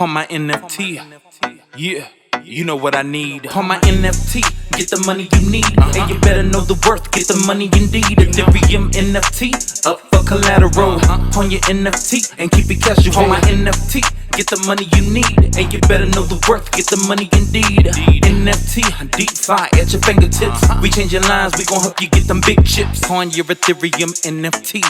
Pawn my NFT. Yeah, you know what I need. Pawn my NFT, get the money you need. And you better know the worth, get the money indeed. Ethereum NFT, up for collateral. Pawn your NFT and keep it casual. Pawn my NFT, get the money you need. And you better know the worth, get the money indeed. NFT, DeFi at your fingertips. We changing lines, we gon' help you get them big chips. Pawn your Ethereum NFT.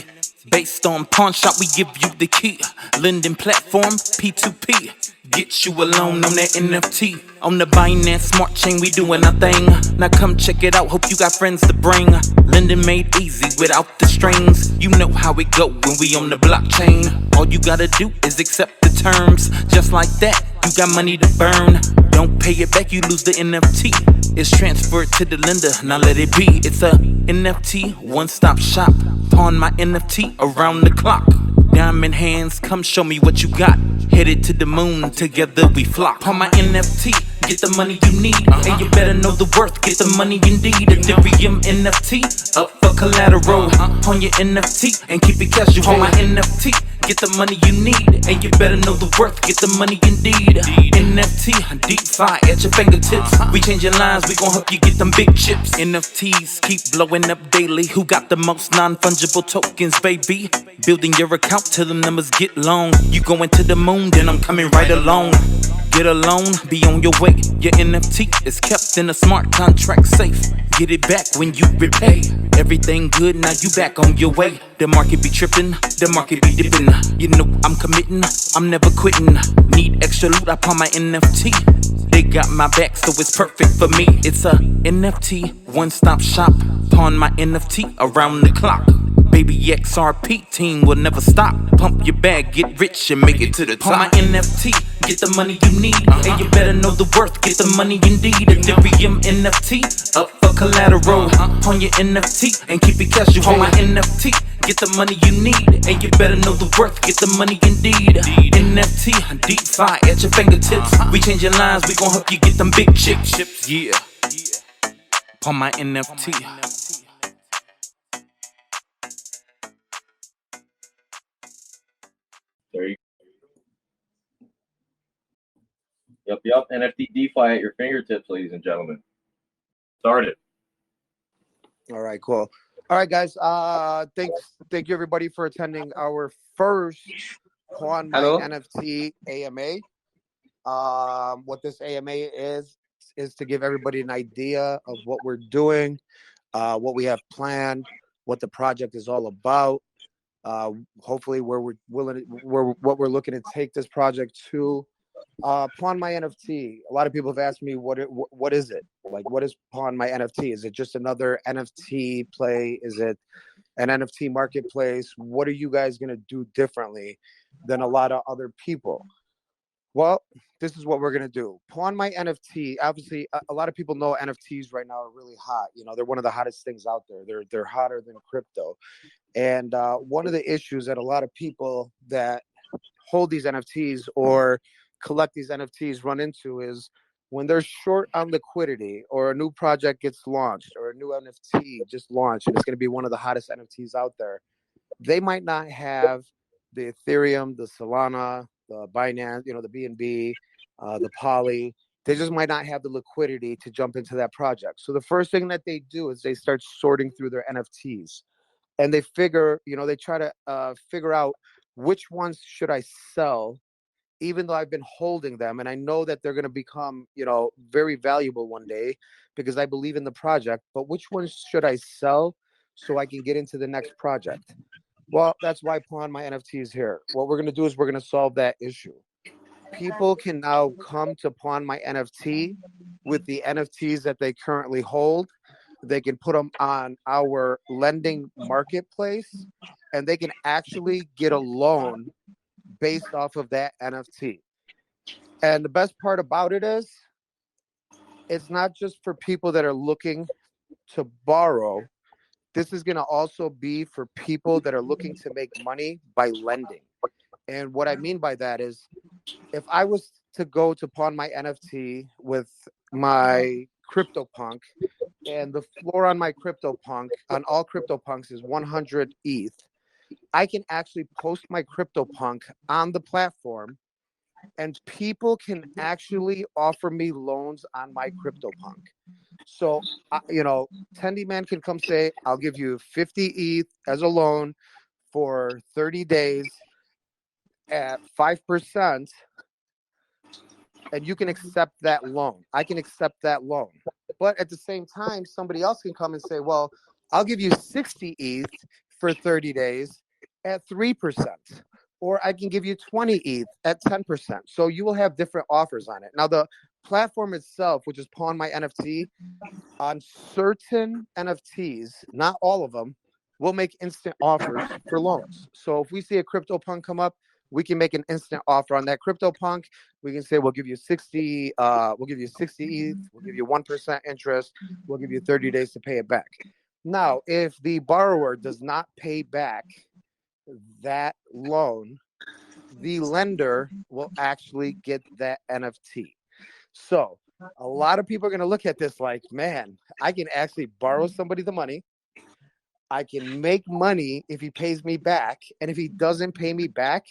Based on pawn shop, we give you the key. Lending platform, P2P. Get you a loan on that NFT. On the Binance smart chain, we doing our thing. Now come check it out, hope you got friends to bring. Lending made easy without the strings. You know how it go when we on the blockchain. All you gotta do is accept the terms. Just like that, you got money to burn. Don't pay it back, you lose the NFT. It's transferred to the lender, now let it be. It's a NFT, one-stop shop. Pawn my NFT around the clock. Diamond hands, come show me what you got. Headed to the moon, together we flock. Pawn my NFT, get the money you need. And you better know the worth, get the money indeed. Ethereum NFT, up for collateral. Pawn your NFT and keep it casual. Pawn my NFT, get the money you need. And you better know the worth, get the money indeed. NFT, DeFi at your fingertips. We changing lines, we gon' help you get them big chips. NFTs keep blowing up daily. Who got the most non-fungible tokens, baby? Building your account till the numbers get long. You going to the moon, then I'm coming right along. Get a loan, be on your way. Your NFT is kept in a smart contract safe. Get it back when you repay. Everything good, now you back on your way. The market be tripping, the market be dipping. You know I'm committing, I'm never quitting. Need extra loot, I pawn my NFT. They got my back, so it's perfect for me. It's a NFT, one-stop shop. Pawn my NFT around the clock. Baby XRP team will never stop. Pump your bag, get rich and make it to the top. Pawn my NFT, get the money you need. And you better know the worth, get the money indeed. Ethereum NFT, up for collateral. Pawn your NFT and keep it casual. Pawn my NFT, get the money you need. And you better know the worth, get the money indeed. NFT, DeFi at your fingertips. We changing lines, we gon' help you get them big chips. Yeah, pawn my NFT. There you go. Yep. NFT DeFi at your fingertips, ladies and gentlemen. Started. All right, cool. All right, guys. Thank you everybody for attending our first Pawn My NFT AMA. What this AMA is to give everybody an idea of what we're doing, what we have planned, what the project is all about. Hopefully, where what we're looking to take this project to. Pawn My NFT. A lot of people have asked me what is it? Like, what is Pawn My NFT? Is it just another NFT play? Is it an NFT marketplace? What are you guys gonna do differently than a lot of other people? Well, this is what we're gonna do. Pawn My NFT. Obviously, a lot of people know NFTs right now are really hot. You know, they're one of the hottest things out there. They're hotter than crypto. And one of the issues that a lot of people that hold these NFTs or collect these NFTs run into is when they're short on liquidity or a new project gets launched or a new NFT just launched and it's going to be one of the hottest NFTs out there, they might not have the Ethereum, the Solana, the Binance, the BNB, the Poly. They just might not have the liquidity to jump into that project. So the first thing that they do is they start sorting through their NFTs. And they figure, they try to figure out which ones should I sell, even though I've been holding them. And I know that they're going to become, very valuable one day because I believe in the project. But which ones should I sell so I can get into the next project? Well, that's why Pawn My NFT is here. What we're going to do is we're going to solve that issue. People can now come to Pawn My NFT with the NFTs that they currently hold. They can put them on our lending marketplace and they can actually get a loan based off of that NFT. And the best part about it is it's not just for people that are looking to borrow. This is going to also be for people that are looking to make money by lending. And what I mean by that is if I was to go to Pawn My NFT with my CryptoPunk, and the floor on my CryptoPunk, on all CryptoPunks, is 100 ETH. I can actually post my CryptoPunk on the platform and people can actually offer me loans on my CryptoPunk. So, Tendy Man can come say, I'll give you 50 ETH as a loan for 30 days at 5%, and you can accept that loan. I can accept that loan. But at the same time, somebody else can come and say, well, I'll give you 60 ETH for 30 days at 3%. Or I can give you 20 ETH at 10%. So you will have different offers on it. Now, the platform itself, which is Pawn My NFT, on certain NFTs, not all of them, will make instant offers for loans. So if we see a CryptoPunk come up, we can make an instant offer on that CryptoPunk. We can say we'll give you 60 ETH, we'll give you 1% interest, we'll give you 30 days to pay it back. Now, if the borrower does not pay back that loan, the lender will actually get that NFT. So a lot of people are going to look at this like, man, I can actually borrow somebody the money. I can make money if he pays me back. And if he doesn't pay me back,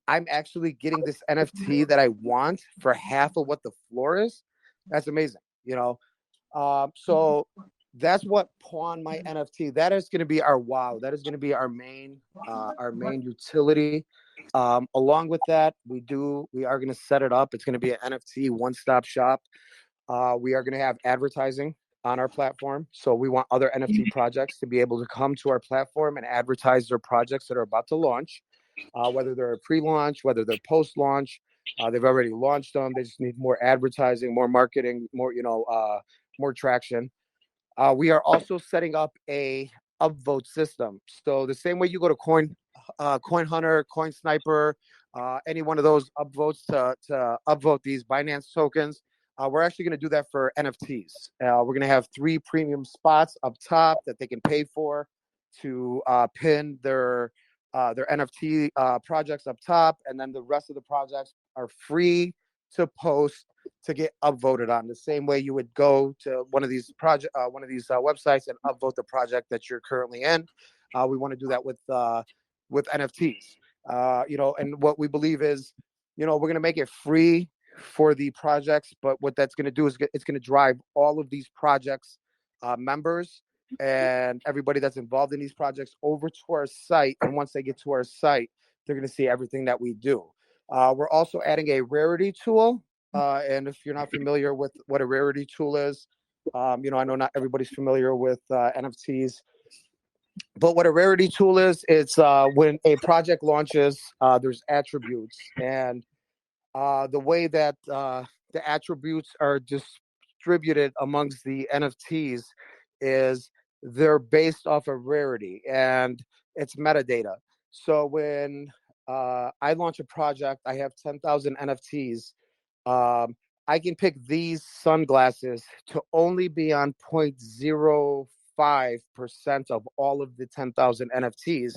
I'm actually getting this NFT that I want for half of what the floor is. That's amazing, So that's what Pawn My NFT. That is going to be our wow. That is going to be our main utility. Along with that, we are going to set it up. It's going to be an NFT one-stop shop. We are going to have advertising on our platform. So we want other NFT projects to be able to come to our platform and advertise their projects that are about to launch, whether they're a pre-launch, whether they're post-launch. They've already launched them. They just need more advertising, more marketing, more traction. We are also setting up a upvote system. So the same way you go to Coin Hunter, Coin Sniper, any one of those upvotes to upvote these Binance tokens, we're actually going to do that for NFTs. We're going to have 3 premium spots up top that they can pay for to pin their NFT projects up top, and then the rest of the projects are free to post to get upvoted on. The same way you would go to one of these websites and upvote the project that you're currently in. We want to do that with NFTs. And what we believe is, we're going to make it free for the projects, but what that's going to do is it's going to drive all of these projects members and everybody that's involved in these projects over to our site. And once they get to our site, they're going to see everything that we do. We're also adding a rarity tool. And if you're not familiar with what a rarity tool is, I know not everybody's familiar with NFTs. But what a rarity tool is, it's when a project launches, there's attributes. And the way that the attributes are distributed amongst the NFTs is they're based off of rarity, and it's metadata. So when I launch a project, I have 10,000 NFTs. I can pick these sunglasses to only be on 0.05% of all of the 10,000 NFTs.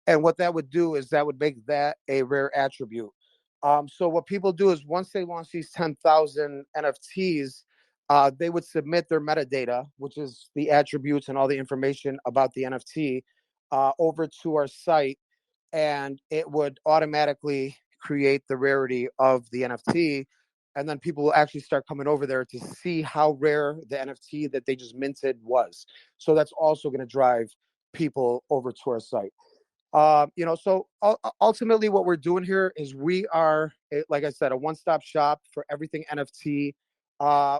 And what that would do is that would make that a rare attribute. So what people do is once they launch these 10,000 NFTs, they would submit their metadata, which is the attributes and all the information about the NFT, over to our site, and it would automatically create the rarity of the NFT. And then people will actually start coming over there to see how rare the NFT that they just minted was. So that's also going to drive people over to our site. So ultimately what we're doing here is we are, like I said, a one-stop shop for everything NFT.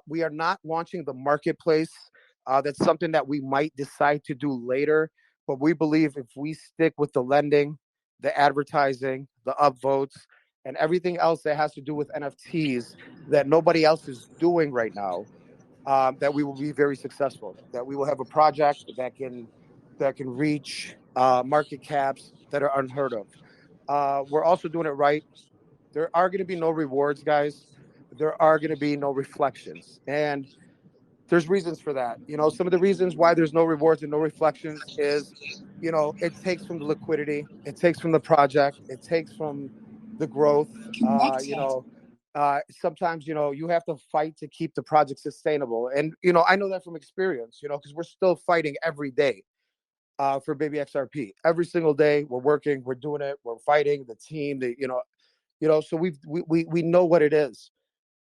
We are not launching the marketplace. That's something that we might decide to do later, but we believe if we stick with the lending, the advertising, the upvotes, and everything else that has to do with NFTs that nobody else is doing right now, that we will be very successful, that we will have a project that can reach market caps that are unheard of. We're also doing it right. There are going to be no rewards, guys. There are going to be no reflections. And there's reasons for that. Some of the reasons why there's no rewards and no reflections is, it takes from the liquidity. It takes from the project. It takes from the growth. Sometimes, you have to fight to keep the project sustainable. And, I know that from experience, because we're still fighting every day for Baby XRP. Every single day we're working, we're doing it, we're fighting the team, So we know what it is,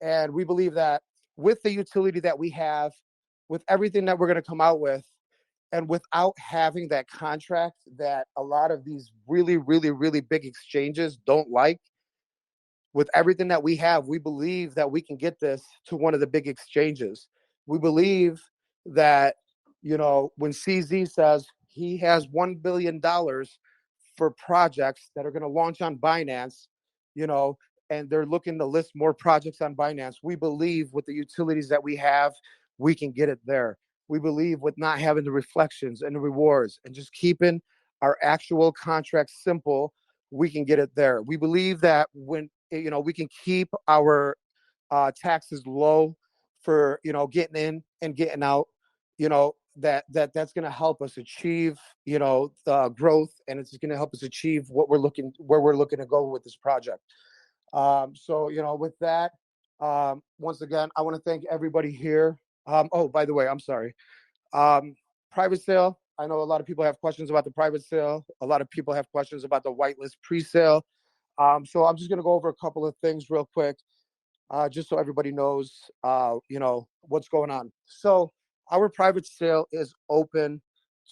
and we believe that with the utility that we have, with everything that we're going to come out with, and without having that contract that a lot of these really, really, really big exchanges don't like, with everything that we have, we believe that we can get this to one of the big exchanges. We believe that, when CZ says he has $1 billion for projects that are going to launch on Binance, and they're looking to list more projects on Binance, we believe with the utilities that we have, we can get it there. We believe with not having the reflections and the rewards and just keeping our actual contracts simple, we can get it there. We believe that when we can keep our taxes low for getting in and getting out, that's going to help us achieve the growth, and it's going to help us achieve where we're looking to go with this project. So with that, once again, I want to thank everybody here. Oh, by the way, I'm sorry. Private sale. I know a lot of people have questions about the private sale. A lot of people have questions about the whitelist pre-sale. So I'm just going to go over a couple of things real quick, just so everybody knows, what's going on. So our private sale is open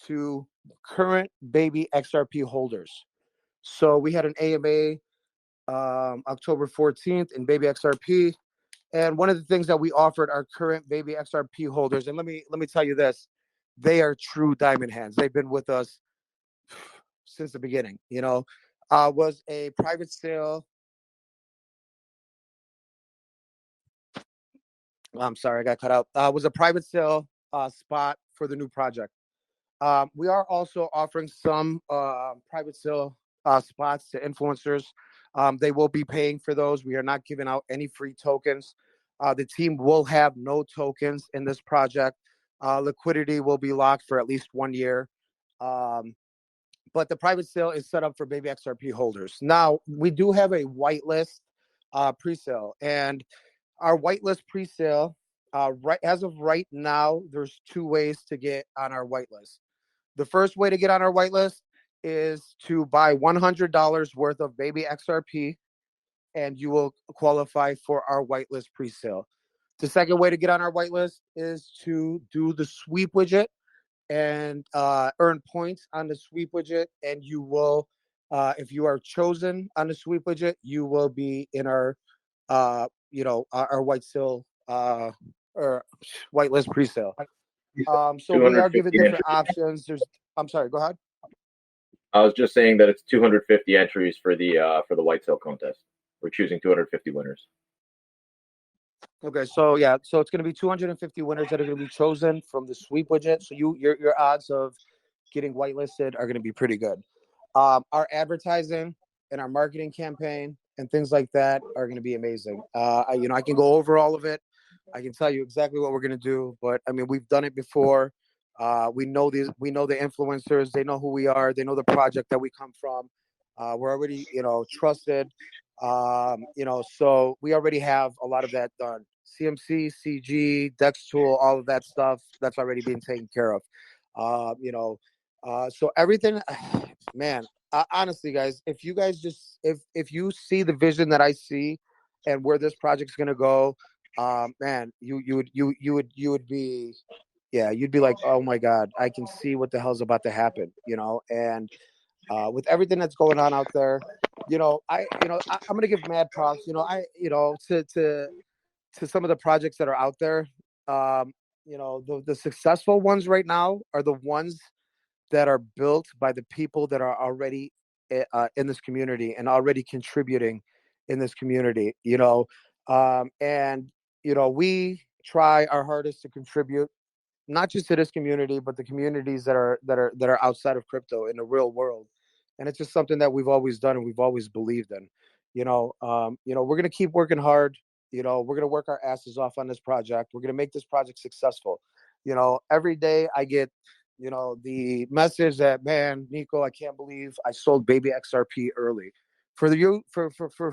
to current baby XRP holders. So we had an AMA October 14th in baby XRP. And one of the things that we offered our current baby XRP holders, and let me tell you this, they are true diamond hands. They've been with us since the beginning, was a private sale. I'm sorry, I got cut out. Was a private sale spot for the new project. We are also offering some private sale spots to influencers. They will be paying for those. We are not giving out any free tokens. The team will have no tokens in this project. Liquidity will be locked for at least 1 year. But the private sale is set up for baby XRP holders. Now, we do have a whitelist pre-sale, and our whitelist pre-sale, right as of right now, there's 2 ways to get on our whitelist. The first way to get on our whitelist is to buy $100 worth of baby XRP, and you will qualify for our whitelist pre-sale. The second way to get on our whitelist is to do the sweep widget and earn points on the sweep widget, and you will, if you are chosen on the sweep widget, you will be in our our white sale or whitelist pre-sale. So we are giving different options. I'm sorry, go ahead. I was just saying that it's 250 entries for the white sale contest. We're choosing 250 winners. Okay, so it's going to be 250 winners that are going to be chosen from the sweep widget. So your odds of getting whitelisted are going to be pretty good. Our advertising and our marketing campaign and things like that are going to be amazing. I can go over all of it. I can tell you exactly what we're going to do, but I mean, we've done it before. We know the influencers. They know who we are. They know the project that we come from. We're already, trusted. So we already have a lot of that done. CMC, CG, Dex tool, all of that stuff that's already being taken care of. So everything, man. Honestly, guys, if you guys if you see the vision that I see and where this project's gonna go, man, you would be, yeah, you'd be like, oh my God, I can see what the hell's about to happen, and with everything that's going on out there, I'm gonna give mad props, to some of the projects that are out there. The successful ones right now are the ones that are built by the people that are already in this community and already contributing in this community, and we try our hardest to contribute not just to this community, but the communities that are outside of crypto in the real world. And it's just something that we've always done and we've always believed in. We're gonna keep working hard. We're gonna work our asses off on this project. We're gonna make this project successful. Every day I get the message that, man, Nico, I can't believe I sold baby XRP early. For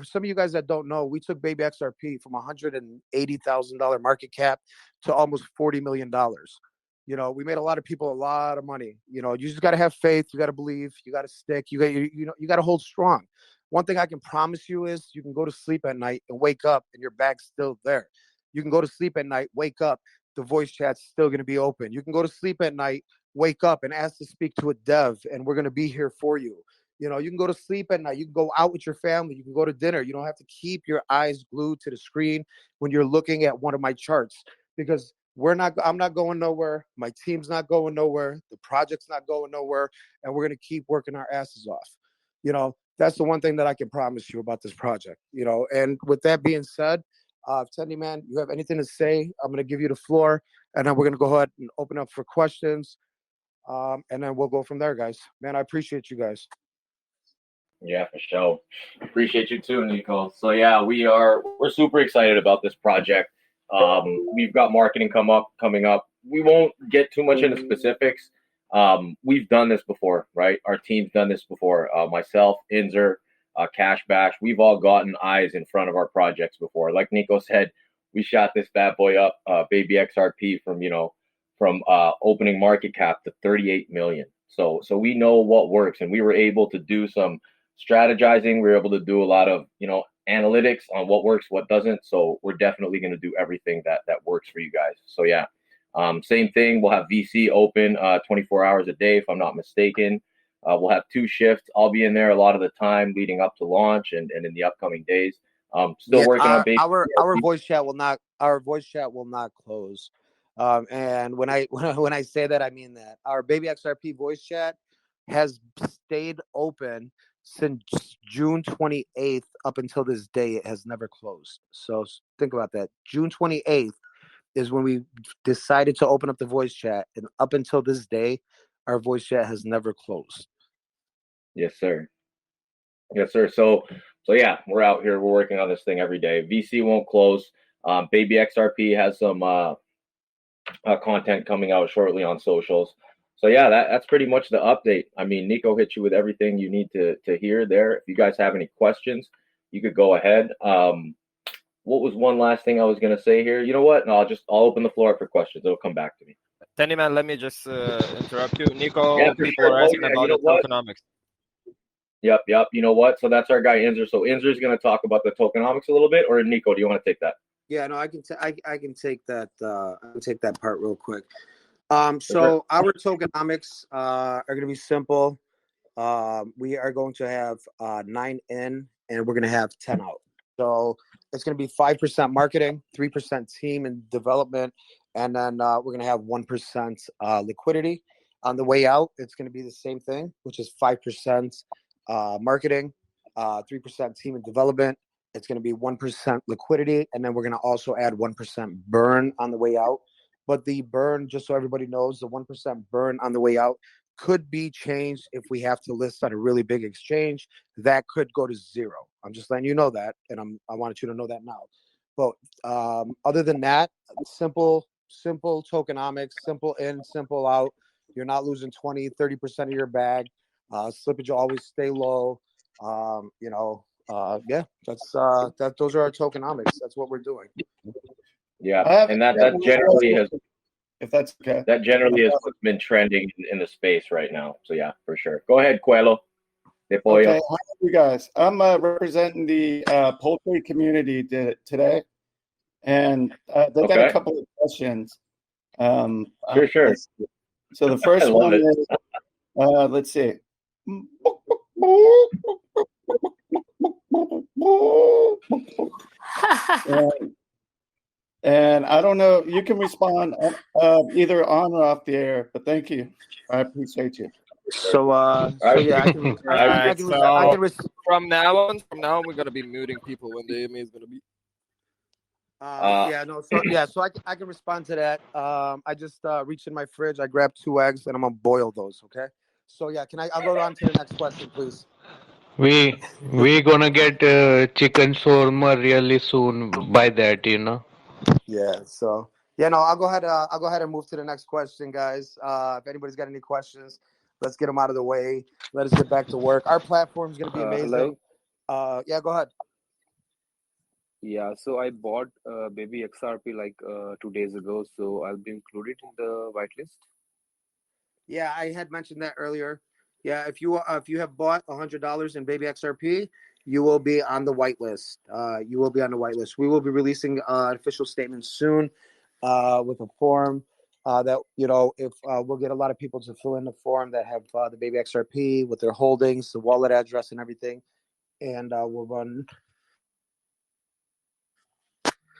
some of you guys that don't know, we took baby XRP from $180,000 market cap to almost $40 million. We made a lot of people a lot of money. You just got to have faith. You got to believe. You got to stick. You got to hold strong. one thing I can promise you is you can go to sleep at night and wake up and your bag's still there. You can go to sleep at night, wake up, the voice chat's still going to be open. You can go to sleep at night, wake up and ask to speak to a dev, and we're going to be here for you. You know, you can go to sleep at night. You can go out with your family. You can go to dinner. You don't have to keep your eyes glued to the screen when you're looking at one of my charts, because I'm not going nowhere. My team's not going nowhere. The project's not going nowhere. And we're going to keep working our asses off. You know, that's the one thing that I can promise you about this project, you know. And with that being said, Tendy man, you have anything to say? I'm going to give you the floor, and then we're going to go ahead and open up for questions. And then we'll go from there, guys. Man, I appreciate you guys. Yeah, for sure. Appreciate you too, Nico. So yeah, we're super excited about this project. We've got marketing coming up. We won't get too much into specifics. We've done this before, right? Our team's done this before. Myself, Inzer, Cash Bash, we've all gotten eyes in front of our projects before. Like Nico said, we shot this bad boy up, Baby XRP, from opening market cap to 38 million. So we know what works, and we were able to do some strategizing. We were able to do a lot of analytics on what works, what doesn't. So we're definitely going to do everything that works for you guys. So yeah, same thing. We'll have VC open 24 hours a day, if I'm not mistaken. We'll have 2 shifts. I'll be in there a lot of the time leading up to launch and in the upcoming days. Still working on our voice chat will not close. And when I say that, I mean that our Baby XRP voice chat has stayed open since June 28th up until this day. It has never closed. So think about that. June 28th is when we decided to open up the voice chat, and up until this day, our voice chat has never closed. Yes, sir. Yes, sir. So yeah, we're out here. We're working on this thing every day. VC won't close. Baby XRP has some content coming out shortly on socials. So yeah, that's pretty much the update. I mean, Nico hit you with everything you need to hear there. If you guys have any questions, you could go ahead. What was one last thing I was gonna say here? You know what? No, I'll open the floor up for questions. It'll come back to me. Tenny man, let me just interrupt you. Nico, Yeah, people are asking about the tokenomics. Yep. You know what? So that's our guy Inzer. So Inzer is going to talk about the tokenomics a little bit, or Nico, do you want to take that? Yeah, no, I can take that. I can take that part real quick. So our tokenomics are going to be simple. We are going to have 9 in, and we're going to have 10 out. So it's going to be 5% marketing, 3% team and development, and then we're going to have 1% liquidity. On the way out, it's going to be the same thing, which is 5% marketing, 3% team and development. It's going to be 1% liquidity, and then we're going to also add 1% burn on the way out. But the burn, just so everybody knows, the 1% burn on the way out could be changed if we have to list on a really big exchange. That could go to 0. I'm just letting you know that, and I wanted you to know that now. But other than that, simple tokenomics, simple in, simple out. You're not losing 20, 30% of your bag. Slippage will always stay low. Yeah, those are our tokenomics. That's what we're doing. Yeah, and that generally has, if that's okay. That generally is what's been trending in the space right now. So yeah, for sure. Go ahead, Coelho. Okay, hi you guys. I'm representing the poultry community today, and they got a couple of questions. Sure. So the first one is, let's see. And I don't know, you can respond either on or off the air, but thank you. I appreciate you. So yeah, I can from now on, we're gonna be muting people when the AMA is gonna be. So I can respond to that. I just reached in my fridge, I grabbed 2 eggs, and I'm gonna boil those. Okay. So yeah, I'll go on to the next question, please. We gonna get chicken shawarma really soon by that, Yeah. So yeah, no, I'll go ahead and move to the next question, guys. If anybody's got any questions, let's get them out of the way. Let us get back to work. Our platform is gonna be amazing. Yeah, go ahead. Yeah, so I bought Baby XRP like 2 days ago, so I'll be included in the whitelist. Yeah, I had mentioned that earlier. Yeah, if you have bought $100 in Baby XRP, you will be on the whitelist. You will be on the whitelist. We will be releasing an official statement soon with a form that if we'll get a lot of people to fill in the form that have the Baby XRP with their holdings, the wallet address, and everything, and we'll run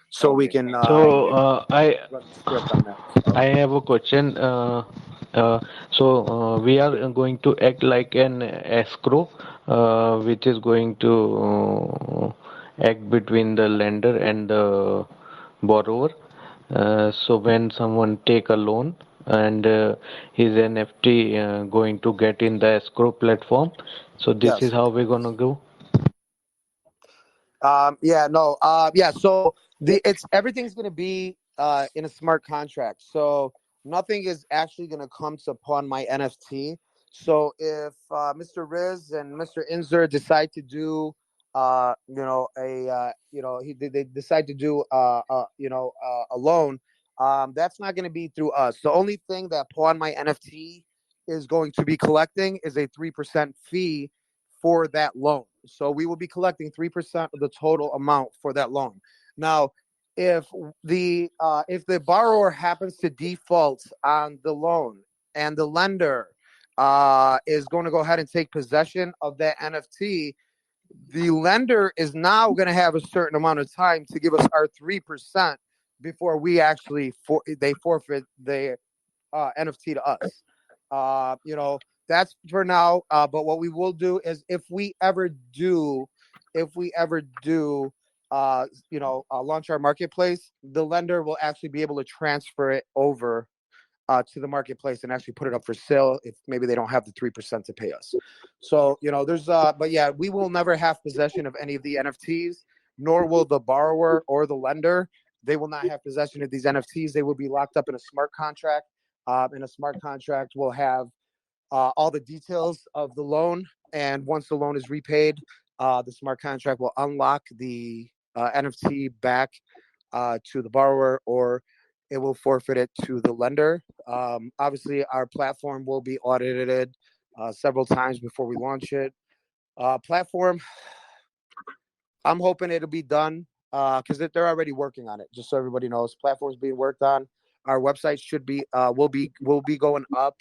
so we can So run the script on that. So. I have a question. We are going to act like an escrow, which is going to act between the lender and the borrower. So when someone take a loan and his NFT going to get in the escrow platform, so this is Yes. how we're gonna go. So it's everything's going to be in a smart contract. So nothing is actually going to come to pawn my NFT. So if Mr. Riz and Mr. Inzer decide to do, they decide to do, a loan, that's not going to be through us. The only thing that pawn my NFT is going to be collecting is a 3% fee for that loan. So we will be collecting 3% of the total amount for that loan. Now, if the borrower happens to default on the loan and the lender is going to go ahead and take possession of that NFT, the lender is now going to have a certain amount of time to give us our 3% before we actually they forfeit the NFT to us. That's for now. But what we will do is if we ever do, launch our marketplace, the lender will actually be able to transfer it over to the marketplace and actually put it up for sale if maybe they don't have the 3% to pay us. So, but yeah, we will never have possession of any of the NFTs, nor will the borrower or the lender. They will not have possession of these NFTs. They will be locked up in a smart contract. And a smart contract will have all the details of the loan. And once the loan is repaid, the smart contract will unlock the NFT back to the borrower, or it will forfeit it to the lender. Obviously, our platform will be audited several times before we launch it. Platform, I'm hoping it'll be done because they're already working on it. Just so everybody knows, platform's being worked on. Our website will be going up.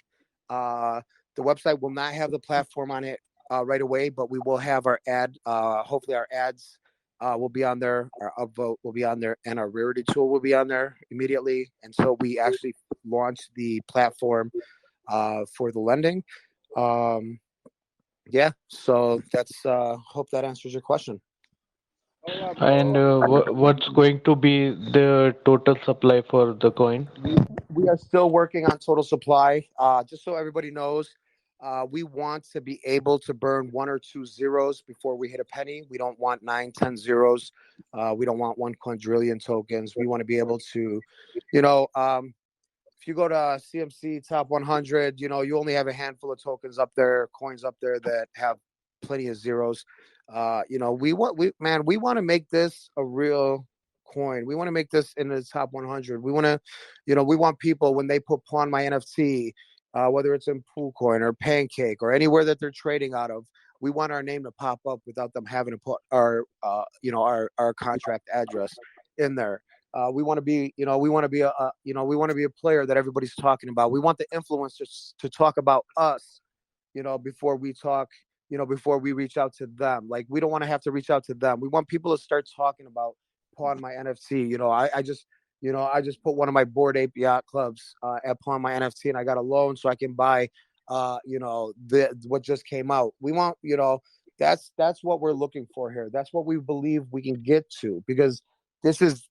The website will not have the platform on it right away, but we will have our ad. Hopefully, our ads will be on there. Our upvote will be on there, and our rarity tool will be on there immediately until we actually launch the platform for the lending. So that's hope that answers your question. And what's going to be the total supply for the coin? We are still working on total supply. Just so everybody knows, we want to be able to burn 1 or 2 zeros before we hit a penny. We don't want 9, 10 zeros. We don't want 1 quadrillion tokens. We want to be able to, if you go to CMC Top 100, you only have a handful of tokens up there, coins up there that have plenty of zeros. We want to make this a real coin. We want to make this in the top 100. We want to, we want people when they put pawn my NFT, whether it's in PoolCoin or Pancake or anywhere that they're trading out of, we want our name to pop up without them having to put our contract address in there. We want to be a player that everybody's talking about. We want the influencers to talk about us, before we talk, before we reach out to them. Like, we don't want to have to reach out to them. We want people to start talking about pawn my NFT. I just put one of my Bored Ape Yacht Clubs at pawn my NFT, and I got a loan so I can buy, what just came out. We want, that's what we're looking for here. That's what we believe we can get to, because this is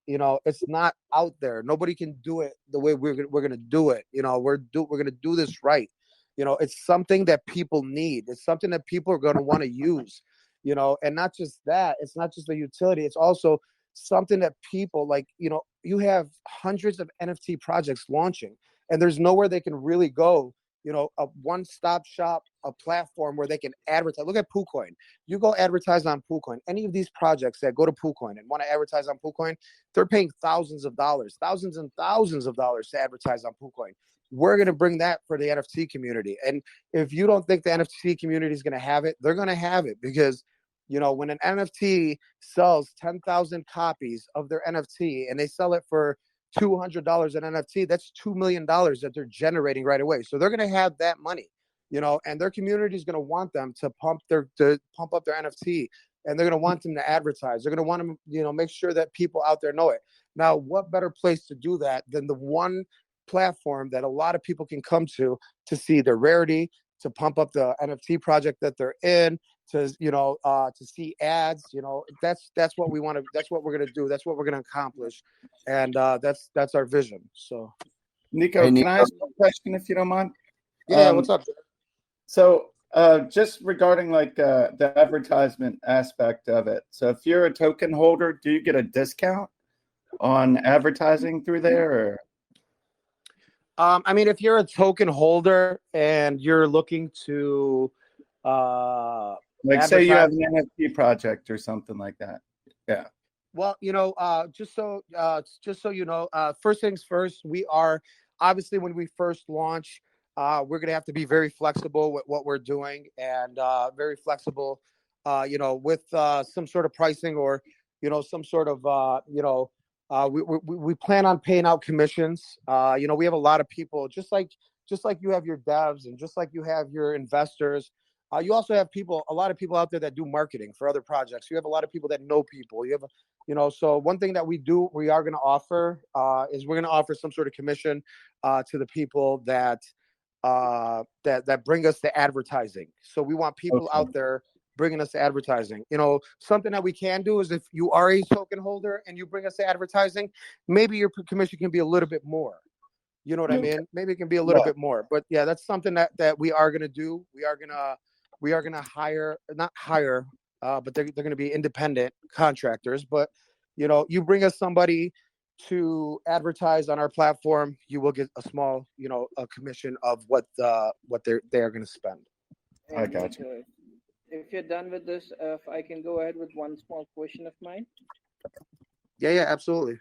it's not out there. Nobody can do it the way we're going to do it. We're going to do this right. It's something that people need. It's something that people are going to want to use, and not just that. It's not just the utility. It's also something that people like, you have hundreds of NFT projects launching, and there's nowhere they can really go, a one-stop shop, a platform where they can advertise. Look at PoolCoin. You go advertise on PoolCoin. Any of these projects that go to PoolCoin and want to advertise on PoolCoin, they're paying thousands and thousands of dollars to advertise on PoolCoin. we're going to bring that for the NFT community. And if you don't think the NFT community is going to have it, they're going to have it, because, you know, when an NFT sells 10,000 copies of their NFT and they sell it for $200 an NFT, that's $2 million that they're generating right away. So they're going to have that money, you know, and their community is going to want them to pump up their NFT, and they're going to want them to advertise. They're going to want them, you know, make sure that people out there know it. Now, what better place to do that than the one platform that a lot of people can come to see their rarity, to pump up the NFT project that they're in, to, you know, to see ads. You know, that's what we want to, that's what we're going to do, that's what we're going to accomplish, and that's our vision. So Nico, Hey, can Nico. I ask a question if you don't mind? yeah, what's up? So just regarding like the advertisement aspect of it. So if you're a token holder, do you get a discount on advertising through there? Or? I mean, if you're a token holder and you're looking to like say you have an NFT project or something like that. Yeah. Well, you know, just so you know, first things first, we are obviously, when we first launch, we're going to have to be very flexible with what we're doing, and very flexible, you know, with some sort of pricing, or, you know, some sort of, you know, we plan on paying out commissions. You know, we have a lot of people, just like you have your devs, and just like you have your investors. You also have a lot of people out there that do marketing for other projects. You have a lot of people that know people. You have, you know, so one thing that we are going to offer is we're going to offer some sort of commission to the people that bring us the advertising. So we want people out there bringing us the advertising. You know, something that we can do is, if you are a token holder and you bring us the advertising, maybe your commission can be a little bit more. You know what I mean? Maybe it can be a little bit more. But yeah, that's something that we are going to do. We are going to not hire, but they're going to be independent contractors. But, you know, you bring us somebody to advertise on our platform, you will get a small, you know, a commission of what they're going to spend. I got you. If you're done with this, if I can go ahead with one small question of mine. Yeah, absolutely.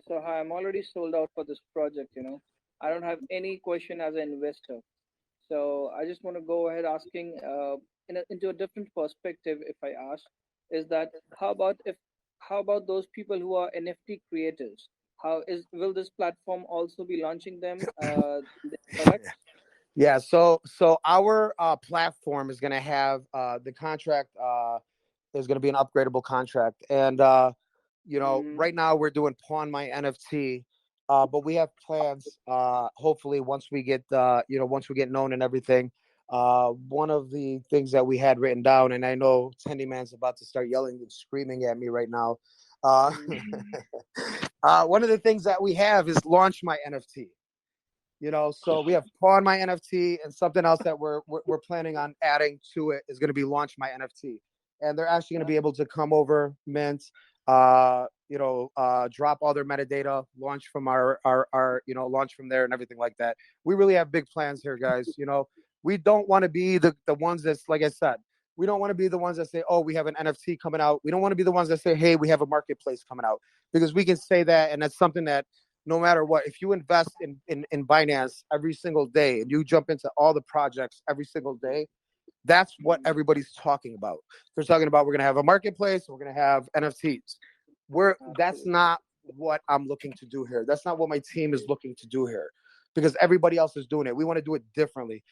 So I'm already sold out for this project. You know, I don't have any question as an investor. So I just want to go ahead asking into a different perspective. If I ask, is that how about those people who are NFT creators? Will this platform also be launching them their products? Yeah, so our platform is going to have the contract is going to be an upgradable contract, and you know, right now we're doing Pawn My NFT, but we have plans. Hopefully, once we get known and everything, one of the things that we had written down, and I know Tendy Man's about to start yelling and screaming at me right now. One of the things that we have is Launch My NFT. You know, so we have Pawn My NFT, and something else that we're planning on adding to it is going to be Launch My NFT, and they're actually going to be able to come over, mint, you know, drop all their metadata, launch from our you know, launch from there and everything like that. We really have big plans here, guys. You know, we don't want to be the ones that's, like I said, we don't want to be the ones that say, oh, we have an NFT coming out. We don't want to be the ones that say, hey, we have a marketplace coming out, because we can say that, and that's something that, no matter what, if you invest in Binance every single day and you jump into all the projects every single day, that's what everybody's talking about. They're talking about, we're going to have a marketplace, we're going to have NFTs. That's not what I'm looking to do here. That's not what my team is looking to do here, because everybody else is doing it. We want to do it differently.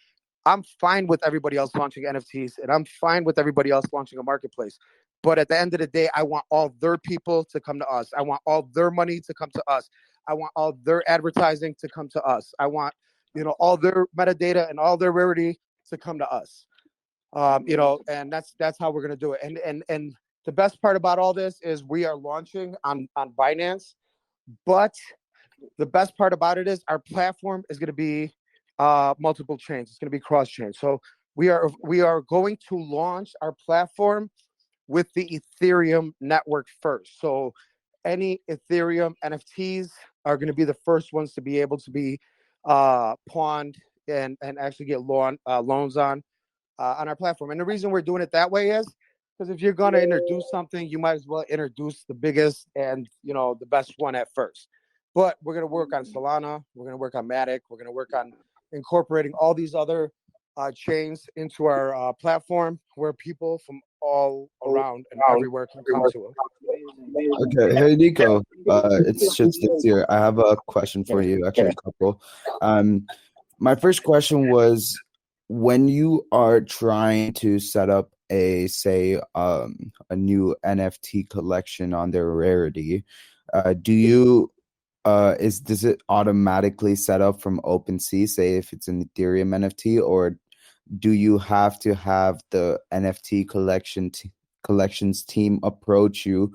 I'm fine with everybody else launching NFTs, and I'm fine with everybody else launching a marketplace. But at the end of the day, I want all their people to come to us. I want all their money to come to us. I want all their advertising to come to us. I want, you know, all their metadata and all their rarity to come to us. You know, and that's how we're gonna do it. And the best part about all this is we are launching on Binance, but the best part about it is our platform is gonna be multiple chains. It's gonna be cross chain. So we are going to launch our platform with the Ethereum network first. So any Ethereum NFTs are going to be the first ones to be able to be pawned and actually get loans on our platform. And the reason we're doing it that way is because if you're going to introduce something, you might as well introduce the biggest and, you know, the best one at first. But we're going to work on Solana. We're going to work on Matic. We're going to work on incorporating all these other chains into our platform where people from all around and everywhere can come to it. Okay, hey Nico, it's Shitsticks here. I have a question for you, actually a couple. My first question was, when you are trying to set up a new NFT collection on their rarity, does it automatically set up from OpenSea, say if it's an Ethereum NFT, or do you have to have the NFT collections team approach you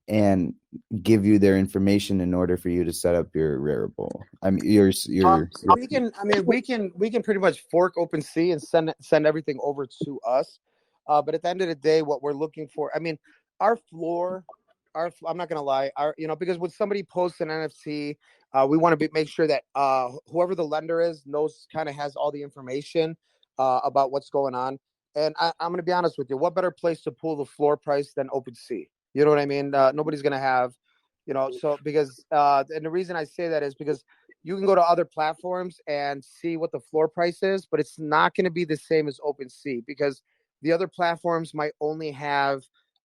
and give you their information in order for you to set up your rarible? I mean, we can pretty much fork OpenSea and send everything over to us. But at the end of the day, what we're looking for, I mean, our floor, I'm not gonna lie, because when somebody posts an NFT, we want to make sure that whoever the lender is has all the information about what's going on. And I'm going to be honest with you, what better place to pull the floor price than OpenSea? You know what I mean? Nobody's going to have, so because, and the reason I say that is because you can go to other platforms and see what the floor price is, but it's not going to be the same as OpenSea because the other platforms might only have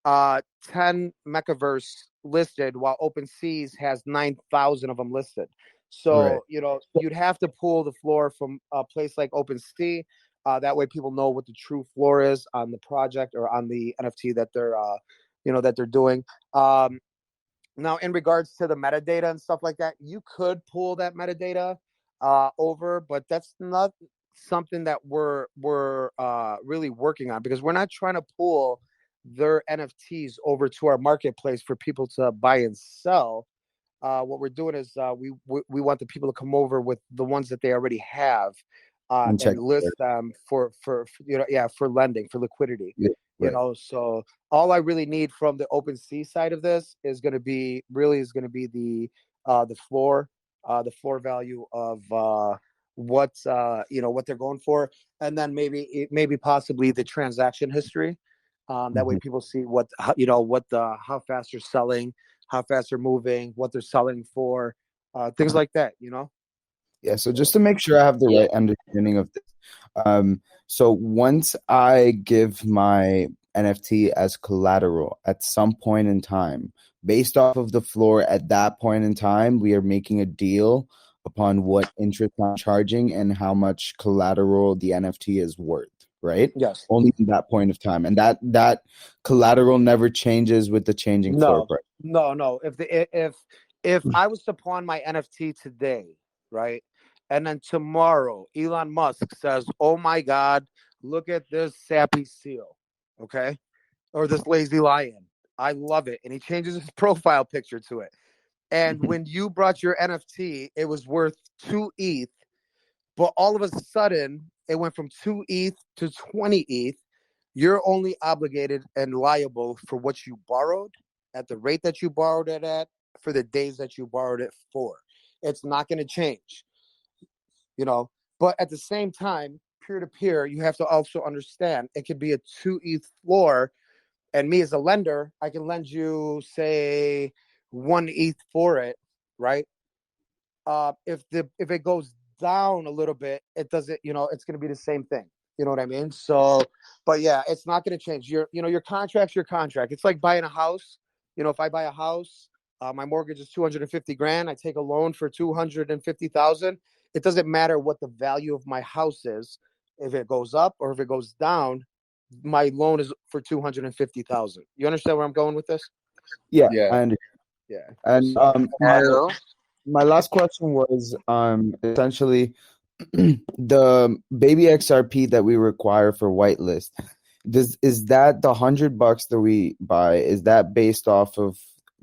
10 Mechaverse listed while OpenSea's has 9,000 of them listed. So, right. You'd have to pull the floor from a place like OpenSea. That way people know what the true floor is on the project or on the NFT that they're doing. Now, in regards to the metadata and stuff like that, you could pull that metadata over, but that's not something that we're really working on because we're not trying to pull their NFTs over to our marketplace for people to buy and sell. What we're doing is we want the people to come over with the ones that they already have and list them for lending, for liquidity. Yeah, right. So all I really need from the OpenSea side of this is going to be the floor value of what they're going for, and then maybe possibly the transaction history. That way people see how fast you're selling, how fast they're moving, what they're selling for, things like that. Yeah, so just to make sure I have the right understanding of this. So once I give my NFT as collateral at some point in time, based off of the floor at that point in time, we are making a deal upon what interest I'm charging and how much collateral the NFT is worth, right? Yes. Only at that point of time. And that collateral never changes with the changing floor price. No. If I was to pawn my NFT today, right? And then tomorrow, Elon Musk says, "Oh my God, look at this sappy seal," okay, or this lazy lion. I love it, and he changes his profile picture to it. And when you brought your NFT, it was worth 2 ETH, but all of a sudden, it went from 2 ETH to 20 ETH. You're only obligated and liable for what you borrowed at the rate that you borrowed it at for the days that you borrowed it for. It's not going to change. But at the same time, peer-to-peer, you have to also understand it could be a 2 ETH floor, and me as a lender, I can lend you, say, 1 ETH for it, right? If it goes down a little bit, it doesn't, it's going to be the same thing. You know what I mean? So, but yeah, it's not going to change. Your contract's your contract. It's like buying a house. If I buy a house, my mortgage is $250,000. I take a loan for $250,000. It doesn't matter what the value of my house is. If it goes up or if it goes down, my loan is for $250,000. You understand where I'm going with this? Yeah. I understand. Yeah. And my last question was essentially the baby XRP that we require for whitelist. Is that the $100 that we buy? Is that based off of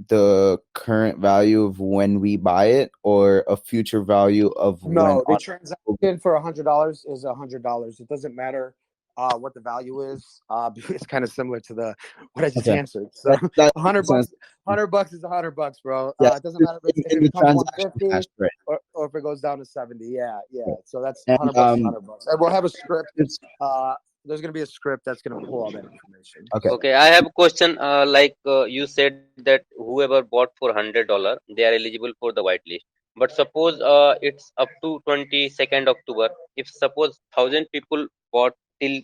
the current value of when we buy it, or a future value of no? The transaction for $100 is $100. It doesn't matter what the value is. It's kind of similar to what I just answered. So $100 is $100, bro. It doesn't matter if it becomes 150 or if it goes down to 70. Yeah. So that's $100 is $100, and we'll have a script. There's going to be a script that's going to pull all that information. Okay, I have a question. You said that whoever bought for $100, they are eligible for the whitelist. But suppose it's up to 22nd October. If suppose 1,000 people bought till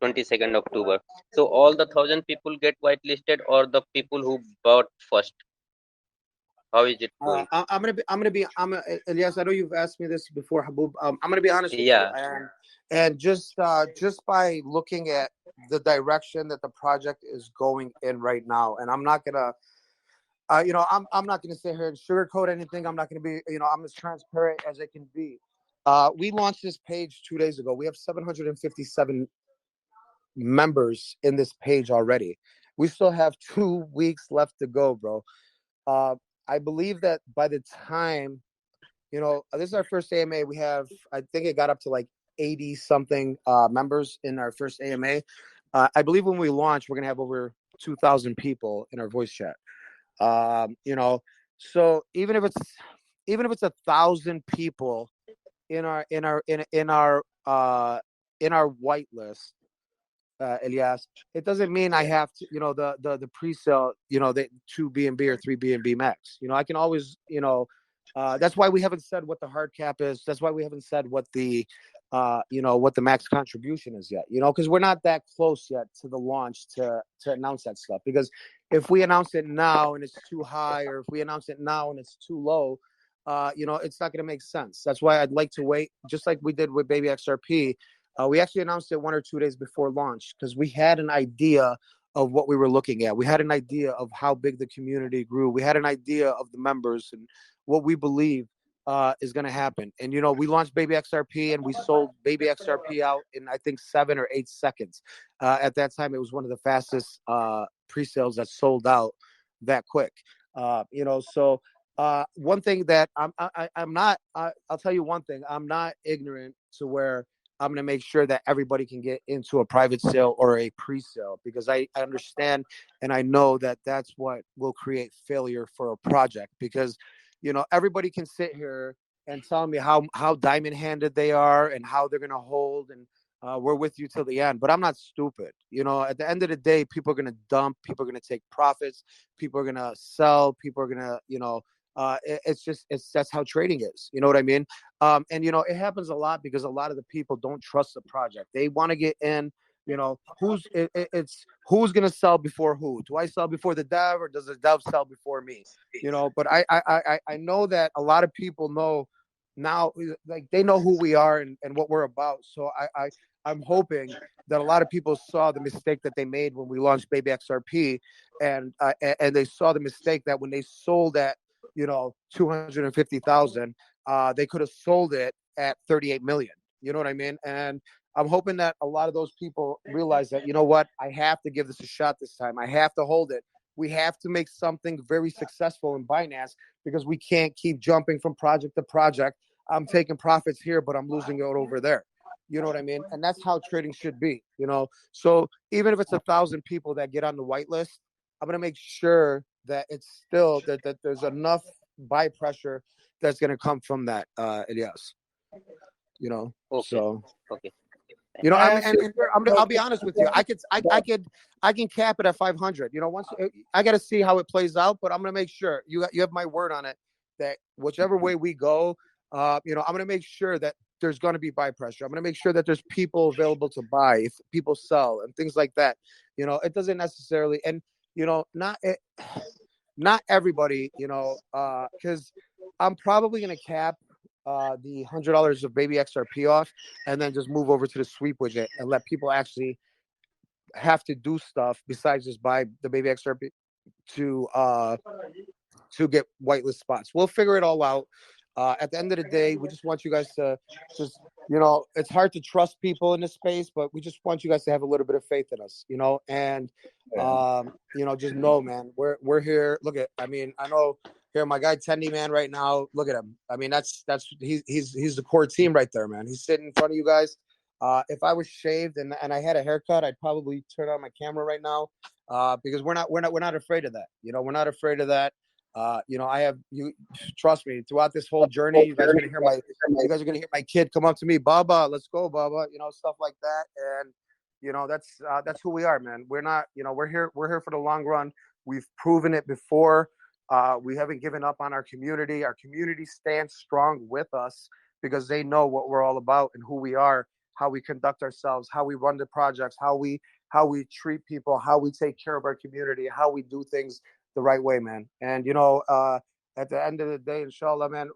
22nd October, so all the 1,000 people get whitelisted, or the people who bought first? How is it going? Elias, I know you've asked me this before, Habub. I'm gonna be honest with you, Yeah. and just by looking at the direction that the project is going in right now, and I'm not gonna, I'm not gonna sit here and sugarcoat anything. I'm not gonna be, I'm as transparent as it can be. We launched this page 2 days ago. We have 757 members in this page already. We still have 2 weeks left to go, bro. I believe that by the time, this is our first AMA. We have, I think it got up to like 80 something members in our first AMA. I believe when we launch, we're gonna have over 2,000 people in our voice chat. So even if it's 1,000 people in our whitelist, Elias, it doesn't mean I have to, the pre-sale, the 2 BNB or 3 BNB max. I can always, that's why we haven't said what the hard cap is. That's why we haven't said what the what the max contribution is yet, because we're not that close yet to the launch to announce that stuff. Because if we announce it now and it's too high, or if we announce it now and it's too low, it's not going to make sense. That's why I'd like to wait, just like we did with Baby XRP. We actually announced it 1 or 2 days before launch because we had an idea of what we were looking at. We had an idea of how big the community grew. We had an idea of the members and what we believe is going to happen. And, we launched Baby XRP and we sold Baby XRP out in, I think, 7 or 8 seconds. At that time, it was one of the fastest pre-sales that sold out that quick. So one thing that I'm not, I'll tell you one thing, I'm not ignorant to where I'm going to make sure that everybody can get into a private sale or a pre-sale, because I understand and I know that that's what will create failure for a project. Because, everybody can sit here and tell me how diamond-handed they are and how they're going to hold, and we're with you till the end. But I'm not stupid. At the end of the day, people are going to dump. People are going to take profits. People are going to sell. People are going to, that's how trading is. You know what I mean? And it happens a lot because a lot of the people don't trust the project. They want to get in. It's who's gonna sell before who? Do I sell before the dev, or does the dev sell before me? But I know that a lot of people know now, like they know who we are and what we're about. So I'm hoping that a lot of people saw the mistake that they made when we launched Baby XRP, and they saw the mistake that when they sold at 250,000, they could have sold it at 38 million. You know what I mean? And I'm hoping that a lot of those people realize that, what, I have to give this a shot this time. I have to hold it. We have to make something very successful in Binance, because we can't keep jumping from project to project. I'm taking profits here, but I'm losing it over there. You know what I mean? And that's how trading should be, So even if it's 1,000 people that get on the whitelist, I'm going to make sure that it's still that there's enough buy pressure that's going to come from that, Elias. Okay. So. Okay. I'll be honest with you. I can cap it at 500. Once I got to see how it plays out, but I'm gonna make sure you have my word on it that whichever way we go, I'm gonna make sure that there's gonna be buy pressure. I'm gonna make sure that there's people available to buy if people sell and things like that. It doesn't necessarily, and not everybody, because I'm probably gonna cap the $100 of Baby XRP off, and then just move over to the sweep widget and let people actually have to do stuff besides just buy the Baby XRP to get whitelist spots. We'll figure it all out. At the end of the day, we just want you guys to just, it's hard to trust people in this space, but we just want you guys to have a little bit of faith in us, and just know, man, we're here. Look at, I know here my guy Tendy, man, right now. Look at him. That's he's the core team right there, man. He's sitting in front of you guys. If I was shaved and I had a haircut, I'd probably turn on my camera right now, because we're not afraid of that. We're not afraid of that. I have you. Trust me. Throughout this whole journey, you guys are gonna hear my kid come up to me, Baba, let's go, Baba. Stuff like that, and that's who we are, man. We're not. We're here for the long run. We've proven it before. We haven't given up on our community. Our community stands strong with us because they know what we're all about and who we are, how we conduct ourselves, how we run the projects, how we treat people, how we take care of our community, how we do things the right way, man. And at the end of the day, inshallah, man,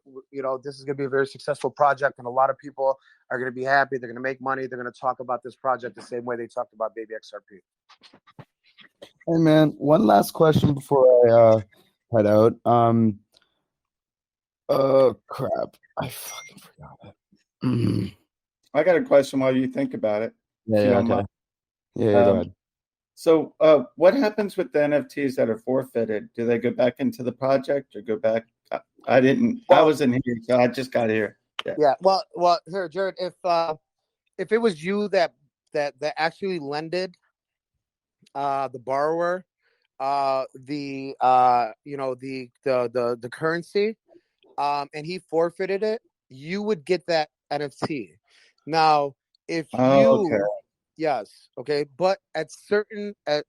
this is going to be a very successful project, and a lot of people are going to be happy. They're going to make money. They're going to talk about this project the same way they talked about Baby XRP. Hey man, one last question before I head out. Crap, I fucking forgot it. I got a question while you think about it. Yeah, if you yeah, don't okay. mind. Yeah, go ahead. So, what happens with the NFTs that are forfeited? Do they go back into the project or go back? I didn't. I wasn't here, so I just got here. Yeah. Well, here, Jared, if it was you that actually lended the borrower the currency, and he forfeited it, you would get that NFT. Now, if okay. Yes, okay, but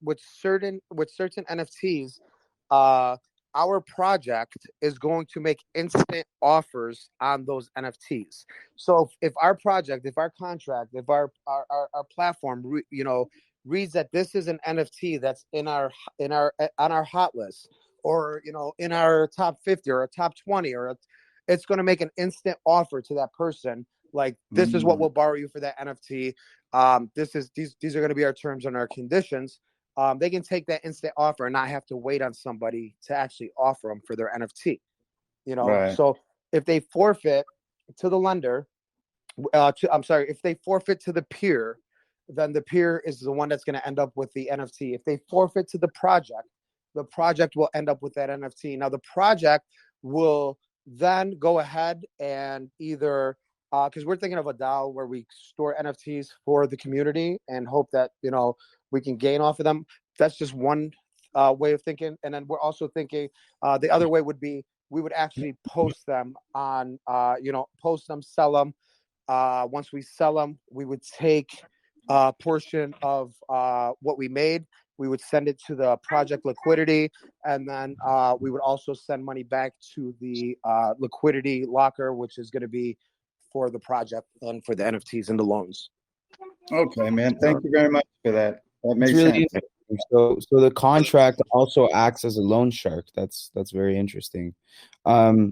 with certain NFTs, our project is going to make instant offers on those NFTs. So if our project, if our contract, if our platform, reads that this is an NFT that's on our hot list, or in our top 50 or a top 20, it's going to make an instant offer to that person. Like, this is what we'll borrow you for that NFT. These are going to be our terms and our conditions. They can take that instant offer and not have to wait on somebody to actually offer them for their NFT. Right. So if they forfeit to the lender, if they forfeit to the peer, then the peer is the one that's going to end up with the NFT. If they forfeit to the project will end up with that NFT. Now, the project will then go ahead and either, because we're thinking of a DAO where we store NFTs for the community and hope that we can gain off of them. That's just one way of thinking. And then we're also thinking the other way would be we would actually post them on, post them, sell them. Once we sell them, we would take a portion of what we made. We would send it to the project liquidity, and then we would also send money back to the liquidity locker, which is going to be for the project and for the NFTs and the loans. Okay, man. Thank you very much for that. That makes It's really sense. interesting. So the contract also acts as a loan shark. That's very interesting. My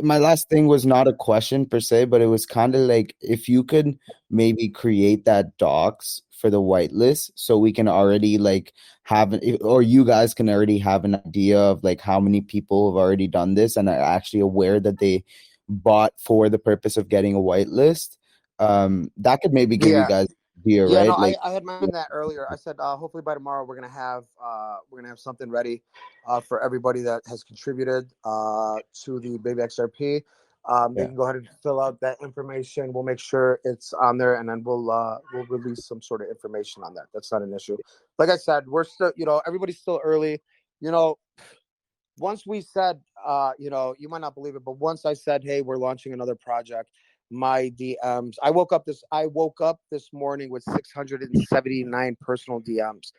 last thing was not a question per se, but it was kind of like if you could maybe create that docs for the whitelist, so we can already like or you guys can already have an idea of like how many people have already done this and are actually aware that they bought for the purpose of getting a whitelist. That could maybe give you guys an idea, Yeah, right? no, Like, I had mentioned that earlier. I said hopefully by tomorrow we're gonna have something ready for everybody that has contributed to the Baby XRP. They can go ahead and fill out that information. We'll make sure it's on there, and then we'll release some sort of information on that. That's not an issue. Like I said, we're still, everybody's still early. Once we said, you might not believe it, but once I said, hey, we're launching another project, my DMs, I woke up this morning with 679 personal DMs,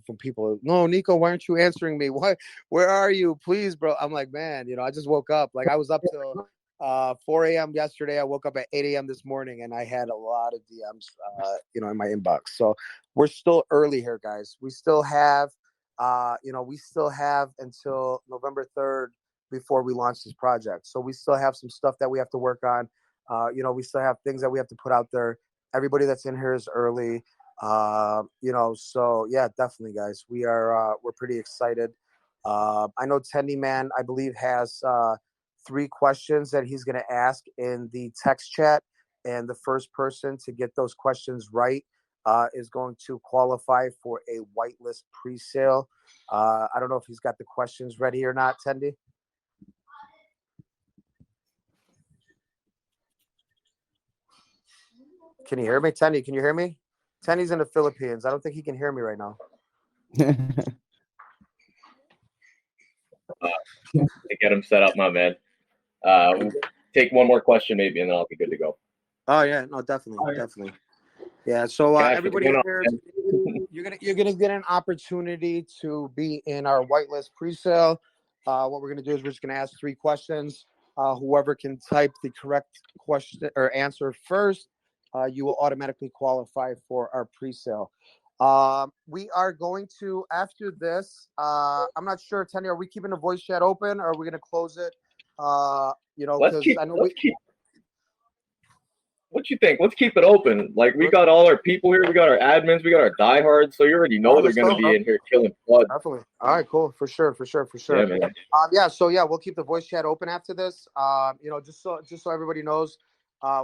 from people. No, Nico, why aren't you answering me? Where are you? Please, bro. I'm like, man, I just woke up. Like, I was up till 4 a.m. yesterday. I woke up at 8 a.m. this morning, and I had a lot of DMs, in my inbox. So we're still early here, guys. We still have until November 3rd before we launch this project. So we still have some stuff that we have to work on. We still have things that we have to put out there. Everybody that's in here is early. So yeah, definitely, guys. We're pretty excited. I know Tendy Man, I believe, has 3 questions that he's going to ask in the text chat. And the first person to get those questions right is going to qualify for a whitelist pre-sale. I don't know if he's got the questions ready or not, Tendy. Can you hear me, Tendy? Can you hear me? Tendy's in the Philippines. I don't think he can hear me right now. To get him set up, my man. We'll take one more question maybe, and then I'll be good to go. Oh yeah, no, definitely. Yeah. So everybody here, you're gonna get an opportunity to be in our whitelist pre-sale. What we're gonna do is we're just gonna ask 3 questions. Whoever can type the correct question or answer first, you will automatically qualify for our pre-sale. We are going to, after this, I'm not sure, Tenny, are we keeping the voice chat open or are we gonna close it? Because I know what you think? Let's keep it open. Like, we got all our people here. We got our admins. We got our diehards. So you already know they're going to be in here killing blood. Definitely. All right, cool. For sure. Yeah, man. So we'll keep the voice chat open after this. Just so everybody knows,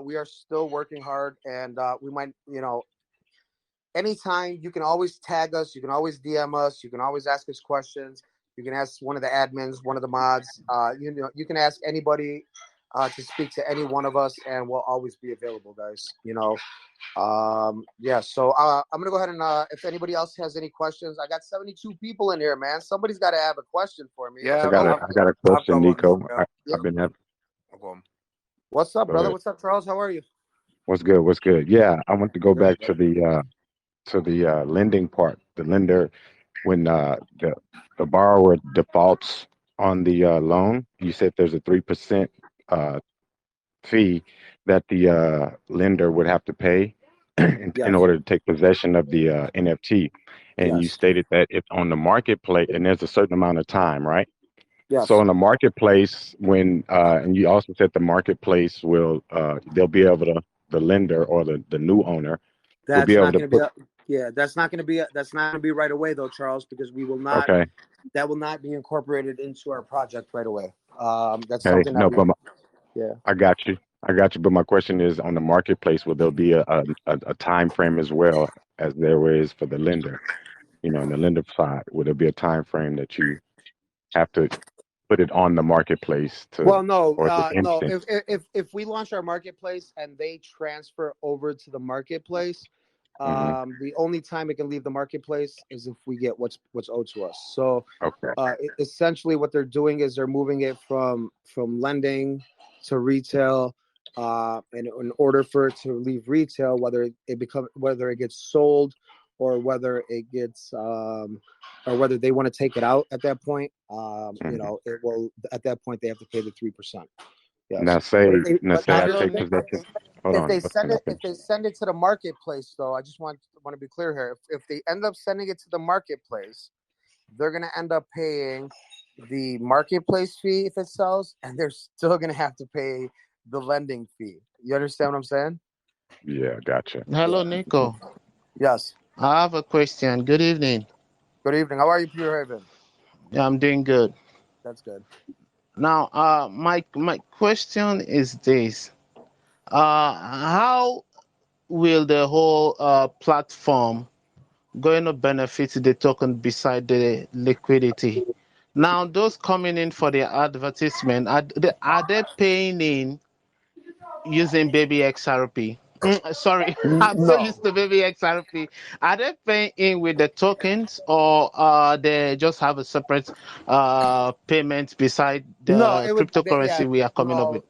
we are still working hard, and we might, anytime you can always tag us, you can always DM us, you can always ask us questions. You can ask one of the admins, one of the mods. You can ask anybody to speak to any one of us, and we'll always be available, guys. So I'm gonna go ahead and if anybody else has any questions, I got 72 people in here, man. Somebody's got to have a question for me. Yeah, I got a question, Nico. I've been having. What's up, brother? What's up, Charles? How are you? What's good? Yeah, I want to go back to the lending part. The lender, when the borrower defaults on the loan, you said there's a 3% fee that the lender would have to pay in order to take possession of the NFT. And you stated that it's on the marketplace, and there's a certain amount of time, right? Yes. So in the marketplace, when and you also said the marketplace will they'll be able to, the lender or the new owner will be able to put. That's not going to be right away though, Charles, because we will not. Okay. That will not be incorporated into our project right away. That's Okay. something No, that but yeah. I got you. But my question is, on the marketplace, will there be a time frame as well as there is for the lender? On the lender side, will there be a time frame that you have to put it on the marketplace to? Well, no, or is it no. instant? If we launch our marketplace and they transfer over to the marketplace, the only time it can leave the marketplace is if we get what's owed to us. So, essentially, what they're doing is they're moving it from lending to retail, and in order for it to leave retail, whether it gets sold or whether it gets or whether they want to take it out at that point, it will. At that point, they have to pay the 3%. Yes. Now say I take possession. Hold on. If they send it to the marketplace, though, I just want to be clear here. If they end up sending it to the marketplace, they're going to end up paying the marketplace fee if it sells, and they're still going to have to pay the lending fee. You understand what I'm saying? Yeah, gotcha. Hello, Nico. Yes. I have a question. Good evening. Good evening. How are you, Pure Haven? Yeah, I'm doing good. That's good. Now, my question is this: how will the whole platform going to benefit the token beside the liquidity? Now, those coming in for the advertisement, are they paying in using Baby XRP? Sorry, I'm so used to Baby XRP. Are they paying in with the tokens, or they just have a separate payment beside the cryptocurrency we are coming up with?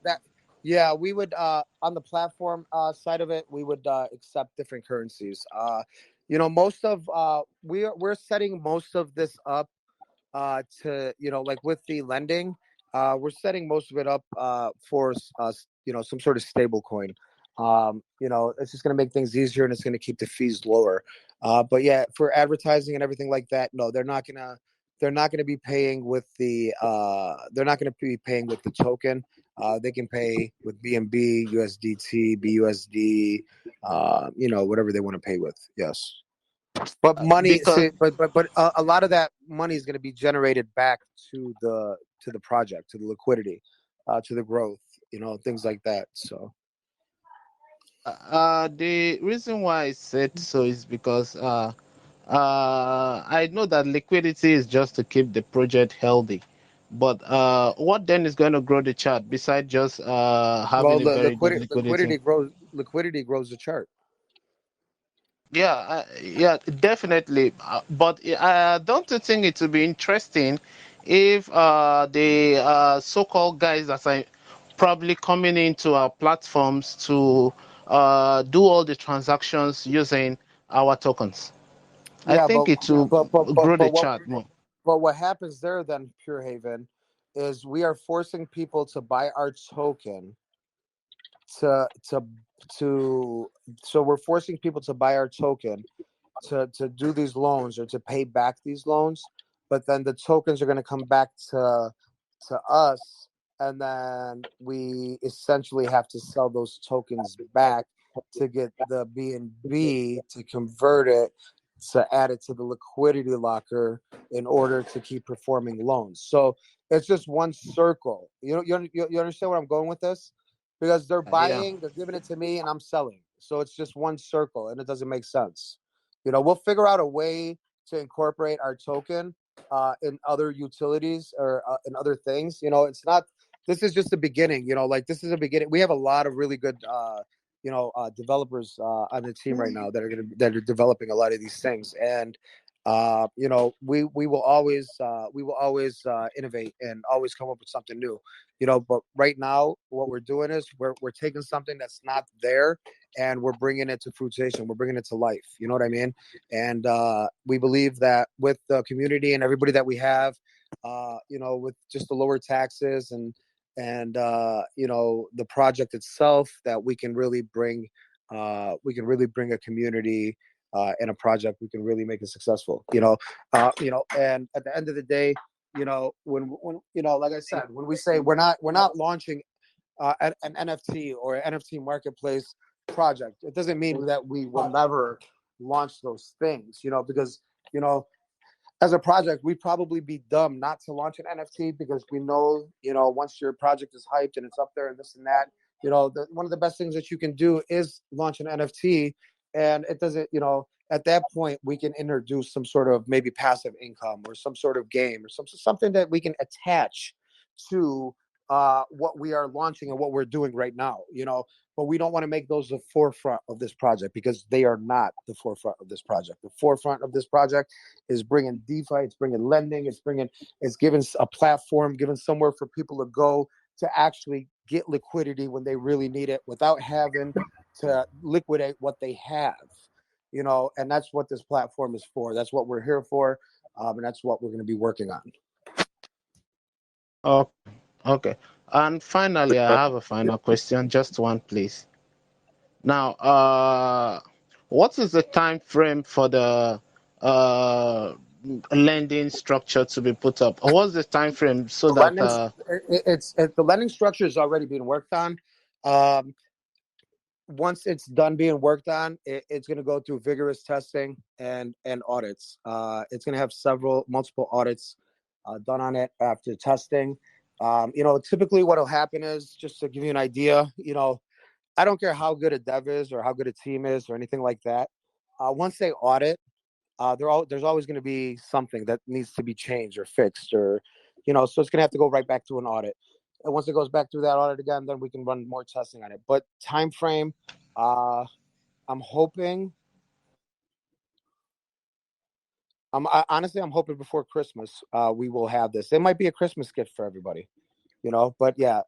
We would on the platform side of it, we would accept different currencies. Most of we're setting most of this up to like with the lending, we're setting most of it up for some sort of stable coin. It's just going to make things easier and it's going to keep the fees lower. But yeah, for advertising and everything like that, no, they're not going to be paying with the token. They can pay with BNB, USDT, BUSD, whatever they want to pay with. Yes. But money, but a lot of that money is going to be generated back to the project, to the liquidity, to the growth, things like that. So. The reason why I said so is because I know that liquidity is just to keep the project healthy. But what then is going to grow the chart besides just having a very good liquidity? Liquidity grows the chart. Yeah, definitely. But don't you think it would be interesting if the so-called guys that are probably coming into our platforms to do all the transactions using our tokens? I Yeah, think it will grow the what chart more. what happens there then, Pure Haven, is we are forcing people to buy our token to to to so we're forcing people to buy our token to do these loans or to pay back these loans, but then the tokens are going to come back to us, and then we essentially have to sell those tokens back to get the BNB to convert it to add it to the liquidity locker in order to keep performing loans. So it's just one circle. You understand where I'm going with this? Because they're Yeah. buying, they're giving it to me, and I'm selling. So it's just one circle, and it doesn't make sense. We'll figure out a way to incorporate our token in other utilities or in other things. It's not. This is just the beginning. Like this is a beginning. We have a lot of really good, developers on the team right now that are developing a lot of these things, and we will always innovate and always come up with something new. But right now, what we're doing is we're taking something that's not there and we're bringing it to fruition. We're bringing it to life. You know what I mean? And we believe that with the community and everybody that we have, with just the lower taxes and the project itself, that we can really bring a community and a project. We can really make it successful. And at the end of the day, when like I said, when we say we're not launching an NFT or an NFT marketplace project, it doesn't mean that we will never launch those things, because, as a project, we'd probably be dumb not to launch an NFT, because we know, once your project is hyped and it's up there and this and that, one of the best things that you can do is launch an NFT. And it doesn't, at that point, we can introduce some sort of maybe passive income or some sort of game or something that we can attach to what we are launching and what we're doing right now, but we don't want to make those the forefront of this project, because they are not the forefront of this project. The forefront of this project is bringing DeFi, it's bringing lending, it's giving a platform, giving somewhere for people to go to actually get liquidity when they really need it without having to liquidate what they have, and that's what this platform is for. That's what we're here for, and that's what we're going to be working on. Oh, okay. And finally, I have a final question, just one, please. Now, what is the time frame for the uh, lending structure to be put up? Or what's the time frame so that The lending structure is already being worked on. Once it's done being worked on, it's going to go through vigorous testing and audits. It's going to have multiple audits done on it after testing. Typically what will happen is, just to give you an idea, I don't care how good a dev is or how good a team is or anything like that. Once they audit, there's always going to be something that needs to be changed or fixed, or, so it's going to have to go right back to an audit. And once it goes back through that audit again, then we can run more testing on it. But time frame, I'm hoping. Honestly, I'm hoping before Christmas we will have this. It might be a Christmas gift for everybody, But yeah,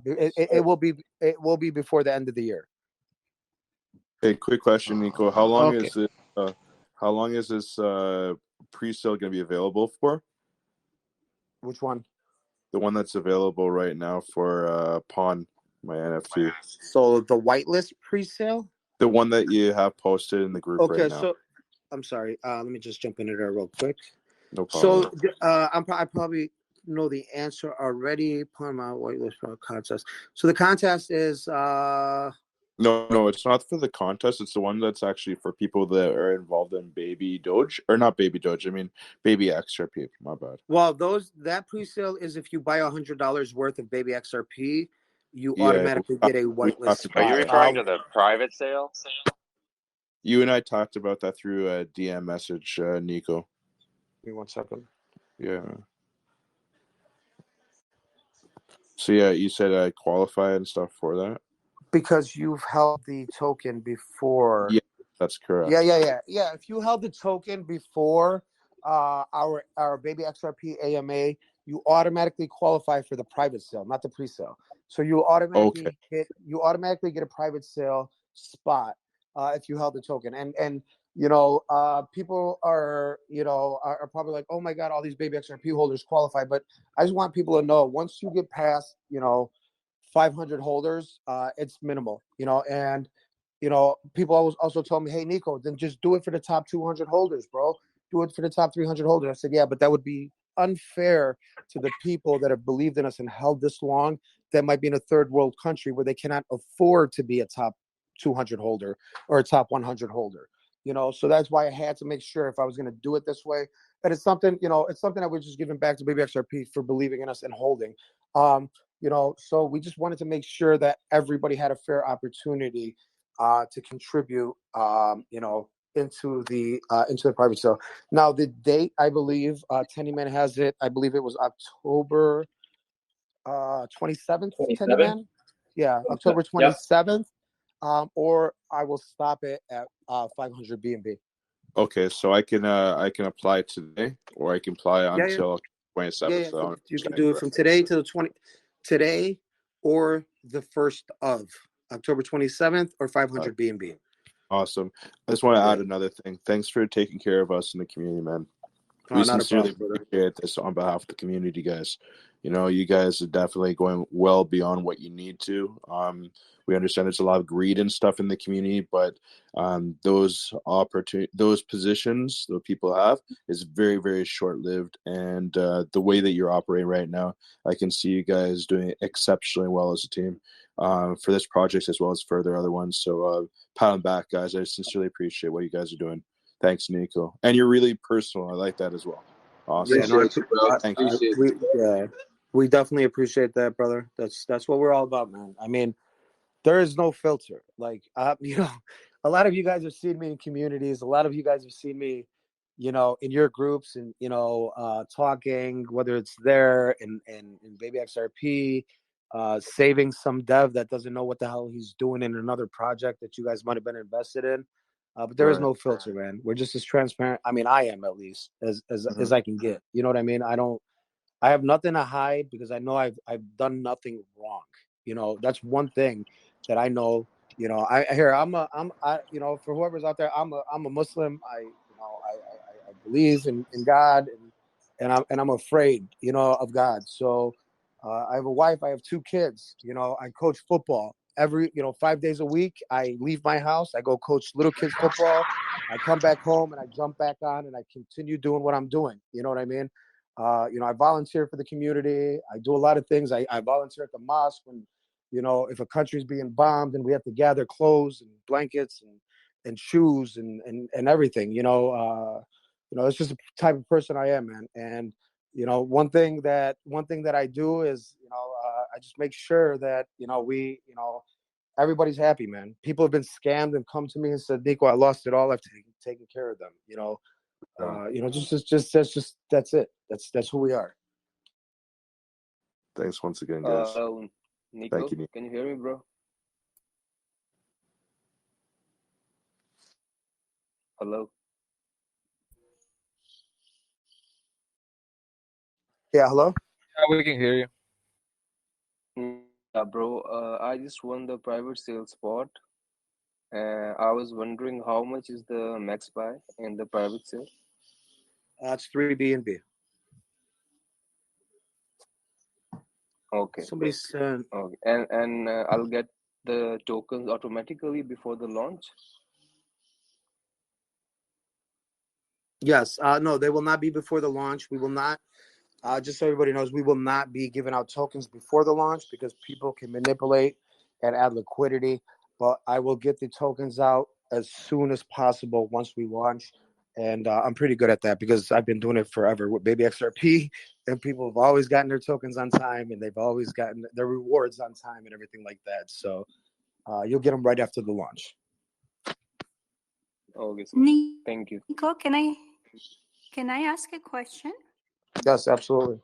it will be before the end of the year. Hey, quick question, Nico. How long Okay. is it? How long is this pre-sale going to be available for? Which one? The one that's available right now for Pawn, my NFT. So the whitelist pre-sale? The one that you have posted in the group right now. So I'm sorry. Let me just jump into there real quick. No problem. So I probably know the answer already. Upon my whitelist contest. So the contest is No, it's not for the contest. It's the one that's actually for people that are involved in Baby Doge, or not Baby Doge. I mean Baby XRP. My bad. Well, that pre-sale is if you buy $100 worth of Baby XRP, you automatically get a whitelist spot. Are you referring to the private sale? You and I talked about that through a DM message, Nico. Give me 1 second. Yeah. So yeah, you said I qualify and stuff for that. Because you've held the token before. Yeah, that's correct. Yeah. If you held the token before our Baby XRP AMA, you automatically qualify for the private sale, not the pre-sale. So you automatically get a private sale spot if you held the token. And people are, are probably like, oh my God, all these baby XRP holders qualify. But I just want people to know, once you get past, 500 holders, it's minimal, and, people always also told me, hey, Nico, then just do it for the top 200 holders, bro. Do it for the top 300 holders. I said, yeah, but that would be unfair to the people that have believed in us and held this long, that might be in a third world country where they cannot afford to be a top 200 holder or a top 100 holder. So that's why I had to make sure, if I was going to do it this way, that it's something, it's something that we're just giving back to Baby XRP for believing in us and holding. So we just wanted to make sure that everybody had a fair opportunity to contribute, into the private sale. Now, the date, I believe, Tennyman has it. I believe it was October 27th. Tennyman, yeah, October 27th. Or I will stop it at 500 BNB. Okay, so I can apply today, or I can apply Yeah, until 27th. yeah. So You can do it from today to the 20, today, or the 1st of October 27th, or 500 BNB. Awesome. I just want to add another thing. Thanks for taking care of us in the community, man. We sincerely appreciate this on behalf of the community, guys. You guys are definitely going well beyond what you need to. We understand there's a lot of greed and stuff in the community, but those positions that people have is very, very short-lived. And the way that you're operating right now, I can see you guys doing exceptionally well as a team for this project as well as further other ones. So pat on back, guys. I sincerely appreciate what you guys are doing. Thanks, Nico. And you're really personal. I like that as well. Awesome. We definitely appreciate that, brother. That's what we're all about, man. I mean, there is no filter. Like, a lot of you guys have seen me in communities. A lot of you guys have seen me, in your groups and, talking, whether it's there in Baby XRP, saving some dev that doesn't know what the hell he's doing in another project that you guys might have been invested in. But there is no filter, man. We're just as transparent. I mean, I am, at least, as I can get. You know what I mean? I have nothing to hide, because I know I've done nothing wrong. That's one thing that I know. For whoever's out there, I'm a Muslim. I believe in God, and I'm afraid, of God. So I have a wife. I have 2 kids. I coach football every 5 days a week. I leave my house. I go coach little kids football. I come back home and I jump back on and I continue doing what I'm doing. You know what I mean? I volunteer for the community. I do a lot of things. I volunteer at the mosque when, if a country's being bombed and we have to gather clothes and blankets and shoes and everything. It's just the type of person I am, man. And one thing that I do is, I just make sure that everybody's happy, man. People have been scammed and come to me and said, Nico, I lost it all. I've taken care of them. That's it. That's who we are. Thanks once again, guys. Nico, thank you, Nico. Can you hear me, bro? Hello. Yeah, hello. Yeah, we can hear you. Yeah, bro. I just won the private sale spot. I was wondering how much is the max buy in the private sale? It's 3 BNB. Okay. Somebody said. Okay. And I'll get the tokens automatically before the launch? Yes. No, they will not be before the launch. We will not. Just so everybody knows, we will not be giving out tokens before the launch, because people can manipulate and add liquidity. But I will get the tokens out as soon as possible once we launch. And I'm pretty good at that, because I've been doing it forever with Baby XRP, and people have always gotten their tokens on time, and they've always gotten their rewards on time and everything like that. So you'll get them right after the launch. Okay, so thank you. Nico, can I ask a question? Yes, absolutely.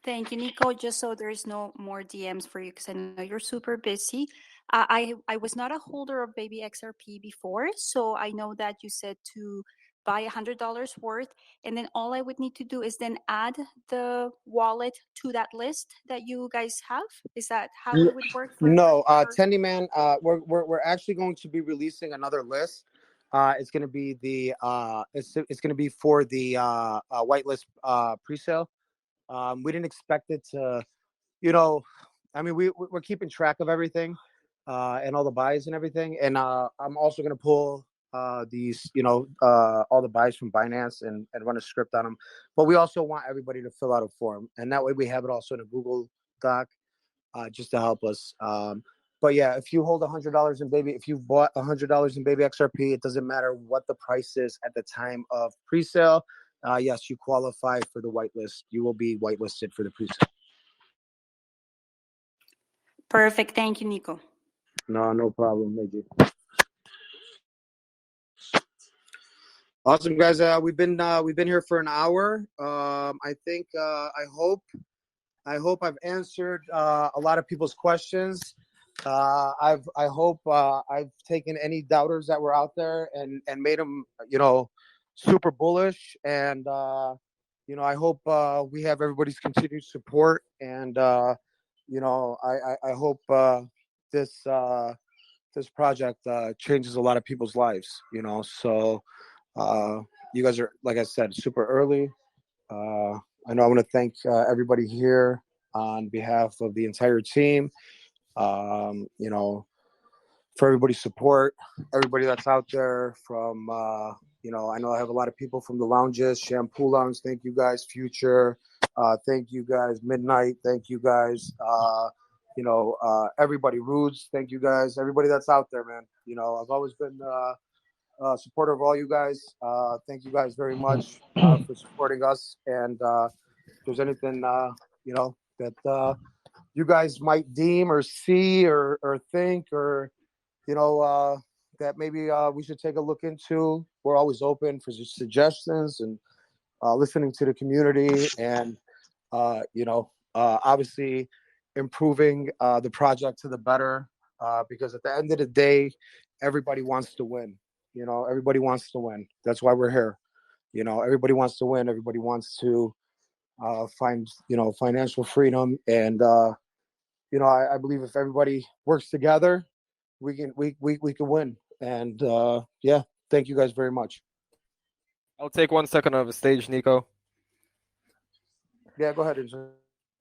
Thank you, Nico. Just so there's no more DMs for you, because I know you're super busy. I was not a holder of Baby XRP before, so I know that you said to buy $100 worth, and then all I would need to do is then add the wallet to that list that you guys have. Is that how it would work? No, Tendy Man, we're actually going to be releasing another list. It's going to be the it's going to be for the whitelist pre-sale. We didn't expect it to, you know, I mean, we're keeping track of everything and all the buys and everything. And I'm also going to pull these, you know, all the buys from Binance and run a script on them. But we also want everybody to fill out a form. And that way we have it also in a Google Doc just to help us. But yeah, if you hold $100 in baby, if you bought $100 in baby XRP, it doesn't matter what the price is at the time of pre-sale. Yes, you qualify for the whitelist. You will be whitelisted for the pre-sale. Perfect. Thank you, Nico. No problem. Thank you. Awesome, guys. We've been here for an hour. I think I hope I've answered a lot of people's questions. I hope I've taken any doubters that were out there and made them, you know, super bullish. And you know, I hope we have everybody's continued support. And you know, I hope this project changes a lot of people's lives. You know, so you guys are, like I said, super early. I know I want to thank everybody here on behalf of the entire team. You know, for everybody's support, everybody that's out there from, you know, I know I have a lot of people from the lounges, Shampoo Lounge. Thank you guys. Future. Thank you guys. Midnight. Thank you guys. You know, everybody. Rudes. Thank you guys. Everybody that's out there, man. You know, I've always been supporter of all you guys. Thank you guys very much for supporting us. And if there's anything, you know, that you guys might deem or see or think or, you know, that maybe we should take a look into, we're always open for suggestions and listening to the community and, you know, obviously improving the project to the better because at the end of the day, everybody wants to win. You know, everybody wants to win. That's why we're here. You know, everybody wants to win. Everybody wants to find, you know, financial freedom. And, you know, I believe if everybody works together, we can win. And yeah, thank you guys very much. I'll take 1 second of the stage, Nico. Yeah, go ahead, Israel.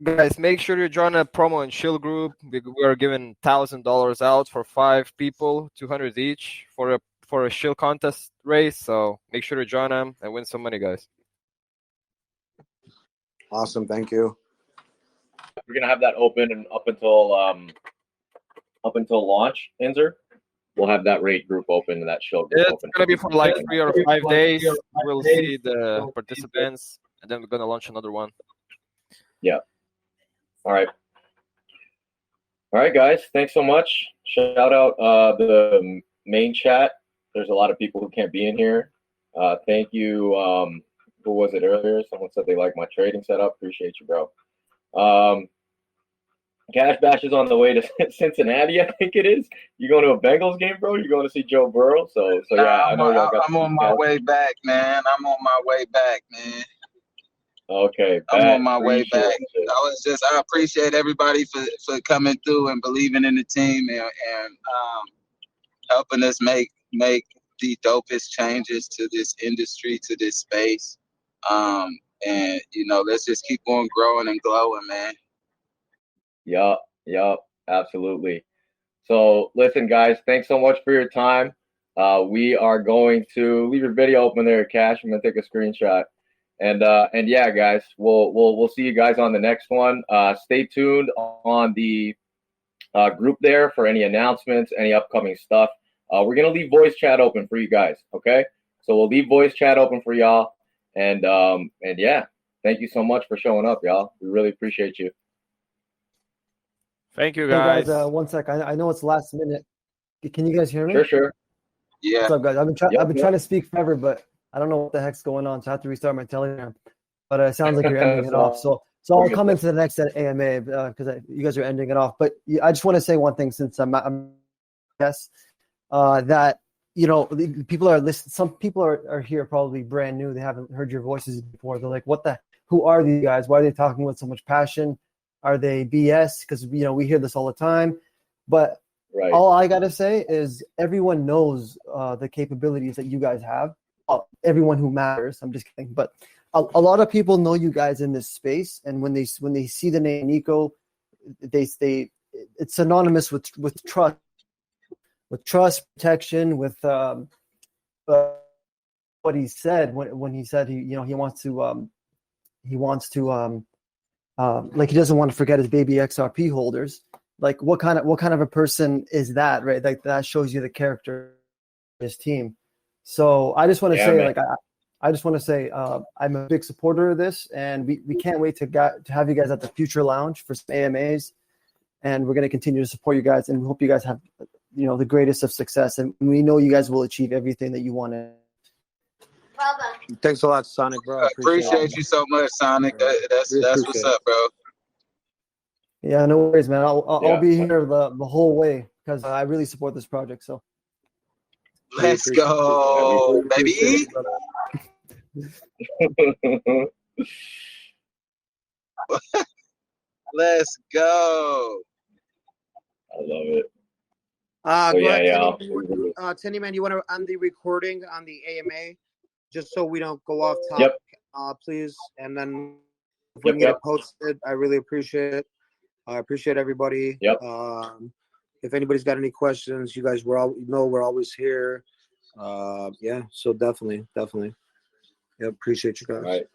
Guys, make sure you join a promo and chill group. We are giving $1,000 out for 5 people, 200 each for a chill contest race. So make sure to join them and win some money, guys. Awesome, thank you. We're gonna have that open and up until launch, Inzer. We'll have that rate group open and that show group It's open. gonna be for like 3 or 5 days. We'll see the participants, and then we're gonna launch another one. Yeah. All right. All right, guys. Thanks so much. Shout out the main chat. There's a lot of people who can't be in here. Thank you. Who was it earlier? Someone said they like my trading setup. Appreciate you, bro. Cash Bash is on the way to Cincinnati, I think it is. You going to a Bengals game, bro? You going to see Joe Burrow? So yeah, I know y'all got. I'm on my way back, man. I'm on my way back, man. Okay, I'm on my way back. I appreciate everybody for coming through and believing in the team and helping us make the dopest changes to this industry, to this space. And you know, let's just keep on growing and glowing, man. Yup, absolutely. So listen, guys, thanks so much for your time. We are going to leave your video open there, Cash. I'm gonna take a screenshot. And yeah, guys, we'll see you guys on the next one. Stay tuned on the group there for any announcements, any upcoming stuff. We're gonna leave voice chat open for you guys, okay? So we'll leave voice chat open for y'all. And yeah, thank you so much for showing up, y'all. We really appreciate you. Thank you, Hey guys. 1 sec. I know it's last minute. Can you guys hear me? Sure. Yeah. What's up, guys? I've been trying to speak forever, but I don't know what the heck's going on, so I have to restart my Telegram. But it sounds like you're ending it off. So I'll come into the next AMA because you guys are ending it off. But I just want to say one thing since I'm that you know people are listening. Some people are here probably brand new. They haven't heard your voices before. They're like, who are these guys? Why are they talking with so much passion? Are they BS? Because you know we hear this all the time. But Right. All I gotta say is everyone knows the capabilities that you guys have. Everyone who matters. I'm just kidding, but a lot of people know you guys in this space, and when they see the name Nico, they it's synonymous with trust, protection, with what he said when he said he wants to like he doesn't want to forget his baby XRP holders. Like what kind of a person is that, right? Like that shows you the character of his team. So I just want to say, man. like I just want to say I'm a big supporter of this, and we can't wait to have you guys at the Future Lounge for some AMAs, and we're going to continue to support you guys, and we hope you guys have the greatest of success, and we know you guys will achieve everything that you want to. Thanks a lot, Sonic, bro. Appreciate you so much, Sonic. That's what's up, bro. Yeah, no worries, man. I'll be here the whole way because I really support this project. So let's go, baby. Let's go. I love it. Go ahead, Tenny man. You want to end the recording on the AMA, just so we don't go off topic, please. And then if we can get it posted, I really appreciate it. I appreciate everybody. If anybody's got any questions, you guys we're always here. Yeah, so definitely. Yeah, appreciate you guys. All right.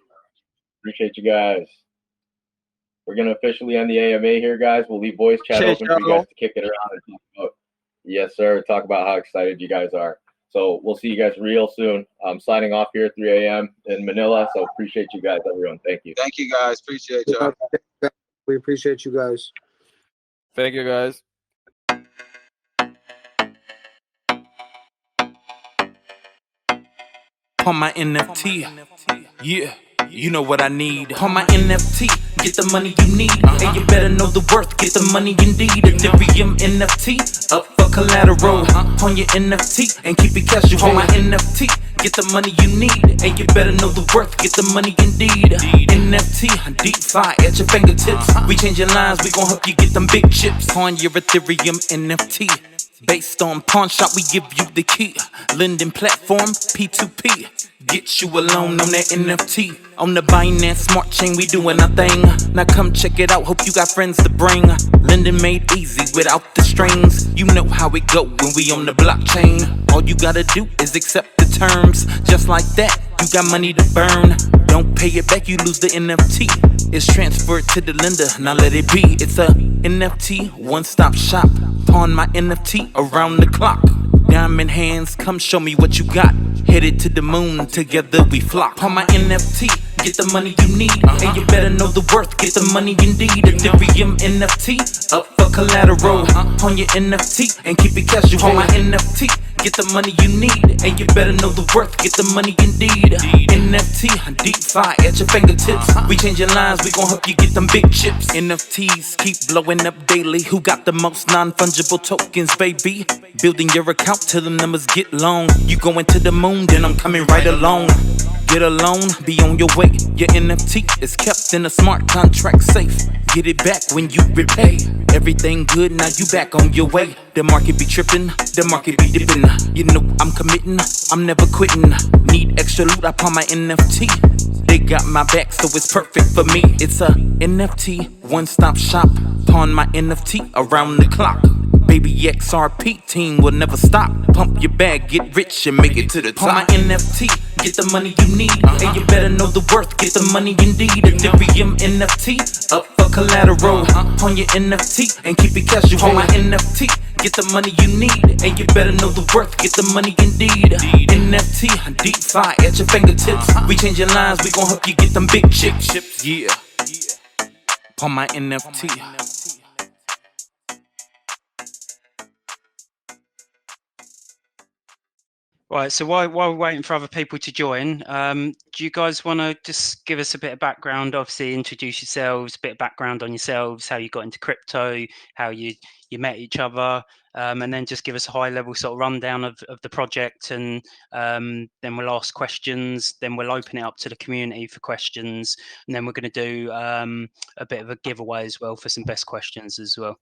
Appreciate you guys. We're gonna officially end the AMA here, guys. We'll leave voice chat open for you guys to kick it around and talk about. Yes, sir. Talk about how excited you guys are. So we'll see you guys real soon. I'm signing off here at 3 a.m. in Manila. So appreciate you guys, everyone. Thank you. Thank you, guys. Appreciate y'all. We appreciate you guys. Thank you, guys. On my NFT, yeah, you know what I need. On my NFT, get the money you need. And you better know the worth, get the money indeed. Ethereum NFT, up for collateral. On your NFT, and keep it casual. On my NFT, get the money you need. And you better know the worth, get the money indeed. NFT, deep fire at your fingertips. We changing lines, we gon' help you get them big chips. On your Ethereum NFT. Based on pawn shop, we give you the key. Lending platform, P2P. Get you a loan on that NFT. On the Binance smart chain, we doing our thing. Now come check it out, hope you got friends to bring. Lending made easy without the strings. You know how it go when we on the blockchain. All you gotta do is accept the terms. Just like that, you got money to burn. Don't pay it back, you lose the NFT. It's transferred to the lender, now let it be. It's a NFT, one-stop shop. Pawn my NFT around the clock. Diamond hands, come show me what you got. Headed to the moon, together we flock. Pawn my NFT, get the money you need. And you better know the worth, get the money indeed. Ethereum NFT, up for collateral. On your NFT, and keep it casual. On my NFT, get the money you need. And you better know the worth, get the money indeed. NFT, deep fire at your fingertips. We changing lines, we gon' help you get them big chips. NFTs keep blowing up daily. Who got the most non-fungible tokens, baby? Building your account till the numbers get long. You going to the moon, then I'm coming right along. Get a loan, be on your way. Your NFT is kept in a smart contract safe. Get it back when you repay. Everything good, now you back on your way. The market be tripping, the market be dipping. You know I'm committing, I'm never quitting. Need extra loot, I pawn my NFT. They got my back, so it's perfect for me. It's a NFT, one-stop shop. Pawn my NFT around the clock. Baby XRP team will never stop. Pump your bag, get rich and make it to the top. On my NFT, get the money you need. And you better know the worth, get the money indeed. Ethereum NFT, up for collateral. On your NFT, and keep it casual. On my NFT, get the money you need. And you better know the worth, get the money indeed. NFT, deep fire at your fingertips. We changing lines, we gon' help you get them big chips. Yeah. On my NFT. Right, so while we're waiting for other people to join, do you guys want to just give us a bit of background? Obviously, introduce yourselves, a bit of background on yourselves, how you got into crypto, how you met each other, and then just give us a high-level sort of rundown of the project, and then we'll ask questions, then we'll open it up to the community for questions, and then we're going to do a bit of a giveaway as well for some best questions as well.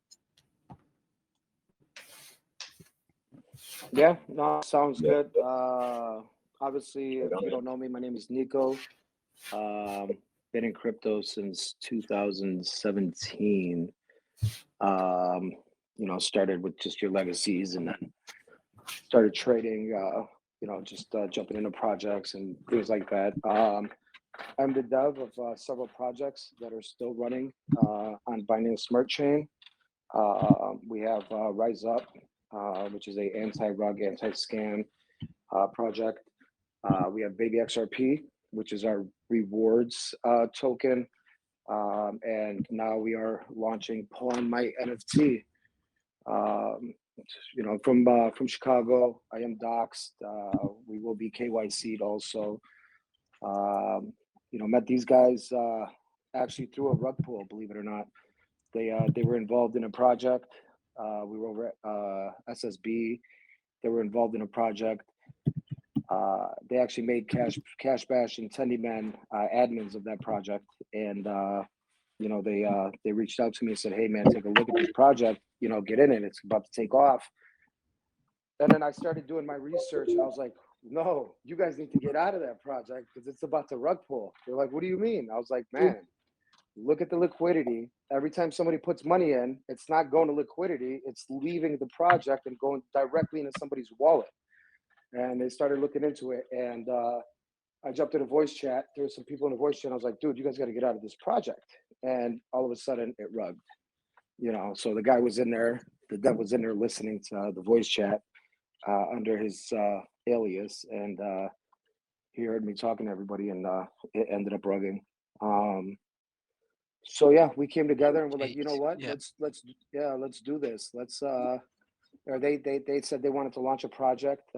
Yeah, no, sounds good. Obviously, if you don't know me, my name is Nico. Been in crypto since 2017. Started with just your legacies and then started trading, just jumping into projects and things like that. I'm the dev of several projects that are still running on Binance Smart Chain. We have Rise Up, which is a anti-rug, anti-scam project. We have Baby XRP, which is our rewards token. And now we are launching My NFT. From Chicago, I am doxxed. We will be KYC'd also. Met these guys actually through a rug pull, believe it or not. They were involved in a project. We were over at SSB. They were involved in a project. They actually made Cash Bash and Tendyman admins of that project, and they reached out to me and said, "Hey man, take a look at this project. Get in it. It's about to take off." And then I started doing my research, and I was like, "No, you guys need to get out of that project because it's about to rug pull." They're like, "What do you mean?" I was like, "Man, look at the liquidity. Every time somebody puts money in, it's not going to liquidity. It's leaving the project and going directly into somebody's wallet." And they started looking into it, and I jumped in a voice chat. There were some people in the voice chat. I was like, "Dude, you guys got to get out of this project." And all of a sudden, it rugged. So the guy was in there. The dev was in there listening to the voice chat under his alias, and he heard me talking to everybody, and it ended up rugging. So yeah, we came together and we're like, you know what? Yeah. Let's do this. Or they said they wanted to launch a project.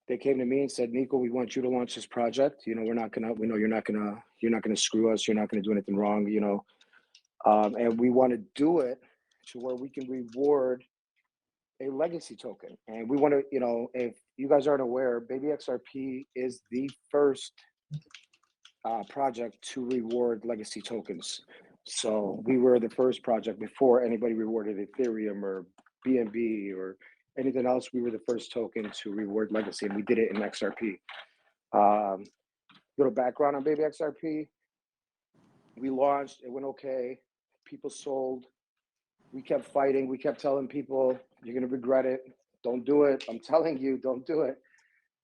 They came to me and said, "Nico, we want you to launch this project. We know you're not gonna screw us. You're not gonna do anything wrong. And we want to do it to where we can reward a legacy token. And we want to, if you guys aren't aware, Baby XRP is the first project to reward legacy tokens. So we were the first project before anybody rewarded Ethereum or BNB or anything else. We were the first token to reward legacy, and we did it in XRP. Little background on Baby XRP. We launched, it went okay. People sold. We kept fighting. We kept telling people, "You're going to regret it. Don't do it. I'm telling you, don't do it."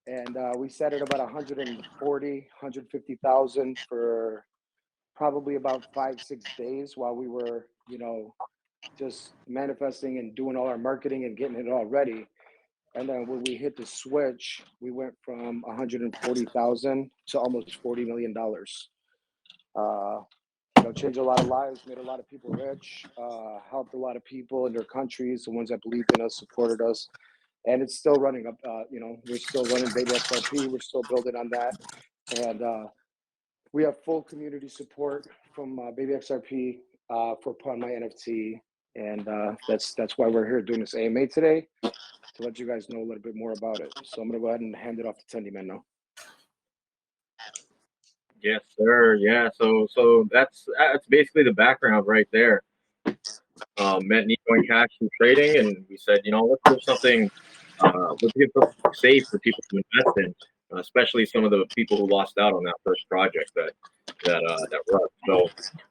And we set it about 140, 150,000 for probably about 5-6 days while we were, just manifesting and doing all our marketing and getting it all ready. And then when we hit the switch, we went from 140,000 to almost $40 million. Changed a lot of lives, made a lot of people rich, helped a lot of people in their countries, the ones that believed in us, supported us. And it's still running up. We're still running Baby XRP. We're still building on that. And we have full community support from Baby XRP for My NFT. And that's why we're here doing this AMA today, to let you guys know a little bit more about it. So I'm going to go ahead and hand it off to Tendyman now. Yes, sir. Yeah. So that's basically the background right there. Met Nico and Cash in trading, and we said, let's do something, let's get something safe for people to invest in, especially some of the people who lost out on that first project that run.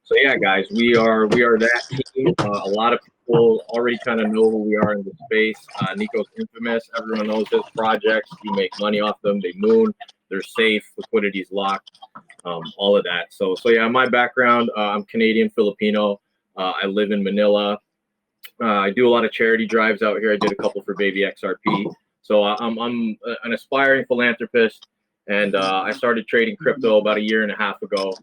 So yeah, guys, we are that team. A lot of people already kind of know who we are in the space. Nico's infamous. Everyone knows his projects. You make money off them. They moon. They're safe. Liquidity's locked. All of that. So yeah, my background, I'm Canadian Filipino. I live in Manila. I do a lot of charity drives out here. I did a couple for Baby XRP. So I'm an aspiring philanthropist, and I started trading crypto about 1.5 years ago.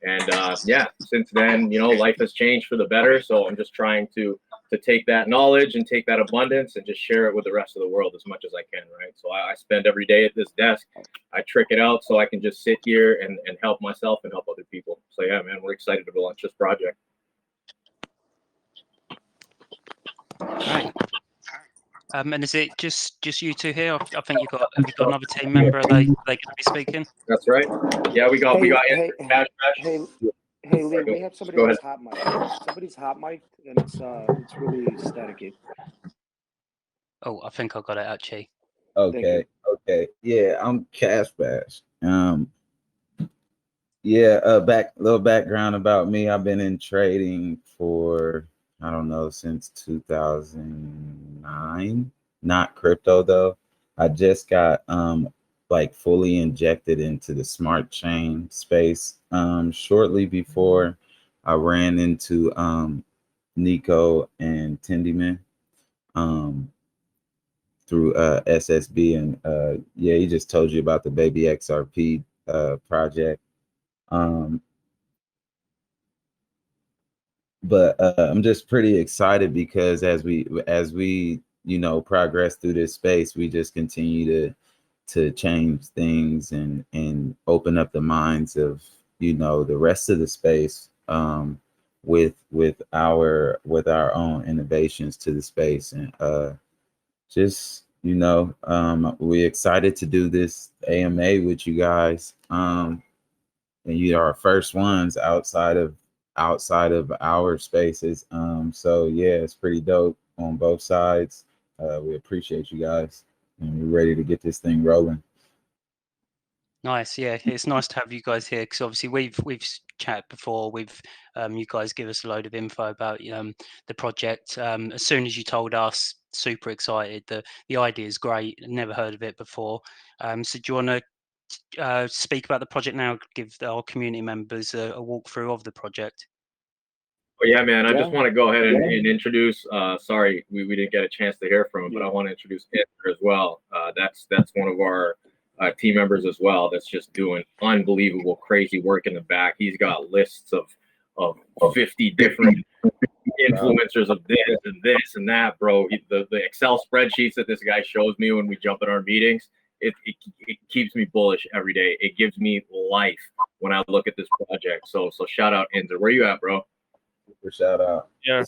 And yeah, since then, life has changed for the better. So I'm just trying to take that knowledge and take that abundance and just share it with the rest of the world as much as I can, right? So I spend every day at this desk. I trick it out so I can just sit here and help myself and help other people. So yeah, man, we're excited to launch this project. Right. And is it just you two here? I think have you got another team member? Are they going to be speaking? That's right. Yeah, we got Hey, Cash. Lee, we have somebody that's hot mic. Somebody's hot mic, and it's really staticky. Oh, I think I got it actually. Okay, okay. Yeah, I'm Cash Bash. Yeah, little background about me. I've been in trading for I don't know since 2009. Not crypto though. I just got like fully injected into the smart chain space shortly before I ran into Nico and Tindyman through SSB and yeah, he just told you about the baby XRP project. Um, but I'm just pretty excited because as we progress through this space, we just continue to change things and open up the minds of the rest of the space with our own innovations to the space and just we're excited to do this AMA with you guys. And you are our first ones outside of our spaces. So yeah, it's pretty dope on both sides. We appreciate you guys, and we're ready to get this thing rolling. Nice, yeah. It's nice to have you guys here because obviously we've chatted before. You guys give us a load of info about the project. As soon as you told us, super excited. The idea is great. Never heard of it before. So do you want to speak about the project now? Give our community members a walkthrough of the project. But yeah, man, I just want to go ahead and introduce. Sorry, we didn't get a chance to hear from him, but I want to introduce Andrew as well. That's one of our team members as well. That's just doing unbelievable, crazy work in the back. He's got lists of 50 different influencers of this and that, bro. The Excel spreadsheets that this guy shows me when we jump in our meetings, it keeps me bullish every day. It gives me life when I look at this project. So shout out, Enzer. Where you at, bro? Super shout out. Yeah.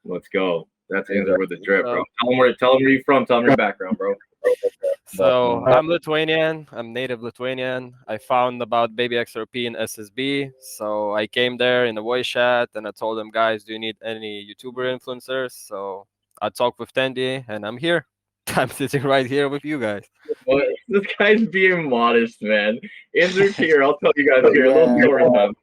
Let's go. That's Enzer with the drip, bro. Tell him where you're from. Tell him your background, bro. So I'm Lithuanian. I'm native Lithuanian. I found about baby XRP in SSB. So I came there in the voice chat and I told them, guys, do you need any YouTuber influencers? So I talked with Tandy and I'm here. I'm sitting right here with you guys. Well, this guy's being modest, man. Enzer's here. I'll tell you guys here. A little story time.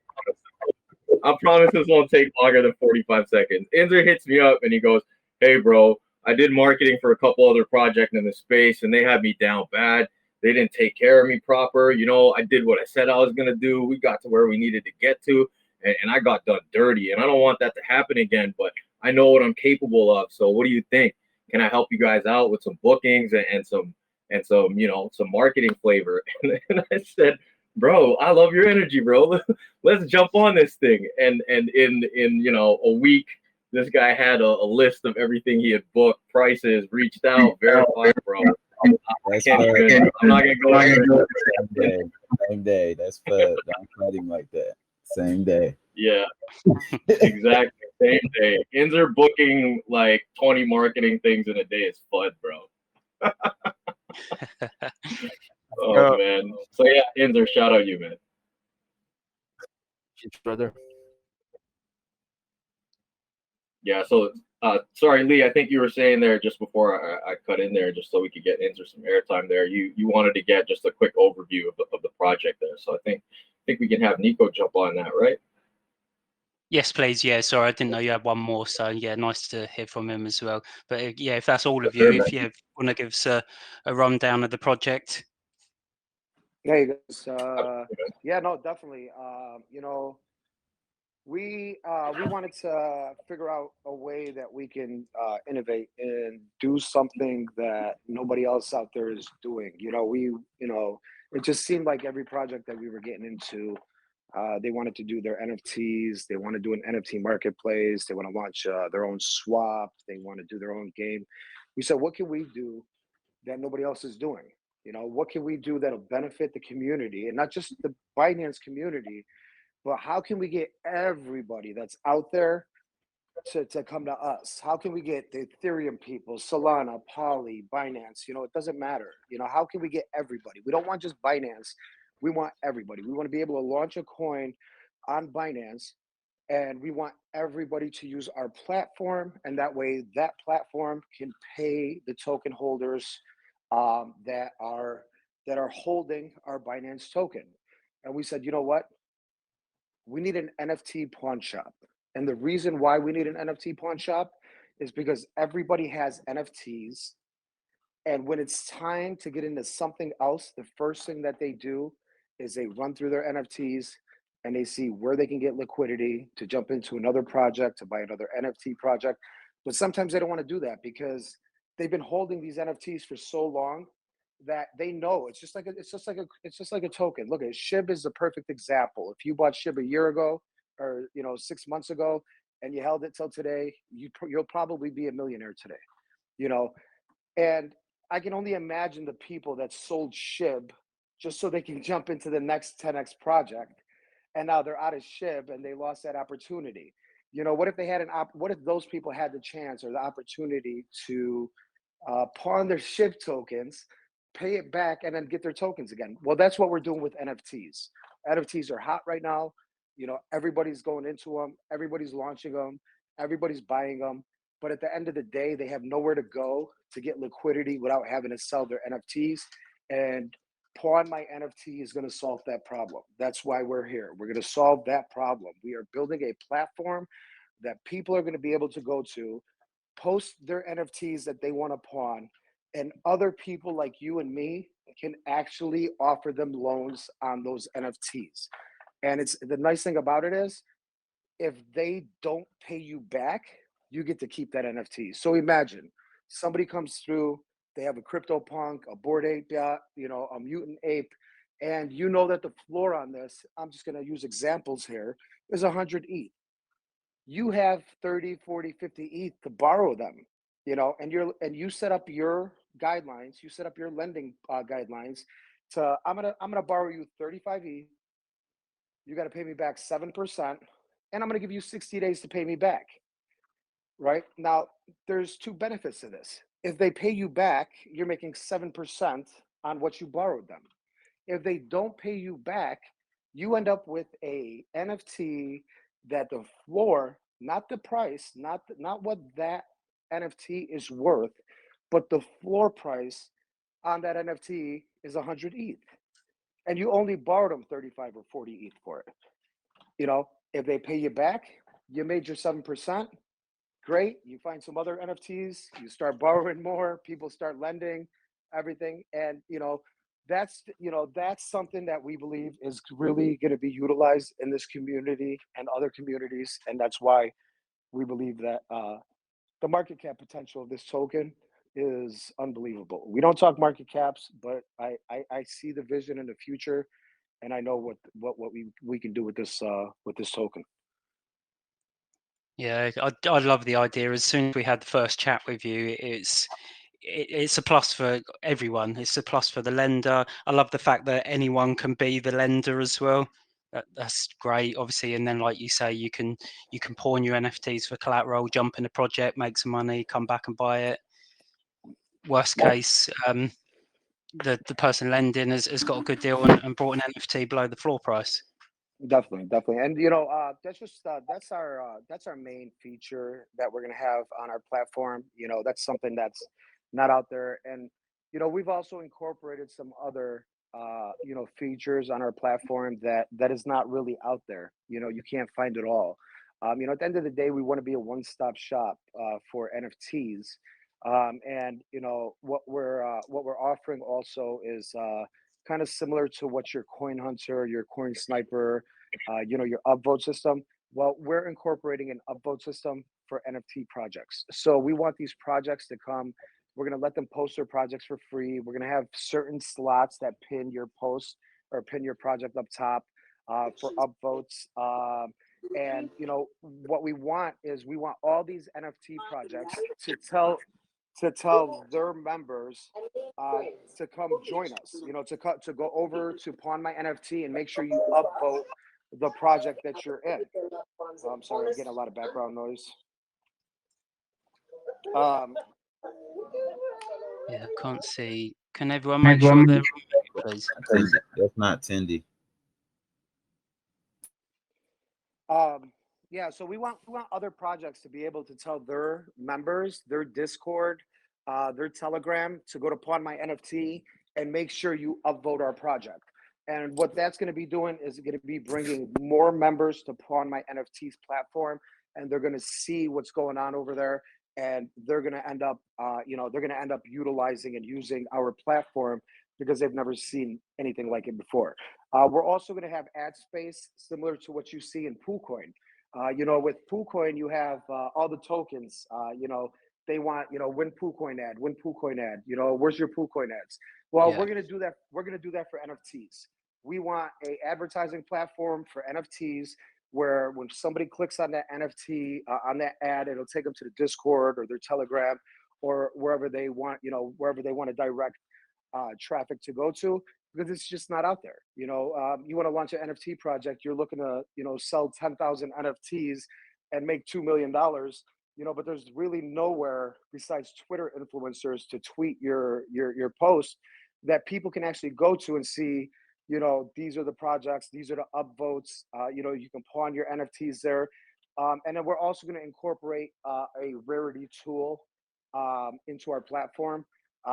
I promise this won't take longer than 45 seconds. Enzer hits me up and he goes, "Hey, bro, I did marketing for a couple other projects in the space and they had me down bad. They didn't take care of me proper. I did what I said I was going to do. We got to where we needed to get to and I got done dirty. And I don't want that to happen again, but I know what I'm capable of. So what do you think? Can I help you guys out with some bookings and some some marketing flavor?" And I said, "Bro, I love your energy, bro. Let's jump on this thing." And in a week, this guy had a list of everything he had booked, prices, reached out, verified, bro. I'm not gonna go there. Same day. That's fun. Don't cut him like that. Same day. Yeah, exactly. Same day. Enzer booking like 20 marketing things in a day is fun, bro. Oh man. So yeah, Enzer, shout out you, man. Brother. Yeah, so sorry, Lee, I think you were saying there just before I cut in there, just so we could get Enzer some airtime there. You wanted to get just a quick overview of the project there. So I think we can have Nico jump on that, right? Yes, please. Yeah, sorry, I didn't know you had one more. So yeah, nice to hear from him as well. But yeah, if that's all of you, if you want to give us a rundown of the project. Hey guys, yeah, no, definitely. We wanted to figure out a way that we can innovate and do something that nobody else out there is doing. It just seemed like every project that we were getting into, they wanted to do their NFTs. They want to do an NFT marketplace. They want to launch their own swap. They want to do their own game. We said, what can we do that nobody else is doing? What can we do that'll benefit the community and not just the Binance community, but how can we get everybody that's out there to come to us? How can we get the Ethereum people, Solana, Poly, Binance? It doesn't matter. How can we get everybody? We don't want just Binance. We want everybody. We want to be able to launch a coin on Binance and we want everybody to use our platform, and that way that platform can pay the token holders that are holding our Binance token. And we said, you know what? We need an NFT pawn shop. And the reason why we need an NFT pawn shop is because everybody has NFTs. And when it's time to get into something else, the first thing that they do is they run through their NFTs and they see where they can get liquidity to jump into another project, to buy another NFT project. But sometimes they don't want to do that because they've been holding these NFTs for so long that they know it's just like a token. Look, at SHIB is the perfect example. If you bought SHIB a year ago or 6 months ago and you held it till today, you'll probably be a millionaire today. And I can only imagine the people that sold SHIB just so they can jump into the next 10x project, and now they're out of SHIB and they lost that opportunity. What if they had what if those people had the chance or the opportunity to pawn their SHIB tokens, pay it back, and then get their tokens again? Well, that's what we're doing with NFTs. NFTs are hot right now. Everybody's going into them. Everybody's launching them. Everybody's buying them. But at the end of the day, they have nowhere to go to get liquidity without having to sell their NFTs. And Pawn My NFT is going to solve that problem. That's why we're here. We're going to solve that problem. We are building a platform that people are going to be able to go to, post their NFTs that they want to pawn, and other people like you and me can actually offer them loans on those NFTs. And it's the nice thing about it is, if they don't pay you back, you get to keep that NFT. So imagine somebody comes through, they have a CryptoPunk, a Bored Ape, a Mutant Ape, and you know that the floor on this, I'm just going to use examples here, is 100 ETH. You have 30, 40, 50 ETH to borrow them, and you set up your guidelines, you set up your lending guidelines to, I'm gonna borrow you 35 ETH. You got to pay me back 7%, and I'm going to give you 60 days to pay me back. Right now, there's two benefits to this. If they pay you back, you're making 7% on what you borrowed them. If they don't pay you back, you end up with a NFT that the floor, not the price, not what that NFT is worth, but the floor price on that NFT is 100 ETH. And you only borrowed them 35 or 40 ETH for it. If they pay you back, you made your 7%. Great. You find some other NFTs, you start borrowing more, people start lending, everything. And, that's something that we believe is really going to be utilized in this community and other communities. And that's why we believe that the market cap potential of this token is unbelievable. We don't talk market caps, but I see the vision in the future, and I know what we can do with this token. Yeah, I love the idea. As soon as we had the first chat with you, it's a plus for everyone. It's a plus for the lender. I love the fact that anyone can be the lender as well. That's great, obviously. And then, like you say, you can pawn your NFTs for collateral, jump in a project, make some money, come back and buy it. Worst case, the person lending has got a good deal and brought an NFT below the floor price. Definitely, and that's our main feature that we're gonna have on our platform. That's something that's not out there, and we've also incorporated some other features on our platform that is not really out there. You can't find it all. At the end of the day, we want to be a one-stop shop for NFTs, and what we're offering also is kind of similar to what your Coin Hunter, your Coin Sniper, your upvote system. Well, we're incorporating an upvote system for NFT projects. So we want these projects to come. We're going to let them post their projects for free. We're going to have certain slots that pin your post or pin your project up top for upvotes. And what we want is we want all these NFT projects to tell their members to come join us, to go over to Pawn My NFT and make sure you upvote the project that you're in. Oh, I'm sorry, I'm getting a lot of background noise. Yeah, I can't see. Can everyone make sure they're on, please? That's not Tindy. Yeah, so we want other projects to be able to tell their members, their Discord, their Telegram to go to Pawn My NFT and make sure you upvote our project. And what that's going to be doing is going to be bringing more members to Pawn My NFTs platform, and they're going to see what's going on over there, and they're going to end up, they're going to end up utilizing and using our platform because they've never seen anything like it before. We're also going to have ad space similar to what you see in PoolCoin. With PoolCoin, you have all the tokens. They want, win PoolCoin ad, win PoolCoin ad. Where's your PoolCoin ads? Well, Yeah. we're gonna do that. We're gonna do that for NFTs. We want a advertising platform for NFTs where when somebody clicks on that NFT on that ad, it'll take them to the Discord or their Telegram or wherever they want, wherever they want to direct traffic to go to, because it's just not out there. You want to launch an NFT project, you're looking to, sell 10,000 NFTs and make $2 million, but there's really nowhere besides Twitter influencers to tweet your post that people can actually go to and see. These are the projects, these are the upvotes. You can pawn your NFTs there, and then we're also going to incorporate a rarity tool into our platform.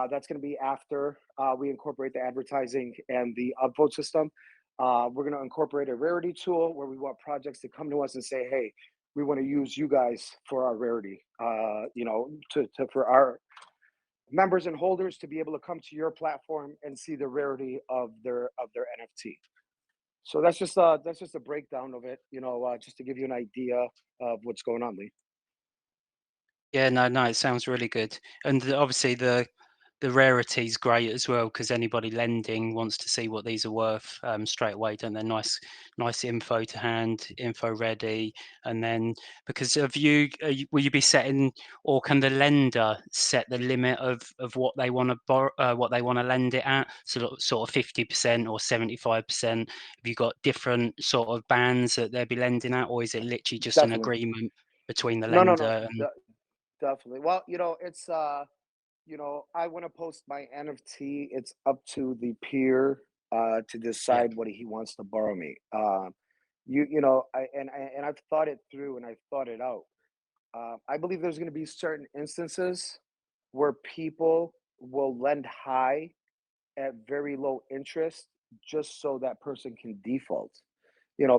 That's going to be after we incorporate the advertising and the upvote system. We're going to incorporate a rarity tool where we want projects to come to us and say, "Hey, we want to use you guys for our rarity." For our members and holders to be able to come to your platform and see the rarity of their NFT. So that's just a breakdown of it. Just to give you an idea of what's going on, Lee. Yeah, no, it sounds really good. And obviously the rarity is great as well, because anybody lending wants to see what these are worth straight away, don't they? Nice info to hand, info ready. And then because of will you be setting, or can the lender set the limit of what they want to borrow, what they want to lend it at? So sort of 50% or 75%. Have you got different sort of bands that they'll be lending at, or is it literally just an Definitely. agreement between the No, lender and definitely. Well, it's I want to post my NFT. It's up to the peer to yeah, decide what he wants to borrow me. I've thought it through and I've thought it out. I believe there's going to be certain instances where people will lend high at very low interest just so that person can default.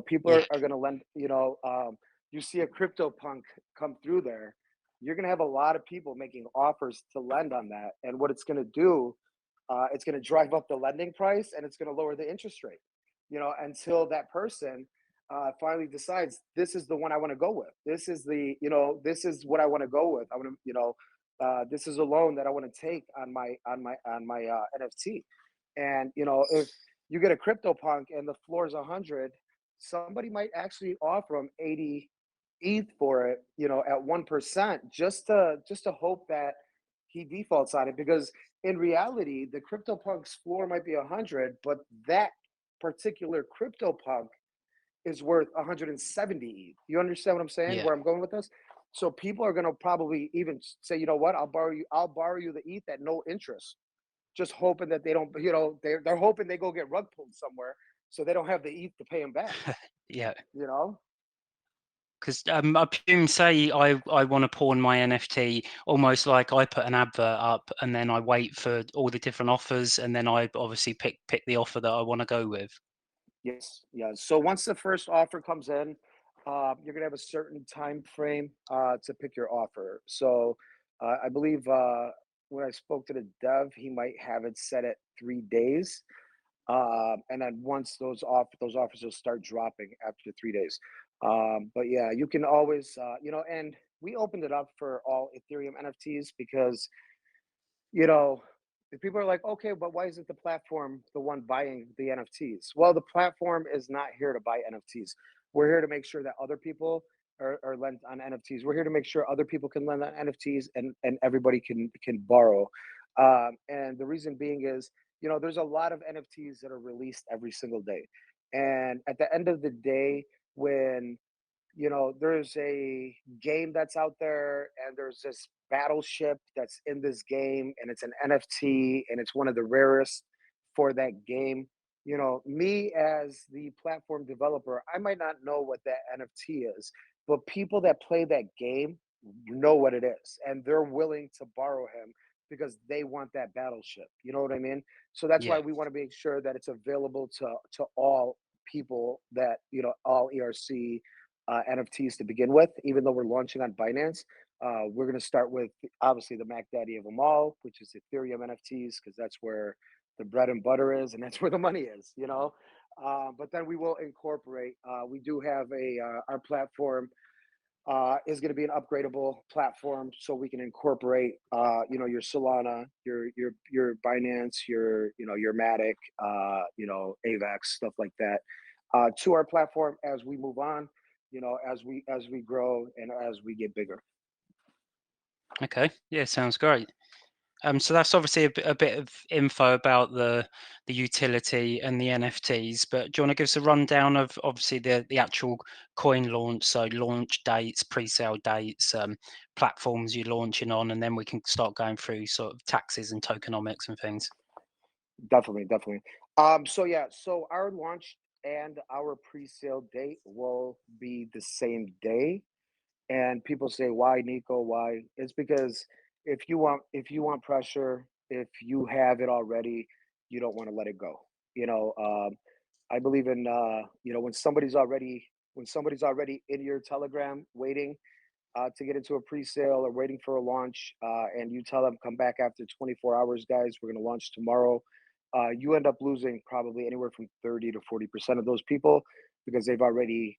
People yeah, are going to lend. You see a crypto punk come through there, you're going to have a lot of people making offers to lend on that, and what it's going to do, it's going to drive up the lending price and it's going to lower the interest rate. Until that person finally decides this is the one I want to go with. This is what I want to go with. I want to, this is a loan that I want to take on my NFT. And if you get a crypto punk and the floor is 100, somebody might actually offer them 80 ETH for it, at 1%, just to hope that he defaults on it. Because in reality, the crypto punk's floor might be 100, but that particular crypto punk is worth 170 ETH. You understand what I'm saying? yeah. Where I'm going with this? So people are going to probably even say, you know what, I'll borrow you the ETH at no interest, just hoping that they don't, they're hoping they go get rug pulled somewhere so they don't have the ETH to pay them back. Yeah. You know? Because I presume, say I want to pawn my NFT, almost like I put an advert up and then I wait for all the different offers, and then I obviously pick the offer that I want to go with. Yes, yeah. So once the first offer comes in, you're gonna have a certain time frame to pick your offer. So I believe when I spoke to the dev, he might have it set at 3 days, and then once those offers will start dropping after 3 days. But yeah, you can always, and we opened it up for all Ethereum NFTs because if people are like, okay, but why isn't the platform the one buying the NFTs? Well, the platform is not here to buy NFTs. We're here to make sure that other people are lent on NFTs. We're here to make sure other people can lend on NFTs and everybody can borrow. And the reason being is, there's a lot of NFTs that are released every single day. And at the end of the day, when there's a game that's out there and there's this battleship that's in this game and it's an NFT and it's one of the rarest for that game. Me as the platform developer, I might not know what that NFT is, but people that play that game know what it is, and they're willing to borrow him because they want that battleship. You know what I mean? So that's why Yeah. we want to make sure that it's available to all people that, you know, all ERC NFTs to begin with. Even though we're launching on Binance, we're going to start with obviously the Mac Daddy of them all, which is Ethereum NFTs, because that's where the bread and butter is, and that's where the money is. You know, but then we will incorporate. We do have our platform is going to be an upgradable platform, so we can incorporate, you know, your Solana, your Binance, your, you know, your Matic, you know, AVAX, stuff like that, to our platform as we move on, you know, as we grow and as we get bigger. Okay. Yeah, sounds great. So that's obviously a bit of info about the utility and the NFTs, but do you want to give us a rundown of obviously the actual coin launch, so launch dates, pre-sale dates, platforms you're launching on, and then we can start going through sort of taxes and tokenomics and things. Definitely. So yeah, so our launch and our pre-sale date will be the same day. And people say, why, Nico? Why? It's because if you want pressure, if you have it already, you don't want to let it go. You know, I believe in, you know, when somebody's already in your Telegram waiting to get into a pre-sale or waiting for a launch, and you tell them, come back after 24 hours, guys, we're going to launch tomorrow. You end up losing probably anywhere from 30 to 40% of those people, because they've already,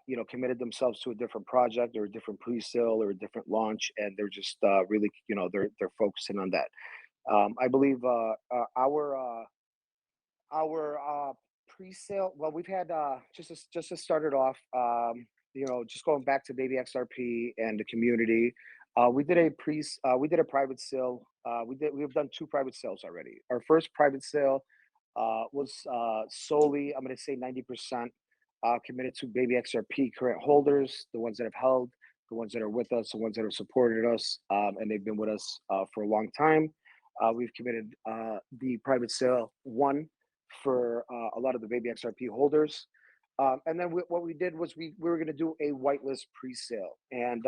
you know, committed themselves to a different project or a different pre-sale or a different launch, and they're just really, you know, they're focusing on that. I believe our pre-sale, well, we've had, just to start it off, you know, just going back to Baby XRP and the community, we did a private sale. We've done 2 private sales already. Our first private sale was solely, I'm going to say 90%, committed to Baby XRP current holders, the ones that have held, the ones that are with us, the ones that have supported us, and they've been with us for a long time. We've committed the private sale 1 for a lot of the Baby XRP holders. And then what we did was we were going to do a whitelist pre-sale. And,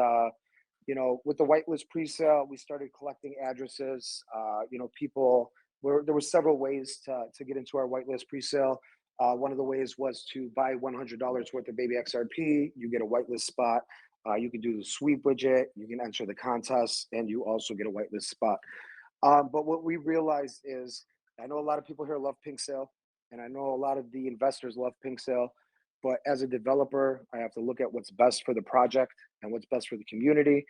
you know, with the whitelist pre-sale, we started collecting addresses. You know, there were several ways to get into our whitelist pre-sale. One of the ways was to buy $100 worth of Baby XRP. You get a whitelist spot. You can do the sweep widget. You can enter the contest, and you also get a whitelist spot. But what we realized is, I know a lot of people here love Pink Sale, and I know a lot of the investors love Pink Sale. But as a developer, I have to look at what's best for the project and what's best for the community.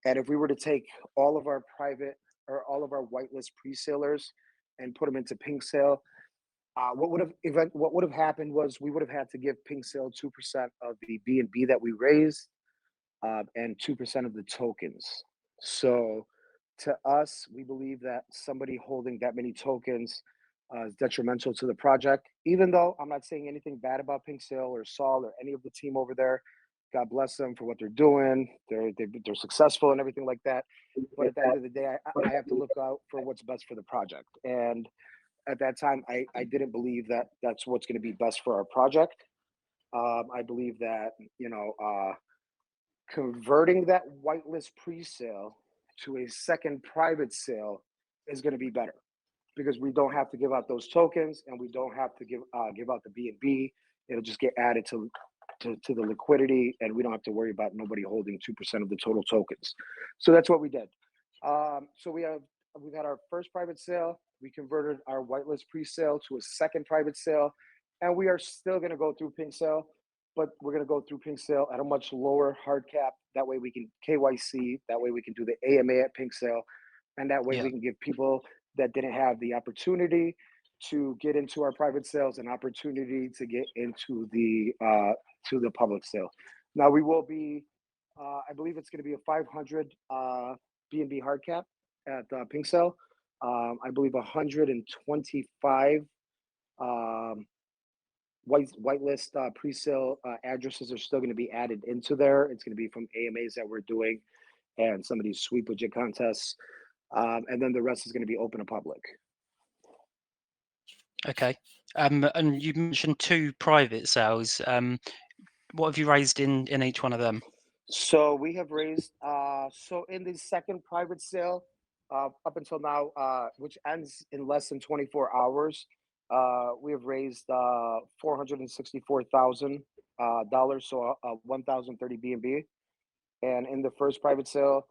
And if we were to take all of our private or all of our whitelist pre-salers and put them into Pink Sale, what would have happened was we would have had to give Pink Sale 2% of the BNB that we raised, and 2% of the tokens. So to us, we believe that somebody holding that many tokens is detrimental to the project. Even though I'm not saying anything bad about Pink Sale or Saul or any of the team over there, God bless them for what they're doing. They're successful and everything like that. But at the end of the day, I have to look out for what's best for the project. And at that time, I didn't believe that that's what's going to be best for our project. I believe that, you know, converting that whitelist pre-sale to a second private sale is going to be better, because we don't have to give out those tokens, and we don't have to give out the BNB. It'll just get added to the liquidity, and we don't have to worry about nobody holding 2% of the total tokens. So that's what we did. So we've had our first private sale. We converted our whitelist pre-sale to a second private sale, and we are still going to go through Pink Sale, but we're going to go through Pink Sale at a much lower hard cap. That way we can KYC. That way we can do the AMA at Pink Sale, and that way we can give people that didn't have the opportunity to get into our private sales an opportunity to get into the public sale. Now we will be, I believe it's going to be a 500 BNB hard cap at Pink Sale. I believe 125 whitelist pre-sale addresses are still going to be added into there. It's going to be from AMAs that we're doing and some of these sweep widget contests. And then the rest is going to be open to public. Okay. And you mentioned 2 private sales. What have you raised in each one of them? So we have raised so in the second private sale, up until now, which ends in less than 24 hours, we have raised $464,000 so 1,030 BNB. And in the first private sale,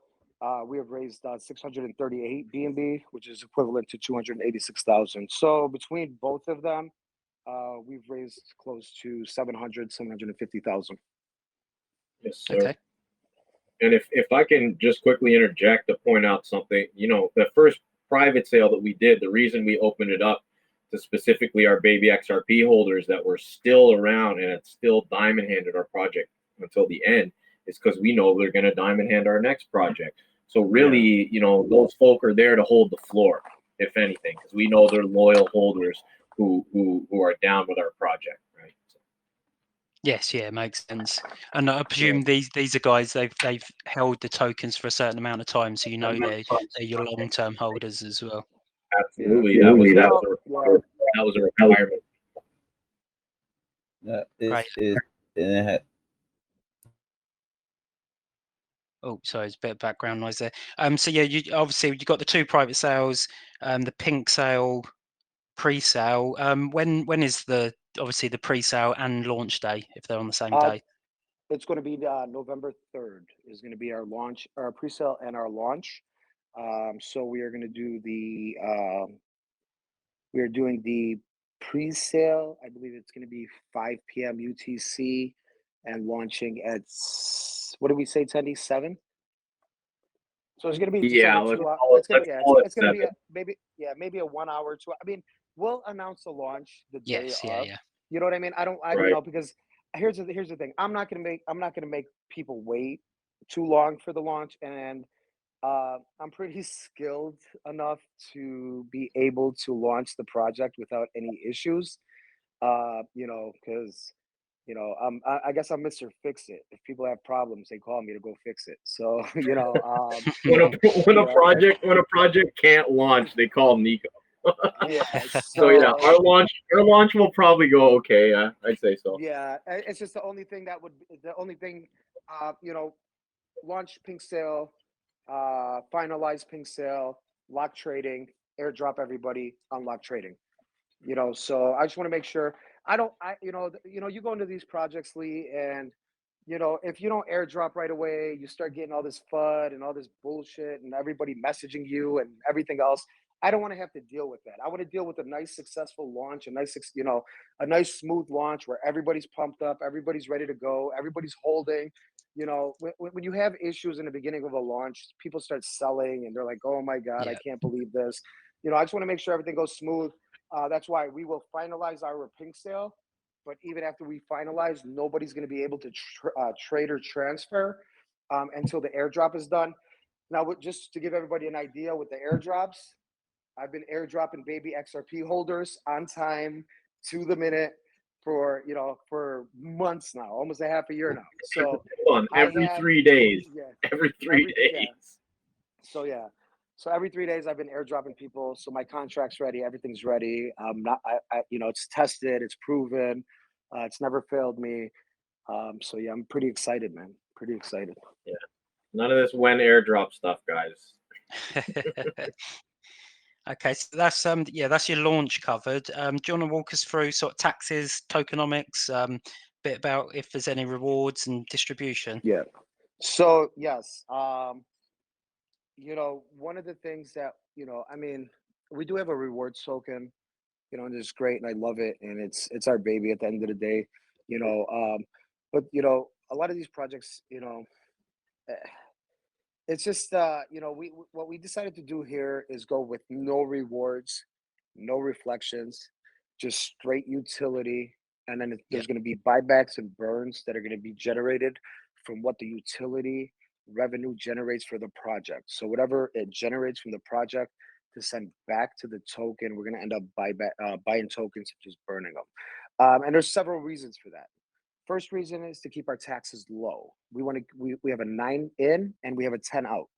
we have raised 638 BNB, which is equivalent to 286,000. So between both of them, we've raised close to 750,000. Yes, sir. Okay. And if I can just quickly interject to point out something, the first private sale that we did, the reason we opened it up to specifically our baby XRP holders that were still around and had still diamond handed our project until the end is because we know they're going to diamond hand our next project. So really, those folk are there to hold the floor, if anything, because we know they're loyal holders who are down with our project, right? Yes, yeah, makes sense. And I presume these are guys they've held the tokens for a certain amount of time, so they're your long-term holders as well. Absolutely, that was a requirement. Great. It Oh, sorry, there's a bit of background noise there. So yeah, you got the two private sales, the pink sale, pre-sale. When is the pre-sale and launch day if they're on the same day? It's going to be November 3rd is going to be our launch, our pre-sale and our launch. So we are going to do we are doing the pre-sale. I believe it's going to be 5 p.m. UTC and launching at, what did we say, Tendy? 7? So it's going to be just over 2 hours. It's going to be maybe a 1 hour, 2. I mean, we'll announce the launch the day of. Yeah. You know what I mean? Because here's the thing. I'm not gonna make people wait too long for the launch, and I'm pretty skilled enough to be able to launch the project without any issues. Because I guess I'm Mr. Fix It. If people have problems, they call me to go fix it. So when a project can't launch, they call Nico. Yeah. So yeah, our launch will probably go okay. I'd say so. Yeah, it's just the only thing launch pink sale, finalize pink sale, lock trading, airdrop everybody, unlock trading. So I just want to make sure you go into these projects, Lee, and if you don't airdrop right away, you start getting all this FUD and all this bullshit and everybody messaging you and everything else. I don't want to have to deal with that. I want to deal with a nice, successful launch, a nice, smooth launch where everybody's pumped up, everybody's ready to go, everybody's holding. When you have issues in the beginning of a launch, people start selling and they're like, "Oh my God, I can't believe this." I just want to make sure everything goes smooth. That's why we will finalize our pink sale. But even after we finalize, nobody's going to be able to trade or transfer until the airdrop is done. Now, just to give everybody an idea with the airdrops, I've been airdropping baby XRP holders on time, to the minute, for months now, almost a half a year now. So every 3 days. Every 3 days. Yeah. So every 3 days I've been airdropping people. So my contract's ready, everything's ready. It's tested, it's proven, it's never failed me. So yeah, I'm pretty excited, man. Pretty excited. Yeah. None of this when airdrop stuff, guys. Okay, so that's your launch covered. Do you want to walk us through sort of taxes, tokenomics, bit about if there's any rewards and distribution? Yeah. So yes, one of the things that we do have a rewards token, and it's great, and I love it, and it's our baby at the end of the day, but a lot of these projects, it's just what we decided to do here is go with no rewards, no reflections, just straight utility, and then there's going to be buybacks and burns that are going to be generated from what the utility revenue generates for the project. So whatever it generates from the project to send back to the token, we're going to end up buying tokens and just burning them. And there's several reasons for that. First reason is to keep our taxes low. We have a 9 in and we have a 10 out.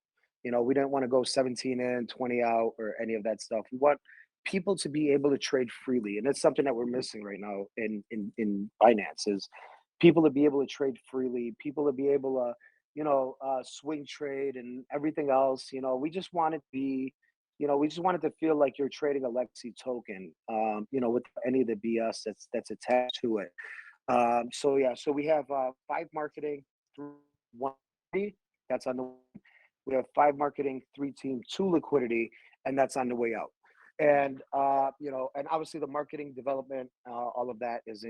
We don't want to go 17 in, 20 out, or any of that stuff. We want people to be able to trade freely, and that's something that we're missing right now in Binance. Is people to be able to trade freely, people to be able to, swing trade and everything else. We just want it to be, we just want it to feel like you're trading a legacy token, with any of the BS that's attached to it. So yeah, so we have 5 marketing, 1 that's on the. We have 5 marketing, 3 team, 2 liquidity, and that's on the way out. And and obviously the marketing development, all of that is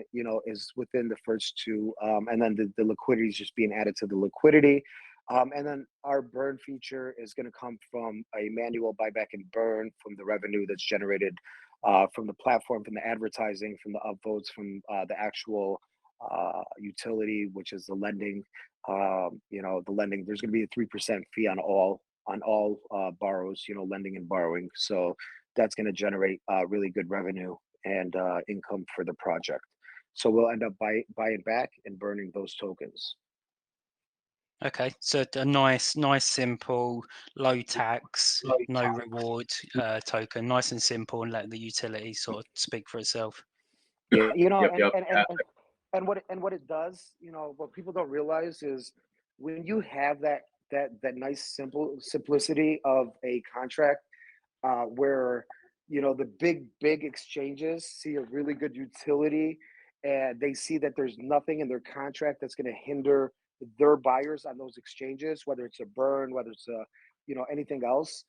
within the first 2, and then the liquidity is just being added to the liquidity. And then our burn feature is going to come from a manual buyback and burn from the revenue that's generated from the platform, from the advertising, from the upvotes, from the actual utility, which is the lending. The lending, there's going to be a 3% fee on all borrows, lending and borrowing. So that's going to generate really good revenue and income for the project. So we'll end up buying back and burning those tokens. Okay, so a nice, simple, low tax, no reward token, nice and simple, and let the utility sort of speak for itself. Yeah, and what it does, what people don't realize is when you have that nice simple simplicity of a contract, where the big exchanges see a really good utility, and they see that there's nothing in their contract that's going to hinder their buyers on those exchanges, whether it's a burn, whether it's a anything else.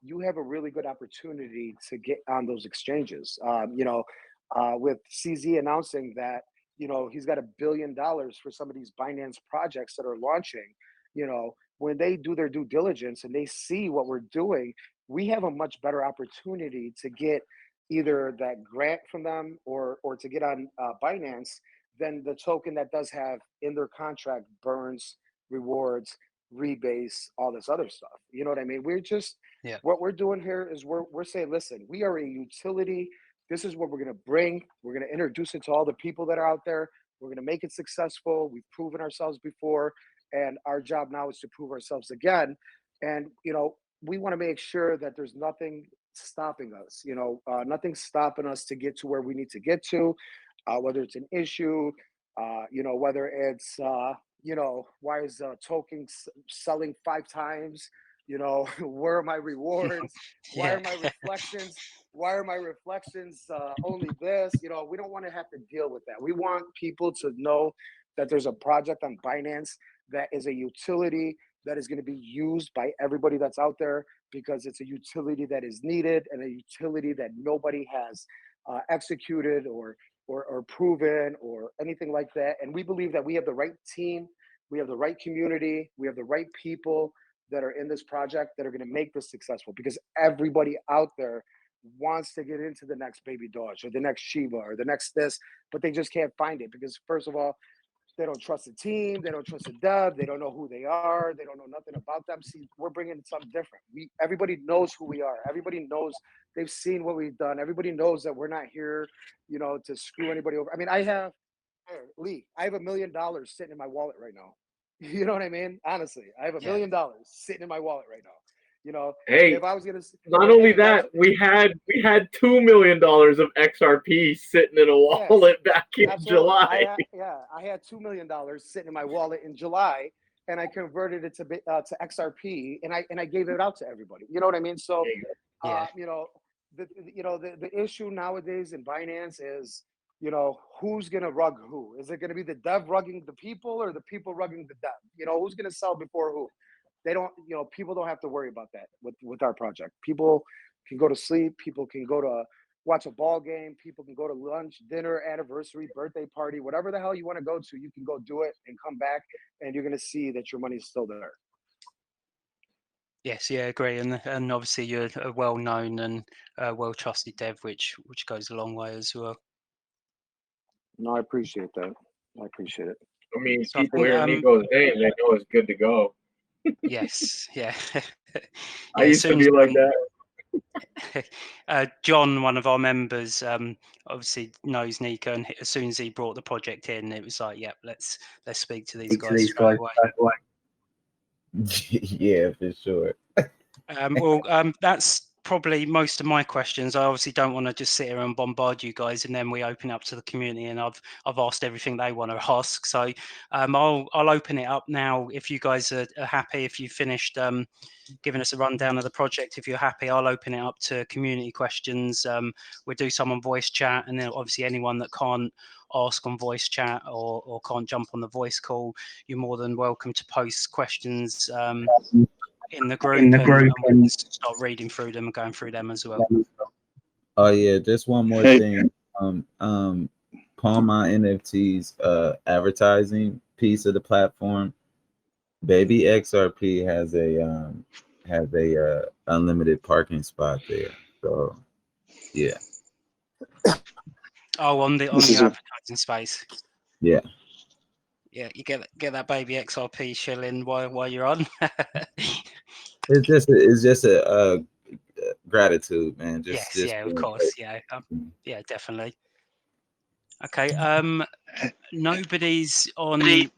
You have a really good opportunity to get on those exchanges. With CZ announcing that he's got $1 billion for some of these Binance projects that are launching. When they do their due diligence and they see what we're doing, we have a much better opportunity to get either that grant from them or to get on Binance than the token that does have in their contract burns, rewards, rebates, all this other stuff. You know what I mean? We're just what we're doing here is we're saying, listen, we are a utility. This is what we're going to bring. We're going to introduce it to all the people that are out there. We're going to make it successful. We've proven ourselves before, and our job now is to prove ourselves again. And we want to make sure that there's nothing stopping us. Nothing stopping us to get to where we need to get to, whether it's an issue, whether it's why is token selling 5 times? Where are my rewards? Why are my reflections? Why are my reflections only this? We don't want to have to deal with that. We want people to know that there's a project on Binance that is a utility that is going to be used by everybody that's out there, because it's a utility that is needed and a utility that nobody has executed or proven or anything like that. And we believe that we have the right team, we have the right community, we have the right people that are in this project that are going to make this successful, because everybody out there wants to get into the next baby Doge or the next Shiba or the next this, but they just can't find it because, first of all, they don't trust the team, they don't trust the dev, they don't know who they are, they don't know nothing about them. See, we're bringing something different. Everybody knows who we are. Everybody knows, they've seen what we've done. Everybody knows that we're not here, to screw anybody over. I mean, I have $1 million sitting in my wallet right now. You know what I mean? Honestly, I have $1 million sitting in my wallet right now. Hey, if I was gonna, not only that, we had $2 million of XRP sitting in a wallet back in July. I had $2 million sitting in my wallet in July, and I converted it to XRP, and I gave it out to everybody. You know what I mean? So, the issue nowadays in Binance is, who's gonna rug who? Is it gonna be the dev rugging the people or the people rugging the dev? Who's gonna sell before who? They don't, people don't have to worry about that with our project. People can go to sleep. People can go to watch a ball game. People can go to lunch, dinner, anniversary, birthday party, whatever the hell you want to go to. You can go do it and come back, and you're going to see that your money's still there. Yes, yeah, agree, and obviously you're a well-known and well-trusted dev, which goes a long way as well. No, I appreciate that. I appreciate it. I mean, people hear Nico's name, they know it's good to go. Yes, yeah. I used to be like that. John, one of our members, obviously knows Nico, and as soon as he brought the project in, it was like, "Yep, let's speak to these guys straight away." Yeah, for sure. That's probably most of my questions. I obviously don't want to just sit here and bombard you guys, and then we open up to the community, and I've asked everything they want to ask. So I'll open it up now. If you guys are happy, if you finished giving us a rundown of the project, if you're happy, I'll open it up to community questions. We'll do some on voice chat, and then obviously anyone that can't ask on voice chat or can't jump on the voice call, you're more than welcome to post questions in the group, and we can start reading through them and going through them as well. Oh yeah, just one more Hey. thing. My NFTs advertising piece of the platform. Baby XRP has a unlimited parking spot there. So yeah. Oh, on the advertising space. Yeah. Yeah, you get that baby XRP shilling while you're on. It's just a gratitude, man. Yes, Just yeah, of being course, yeah, yeah, definitely. Okay, nobody's on. Lee,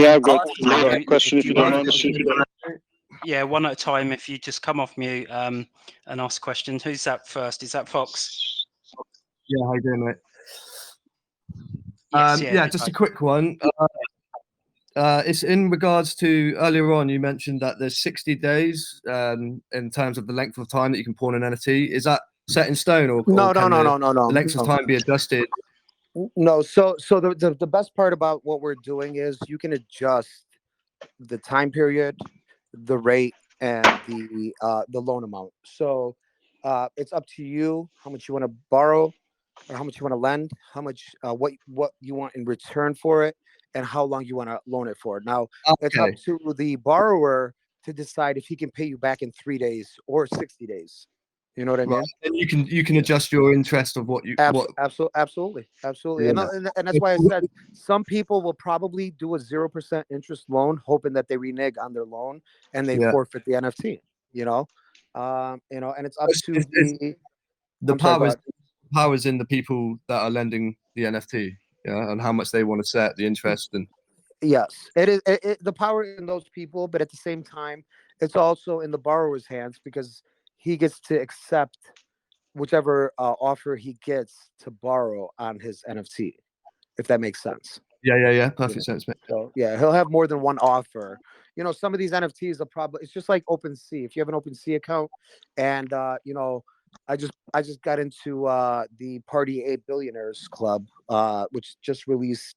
I've got So a question if you don't mind. yeah, one at a time. If you just come off mute and ask a question. Who's that first? Is that Fox? Yeah, how you doing, mate? Yes, yeah, just a quick one. It's in regards to earlier on, you mentioned that there's 60 days in terms of the length of time that you can pawn an NFT. Is that set in stone, or No. can the length of time be adjusted? No. So the best part about what we're doing is you can adjust the time period, the rate, and the loan amount. So it's up to you how much you want to borrow, or how much you want to lend, how much what you want in return for it, and how long you want to loan it for. Now it's up to the borrower to decide if he can pay you back in 3 days or 60 days. You know what I mean? Right. And you can adjust your interest of what you what. Absolutely. Yeah. And that's why I said some people will probably do a 0% interest loan, hoping that they renege on their loan and they Yeah. forfeit the NFT. And it's up to the I'm sorry, go ahead. power's in the people that are lending the NFT, yeah, and how much they want to set the interest and. Yes, it is. The power is in those people, but at the same time, it's also in the borrower's hands, because he gets to accept whichever offer he gets to borrow on his NFT, if that makes sense. Yeah. Perfect sense, mate. So yeah, he'll have more than one offer. Some of these NFTs are probably, it's just like OpenSea. If you have an OpenSea account, and I just got into the Party 8 Billionaires Club, which just released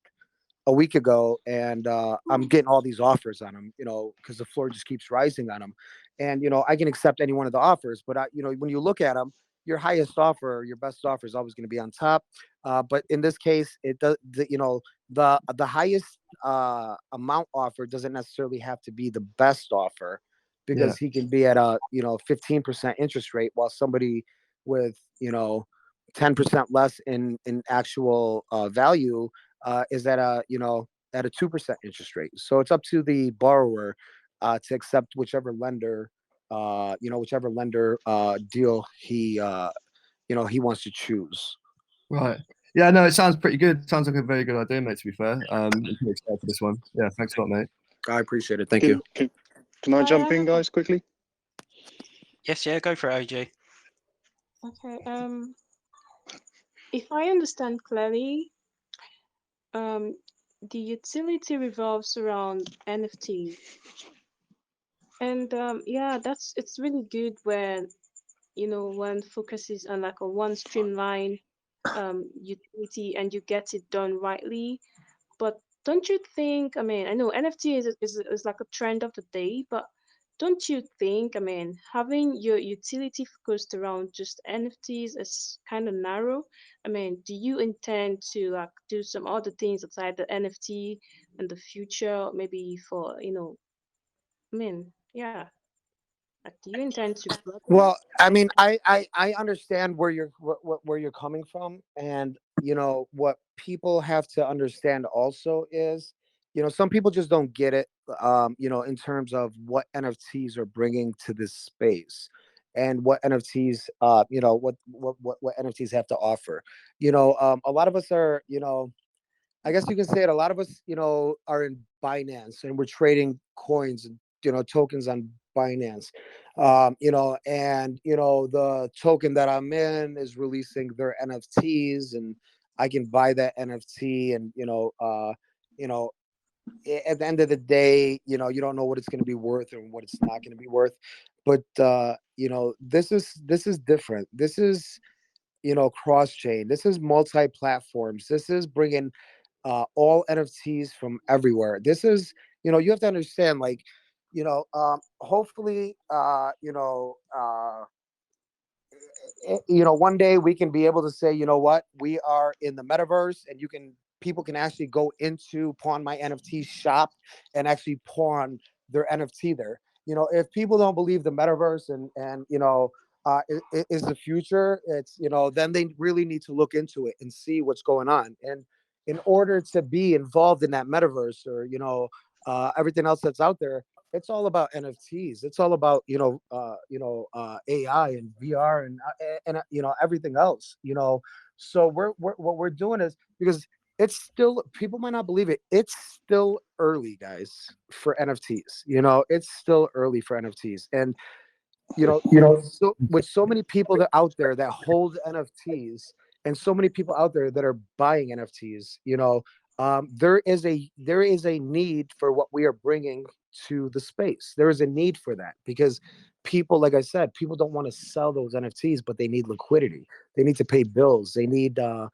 a week ago, and I'm getting all these offers on them, because the floor just keeps rising on them, and I can accept any one of the offers, but when you look at them, your highest offer, your best offer is always going to be on top. But in this case, it does. The highest amount offer doesn't necessarily have to be the best offer, because he can be at a 15% interest rate, while somebody with 10% less in actual value is at a 2% interest rate. So it's up to the borrower to accept whichever lender deal he wants to choose. Right. Yeah, no, it sounds pretty good. Sounds like a very good idea, mate, to be fair. I'm pretty excited for this one. Yeah, thanks a lot, mate. I appreciate it. Thank you. Can I jump in, guys, quickly? Yes, yeah, go for it, OG. Okay. If I understand clearly, the utility revolves around NFT, and yeah, it's really good when one focuses on like a one streamline utility and you get it done rightly. But don't you think? I mean, I know NFT is like a trend of the day, but don't you think? I mean, having your utility focused around just NFTs is kind of narrow. I mean, do you intend to like do some other things outside the NFT in the future? Maybe for I mean, yeah. Like, do you intend to broaden? Well, I mean, I understand where where you're coming from, and what people have to understand also is, some people just don't get it, in terms of what NFTs are bringing to this space, and what NFTs, what NFTs have to offer. A lot of us are, I guess you can say it. A lot of us, are in Binance, and we're trading coins and tokens on Binance. And the token that I'm in is releasing their NFTs, and I can buy that NFT, and at the end of the day, you don't know what it's going to be worth and what it's not going to be worth. But this is different. This is cross chain. This is multi platforms. This is bringing all NFTs from everywhere. This is you have to understand, like, hopefully one day we can be able to say, you know what, we are in the metaverse, and people can actually go into Pawn My NFT shop and actually pawn their NFT there. If people don't believe the metaverse and is the future, it's then they really need to look into it and see what's going on. And in order to be involved in that metaverse, or everything else that's out there, it's all about NFTs. It's all about AI and VR and everything else. So what we're doing is, because it's still, people might not believe it, it's still early, guys, for NFTs. It's still early for NFTs, and with so many people that out there that hold NFTs, and so many people out there that are buying NFTs, there is a need for what we are bringing to the space. There is a need for that, because people, like I said, people don't want to sell those NFTs, but they need liquidity. They need to pay bills. They need to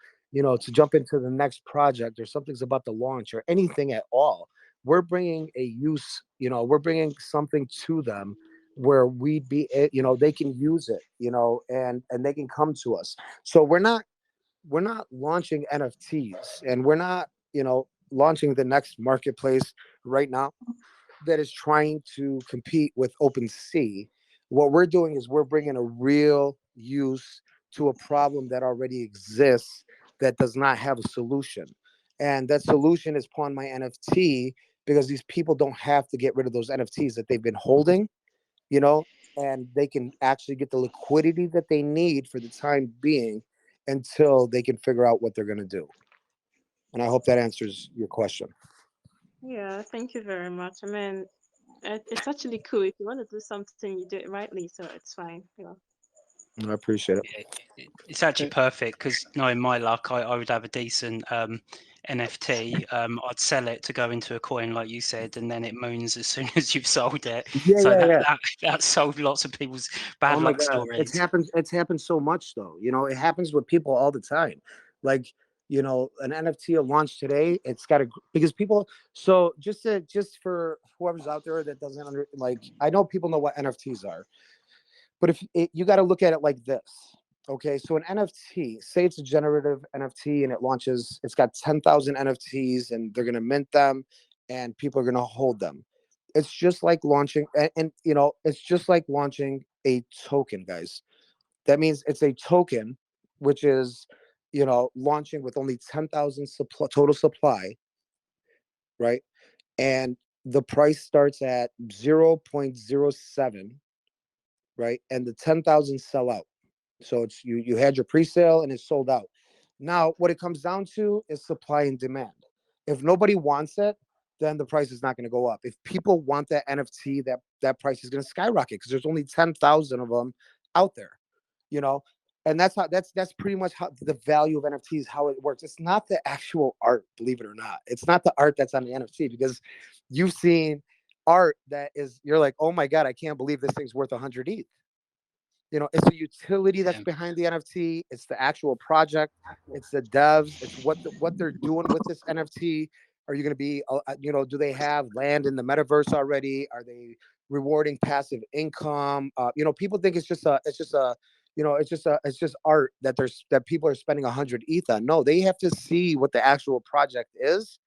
jump into the next project, or something's about to launch, or anything at all. We're bringing a use. We're bringing something to them where they can use it, and they can come to us. So we're not launching NFTs, and we're not launching the next marketplace right now that is trying to compete with OpenSea. What we're doing is we're bringing a real use to a problem that already exists, that does not have a solution. And that solution is Pawn My NFT, because these people don't have to get rid of those NFTs that they've been holding, and they can actually get the liquidity that they need for the time being, until they can figure out what they're going to do. And I hope that answers your question. Yeah, thank you very much. I mean, it's actually cool. If you want to do something, you do it rightly, so it's fine. I appreciate it. It's actually perfect, because knowing my luck, I would have a decent NFT. I'd sell it to go into a coin, like you said, and then it moons as soon as you've sold it. So that solved lots of people's bad Oh my luck God, stories. it's happened so much, though. It happens with people all the time. Like, an NFT will launch today. It's got because people. So just for whoever's out there that doesn't I know people know what NFTs are, but you got to look at it like this. Okay, so an NFT, say it's a generative NFT, and it launches. It's got 10,000 NFTs, and they're gonna mint them, and people are gonna hold them. It's just like launching, and it's just like launching a token, guys. That means it's a token, which is, launching with only 10,000 total supply, right? And the price starts at 0.07, right? And the 10,000 sell out. So it's you had your pre-sale, and it's sold out. Now, what it comes down to is supply and demand. If nobody wants it, then the price is not going to go up. If people want that NFT, that price is going to skyrocket, because there's only 10,000 of them out there, and that's pretty much how the value of NFTs, how it works. It's not the actual art, believe it or not. It's not the art that's on the NFT, because you've seen art that is, you're like, oh my God, I can't believe this thing's worth 100 ETH. It's the utility that's behind the NFT. It's the actual project. It's the devs. It's what they're doing with this NFT. Are you going to be, do they have land in the metaverse already? Are they rewarding passive income? People think it's just art that people are spending 100 ETH on. No, they have to see what the actual project is,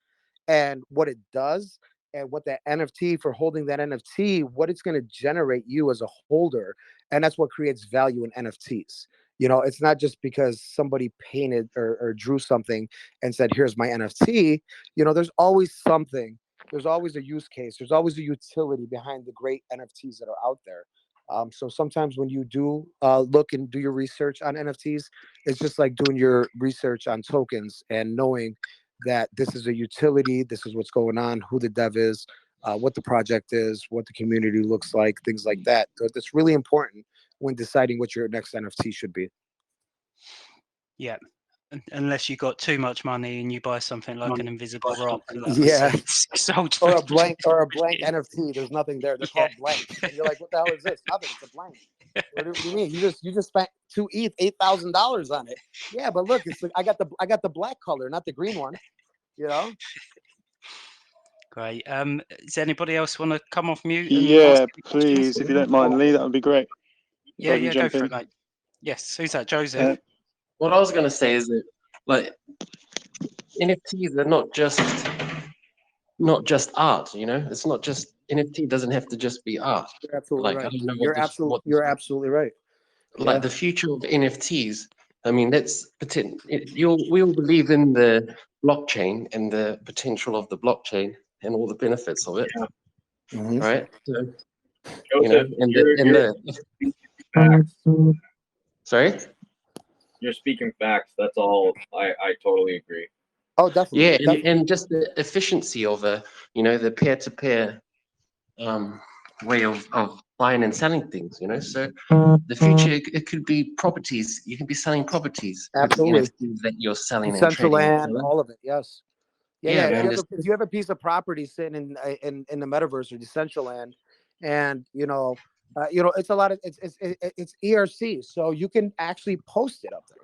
and what it does, and what that NFT, for holding that NFT, what it's going to generate you as a holder. And that's what creates value in NFTs. It's not just because somebody painted or drew something and said, here's my NFT. There's always something. There's always a use case. There's always a utility behind the great NFTs that are out there. So sometimes when you do look and do your research on NFTs, it's just like doing your research on tokens, and knowing that this is a utility, this is what's going on, who the dev is, what the project is, what the community looks like, things like that. So that's really important when deciding what your next NFT should be. Yeah. Unless you got too much money and you buy something like an invisible rock that Yeah, was sold or for a blank NFT. There's nothing there. They're called blanks, and you're like, what the hell is this? Nothing. It's a blank. What do you mean? You just spent $8,000 on it. Yeah, but look, it's like I got the black color, not the green one. You know. Great. Does anybody else want to come off mute and ask Yeah, any questions? please, if you don't mind, Lee, that would be great. If Yeah, I can yeah, go jump for in. it, mate. Yes, who's that? Joseph. What I was going to say is that, like, NFTs are not just art. You know, it's not just NFT doesn't have to just be art. You're absolutely Like, I right. don't know You're absolutely right. like Yeah. the future of NFTs. I mean, we all believe in the blockchain and the potential of the blockchain and all the benefits of it, right? So, you know, sorry. You're speaking facts. That's all. I totally agree. Oh, definitely. Yeah, Definitely. and just the efficiency of the peer-to-peer way of buying and selling things, So the future, it could be properties. You can be selling properties with the Absolutely. NFTs that you're selling and Central trading. land, all of it. Yes. Yeah. man. If you have a piece of property sitting in the metaverse or Decentraland, and it's a lot of it's ERC, so you can actually post it up there.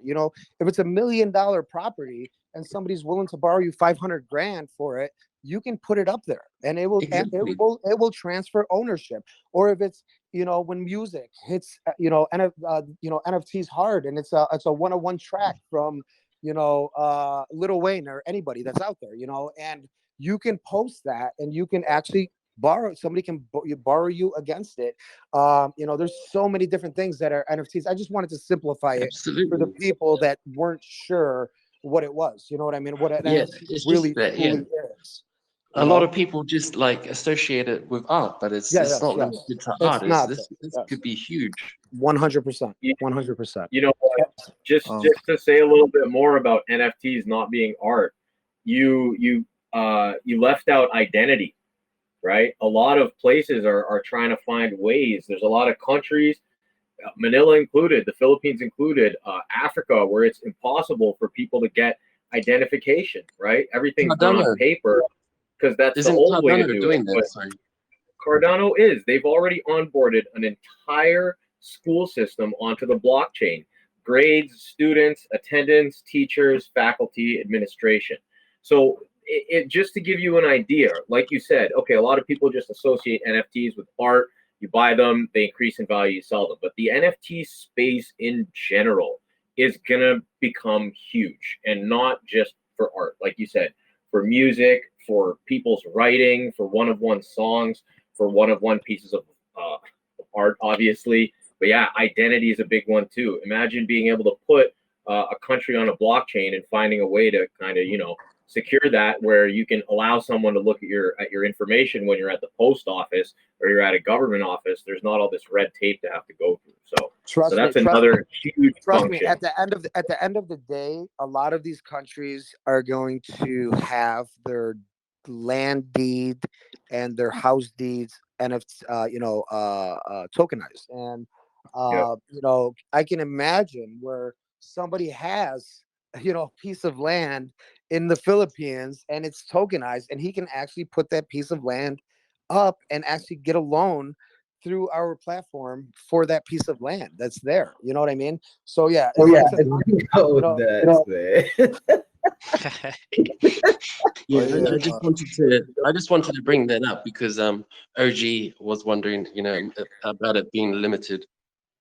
If it's $1 million property and somebody's willing to borrow you 500 grand for it, you can put it up there, and it will transfer ownership. Or if it's when music hits NFTs hard, and it's a one-on-one track from Lil Wayne or anybody that's out there, and you can post that, and you can actually somebody can borrow you against it. There's so many different things that are NFTs. I just wanted to simplify it for the people that weren't sure what it was. You know what I mean? What an NFT really is. A lot of people just like associate it with art, but it's not limited to art. This could be huge. 100%. 100%. You know what? Just to say a little bit more about NFTs not being art, you left out identity, right? A lot of places are trying to find ways. There's a lot of countries, Manila included, the Philippines included, Africa, where it's impossible for people to get identification, right? Everything's done on paper because that's the old way to do it. But Cardano they've already onboarded an entire school system onto the blockchain. Grades, students, attendance, teachers, faculty, administration. So just to give you an idea, like you said, okay, a lot of people just associate NFTs with art. You buy them, they increase in value, you sell them. But the NFT space in general is going to become huge, and not just for art. Like you said, for music, for people's writing, for one-of-one songs, for one-of-one pieces of art, obviously. But yeah, identity is a big one too. Imagine being able to put a country on a blockchain and finding a way to kind of, secure that, where you can allow someone to look at your information when you're at the post office or you're at a government office. There's not all this red tape to have to go through. So that's another huge function. Me, at the end of the day, a lot of these countries are going to have their land deed and their house deeds tokenized. And I can imagine where somebody has a piece of land in the Philippines and it's tokenized, and he can actually put that piece of land up and actually get a loan through our platform for that piece of land that's there. You know what I mean? So yeah. I just wanted to bring that up because OG was wondering, about it being limited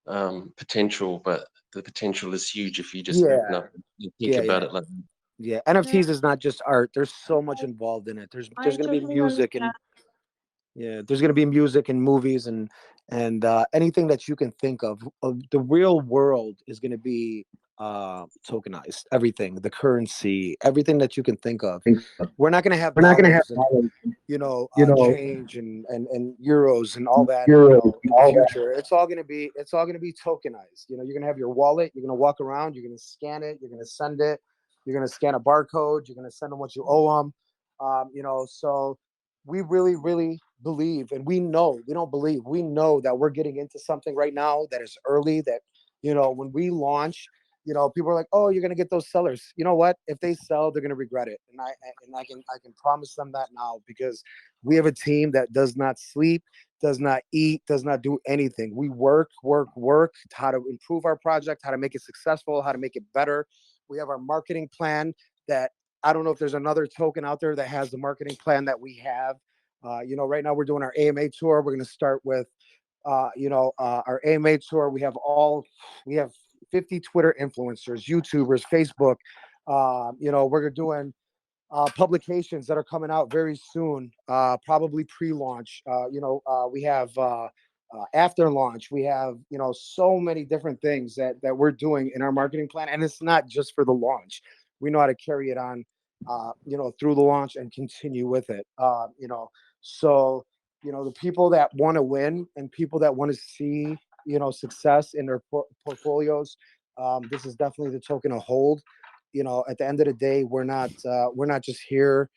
potential, but the potential is huge if you just open up and think about it like that. Yeah, NFTs is not just art. There's so much involved in it. There's going to be music and there's going to be music and movies and anything that you can think of. The real world is going to be tokenized. Everything, the currency, everything that you can think of. We're not going to have dollars and, change and euros and all that in the future. It's all going to be tokenized. You're going to have your wallet. You're going to walk around. You're going to scan it. You're going to send it. You're going to scan a barcode. You're going to send them what you owe them. So we really believe, and we know, we don't believe, we know that we're getting into something right now that is early, that, when we launch, people are like, oh, you're going to get those sellers. You know what? If they sell, they're going to regret it. And I can promise them that now, because we have a team that does not sleep, does not eat, does not do anything. We work, how to improve our project, how to make it successful, how to make it better. We have our marketing plan that I don't know if there's another token out there that has the marketing plan that we have. Right now we're doing our AMA tour. We're going to start with, our AMA tour. We have 50 Twitter influencers, YouTubers, Facebook. We're doing publications that are coming out very soon, probably pre-launch. We have after launch. We have so many different things that we're doing in our marketing plan, and it's not just for the launch. We know how to carry it on, through the launch and continue with it. So the people that want to win and people that want to see success in their portfolios, this is definitely the token to hold. At the end of the day, we're not just here,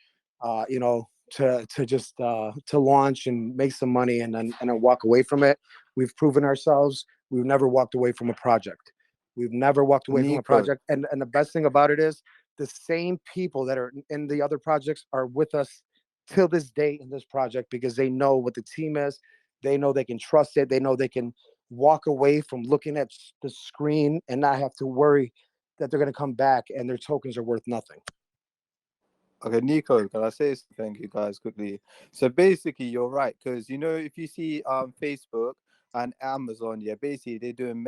to just to launch and make some money and then walk away from it. We've proven ourselves. We've never walked away from a project. We've never walked away from a Nico, project. And the best thing about it is the same people that are in the other projects are with us till this day in this project, because they know what the team is. They know they can trust it. They know they can walk away from looking at the screen and not have to worry that they're going to come back and their tokens are worth nothing. okay, Nico, can I say something, you guys, quickly? So basically, you're right, because if you see Facebook and Amazon, yeah, basically they're doing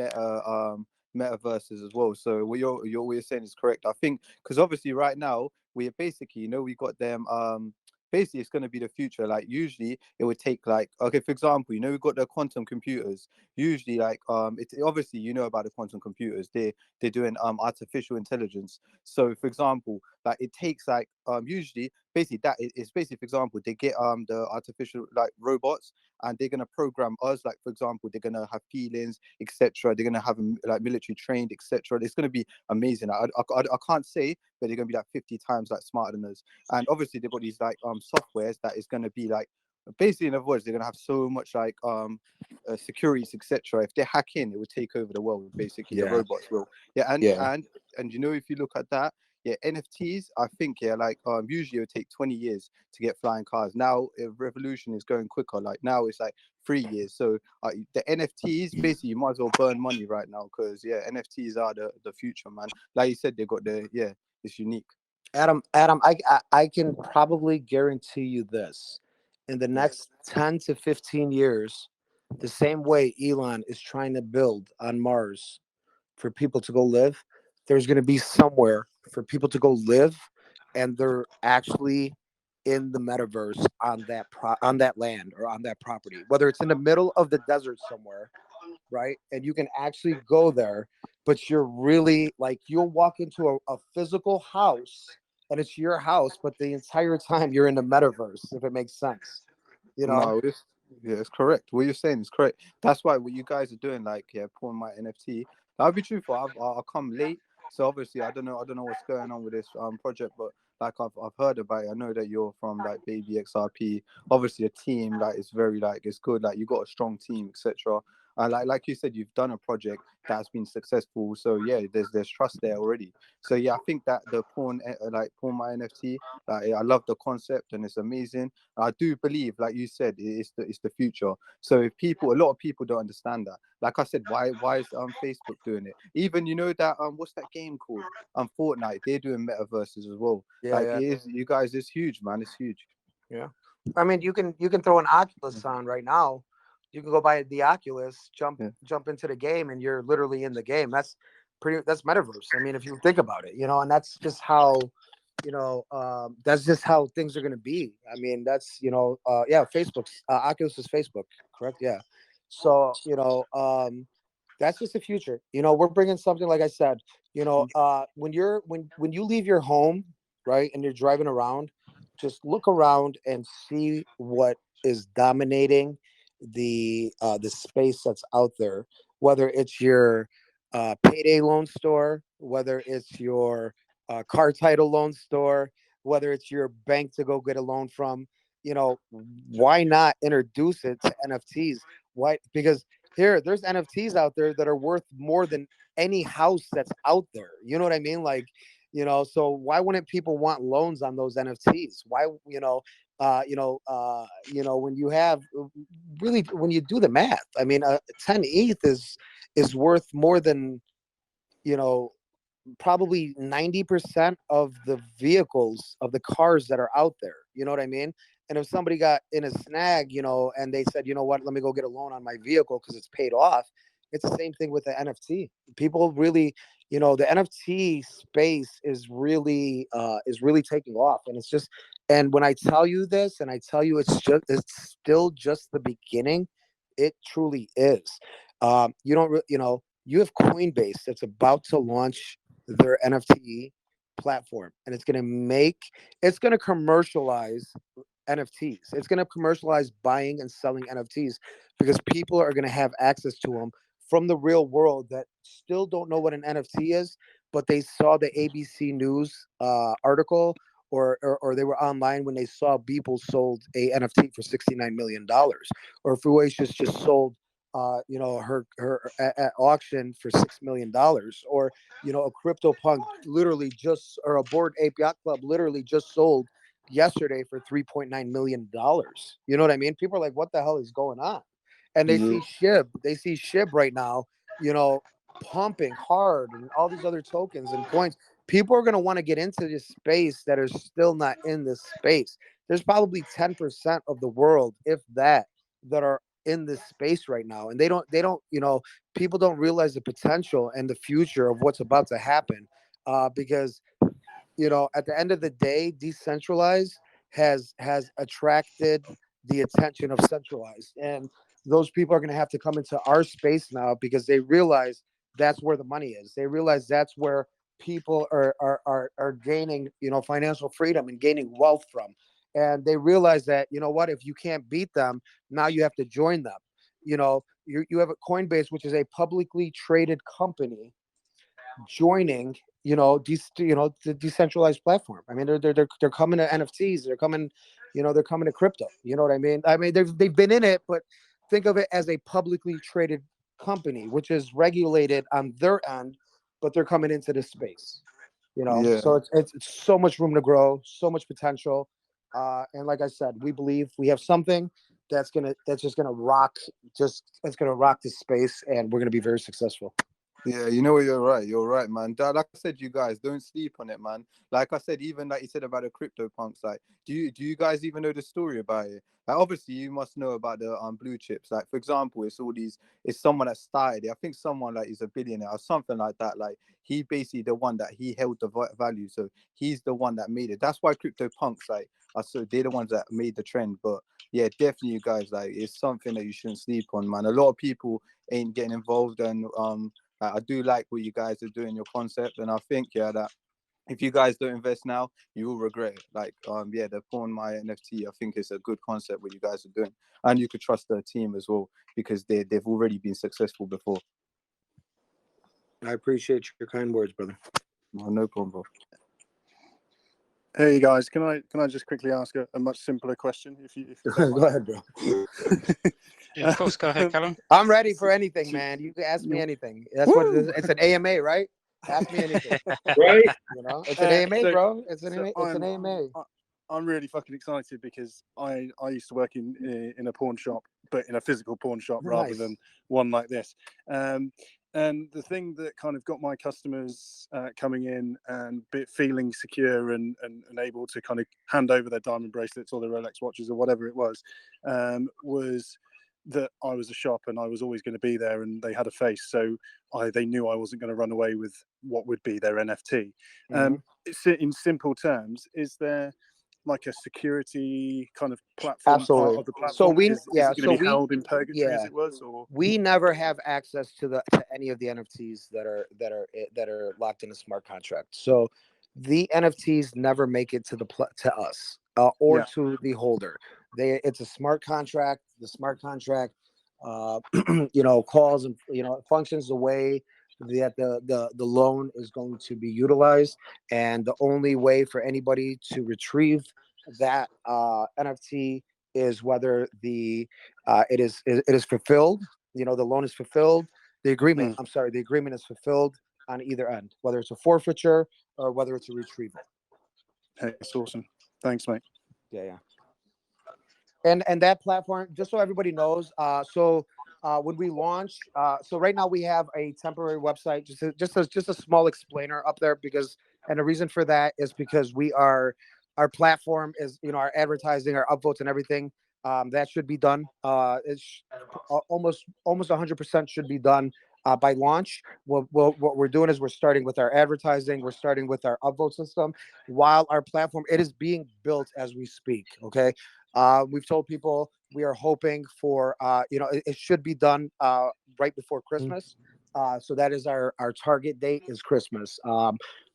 metaverses as well. So what you're saying is correct. I think because obviously right now we basically we got them basically it's going to be the future. Like usually it would take like, okay, for example, we've got the quantum computers. Usually like it's obviously about the quantum computers. They're doing artificial intelligence. So for example, like it takes like usually basically that it's basically, for example, they get the artificial like robots, and they're gonna program us. Like for example, they're gonna have feelings, etc. They're gonna have them like military trained, etc. It's gonna be amazing. I can't say, but they're gonna be like 50 times like smarter than us. And obviously they've got these like softwares that is gonna be like, basically in other words, they're gonna have so much like securities, etc. If they hack in, it would take over the world. Basically, the robots will. Yeah, and if you look at that, yeah, NFTs, I think, yeah, like usually it would take 20 years to get flying cars. Now revolution is going quicker. Like now it's like 3 years. So the NFTs, basically you might as well burn money right now, because yeah, NFTs are the future, man. Like you said, they got it's unique. Adam, I can probably guarantee you this. In the next 10 to 15 years, the same way Elon is trying to build on Mars for people to go live, there's going to be somewhere for people to go live, and they're actually in the metaverse on on that land or on that property, whether it's in the middle of the desert somewhere, right? And you can actually go there, but you're really like, you'll walk into a physical house and it's your house, but the entire time you're in the metaverse, if it makes sense, No, it's correct. What you're saying is correct. That's why what you guys are doing, like pulling my NFT. I'll be truthful. I'll come late, so obviously I don't know what's going on with this project, but like I've heard about it. I know that you're from like Baby XRP. Obviously, the team like is very like it's good. Like you got a strong team, etc. Like you said, you've done a project that has been successful. So yeah, there's trust there already. So yeah, I think that the pawn my NFT, like I love the concept and it's amazing. I do believe, like you said, it's the future. So if a lot of people don't understand that. Like I said, why is Facebook doing it? Even that what's that game called? Fortnite. They're doing metaverses as well. Yeah, Like yeah. it is, you guys. It's huge, man. It's huge. Yeah. I mean, you can throw an Oculus on right now. You can go buy the Oculus, jump into the game, and you're literally in the game. That's metaverse. I mean, if you think about it, and that's just how, that's just how things are going to be. I mean, that's Facebook's Oculus is Facebook, correct? Yeah. So that's just the future. We're bringing something, like I said. When you leave your home, right, and you're driving around, just look around and see what is dominating the space that's out there. Whether it's your payday loan store, whether it's your car title loan store, whether it's your bank to go get a loan from. why not introduce it to NFTs? Why? Because there's NFTs out there that are worth more than any house that's out there. You know what I mean? Like, so why wouldn't people want loans on those NFTs? Why, when you have really, when you do the math, I mean, 10 ETH is worth more than, probably 90% of the vehicles of the cars that are out there. You know what I mean? And if somebody got in a snag, and they said, you know what, let me go get a loan on my vehicle because it's paid off. It's the same thing with the NFT. People really, the NFT space is really taking off. And it's just, and when I tell you this, and I tell you it's still just the beginning, it truly is. You don't, you have Coinbase that's about to launch their NFT platform, and it's going to commercialize NFTs. It's going to commercialize buying and selling NFTs because people are going to have access to them from the real world that still don't know what an NFT is, but they saw the ABC News article, or they were online when they saw Beeple sold a NFT for $69 million, or Fruacious just sold her at auction for $6 million, or a CryptoPunk literally just, or a Bored Ape Yacht Club literally just sold yesterday for $3.9 million. You know what I mean? People are like, what the hell is going on? And they see SHIB right now, pumping hard, and all these other tokens and coins. People are going to want to get into this space that are still not in this space. There's probably 10% of the world, if that are in this space right now, and they don't people don't realize the potential and the future of what's about to happen, because at the end of the day, decentralized has attracted the attention of centralized, and those people are going to have to come into our space now because they realize that's where the money is. They realize that's where people are gaining financial freedom and gaining wealth from. And they realize that, what, if you can't beat them, now you have to join them. You have a Coinbase, which is a publicly traded company, joining the decentralized platform. I mean, they're coming to NFTs. They're coming, they're coming to crypto. You know what I mean? I mean, they've been in it, but think of it as a publicly traded company, which is regulated on their end, but they're coming into this space. Yeah. So it's so much room to grow, so much potential, and like I said, we believe we have something that's just gonna rock. It's gonna rock this space, and we're gonna be very successful. Yeah, you know what, you're right, man. Like I said, you guys don't sleep on it, man. Like I said, even like you said about the crypto punks, like do you guys even know the story about it? Like obviously you must know about the blue chips. Like for example, it's someone that started it. I think someone like is a billionaire or something like that. Like he basically the one that he held the value, so he's the one that made it. That's why crypto punks like are so they're the ones that made the trend. But yeah, definitely you guys, like it's something that you shouldn't sleep on, man. A lot of people ain't getting involved, and I do like what you guys are doing, your concept, and I think that if you guys don't invest now, you will regret it. Like the Pawn My NFT, I think it's a good concept what you guys are doing, and you could trust the team as well because they've already been successful before. I appreciate your kind words, brother. No problem, bro. Hey guys, can I just quickly ask a much simpler question? If you don't Go ahead, bro. Yeah, of course, go ahead, Callum. I'm ready for anything, man. You can ask me anything. That's what it is. It's an AMA, right? Ask me anything. Right? It's an AMA, bro. It's an AMA. I'm really fucking excited because I used to work in a pawn shop, but in a physical pawn shop rather than one like this. And the thing that kind of got my customers coming in and feeling secure and able to kind of hand over their diamond bracelets or their Rolex watches or whatever it was that I was a shop and I was always going to be there, and they had a face, so they knew I wasn't going to run away with what would be their NFT. In simple terms, is there like a security kind of platform Absolutely. part of the platform? So we is it going to be held in purgatory as it was, or we never have access to any of the NFTs that are locked in a smart contract. So the NFTs never make it to us or to the holder. It's a smart contract. The smart contract, calls and functions the way that the loan is going to be utilized, and the only way for anybody to retrieve that NFT is whether the it is fulfilled. You know, the loan is fulfilled. The agreement, I'm sorry, the agreement is fulfilled on either end, whether it's a forfeiture or whether it's a retrieval. Hey, that's awesome. Thanks, mate. Yeah. And that platform, just so everybody knows, when we launch, so right now we have a temporary website, just a small explainer up there, because, and the reason for that is because our platform is, you know, our advertising, our upvotes and everything, that should be done. It's almost 100% should be done by launch. What we're doing is we're starting with our advertising, we're starting with our upvote system, while our platform, it is being built as we speak. Okay. We've told people we are hoping for, you know, it should be done right before Christmas. So that is our target date is Christmas.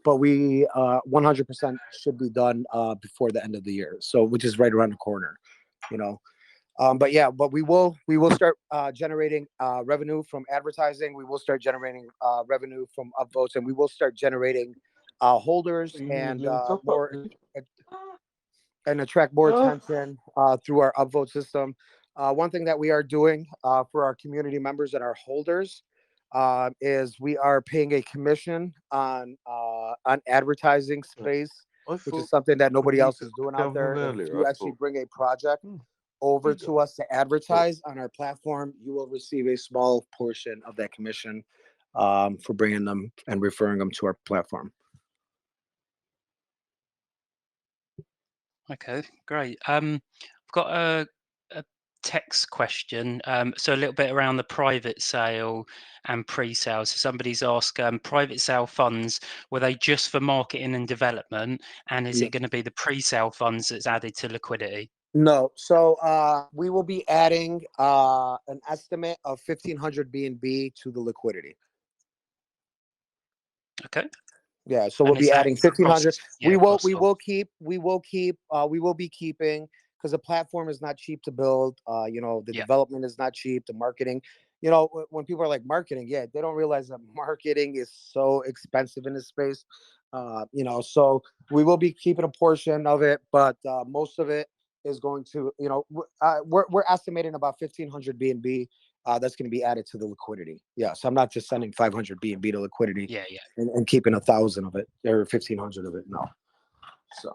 But we 100% should be done before the end of the year. So, which is right around the corner, you know. But yeah, but we will start generating revenue from advertising. We will start generating revenue from upvotes, and we will start generating holders and more, and attract more attention through our upvote system. One thing that we are doing for our community members and our holders is we are paying a commission on advertising space, which is something that nobody else is doing out there. If you actually bring a project over to us to advertise on our platform, you will receive a small portion of that commission for bringing them and referring them to our platform. Okay, great. I've got a text question. So a little bit around the private sale and pre-sale. So somebody's asked, private sale funds, were they just for marketing and development? And is it going to be the pre-sale funds that's added to liquidity? No. So we will be adding an estimate of 1,500 BNB to the liquidity. Okay. Yeah, so we'll be adding 1,500. Yeah, We will be keeping, because the platform is not cheap to build. You know, the development is not cheap. The marketing, you know, when people are like marketing, they don't realize that marketing is so expensive in this space. You know, so we will be keeping a portion of it, but most of it is going to, you know, we're estimating about 1,500 BNB. That's going to be added to the liquidity. Yeah, so I'm not just sending 500 BNB to liquidity. And keeping 1,000 of it or 1,500 of it. No. So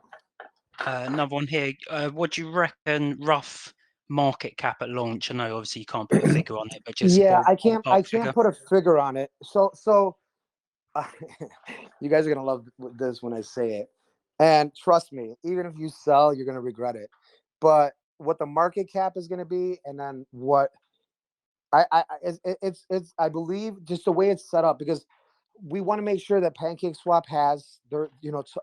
another one here. What do you reckon rough market cap at launch? I know obviously you can't put a figure on it, but just I can't put a figure on it. So you guys are gonna love this when I say it, and trust me, even if you sell, you're gonna regret it. But what the market cap is gonna be, and then what it's I believe just the way it's set up, because we want to make sure that PancakeSwap has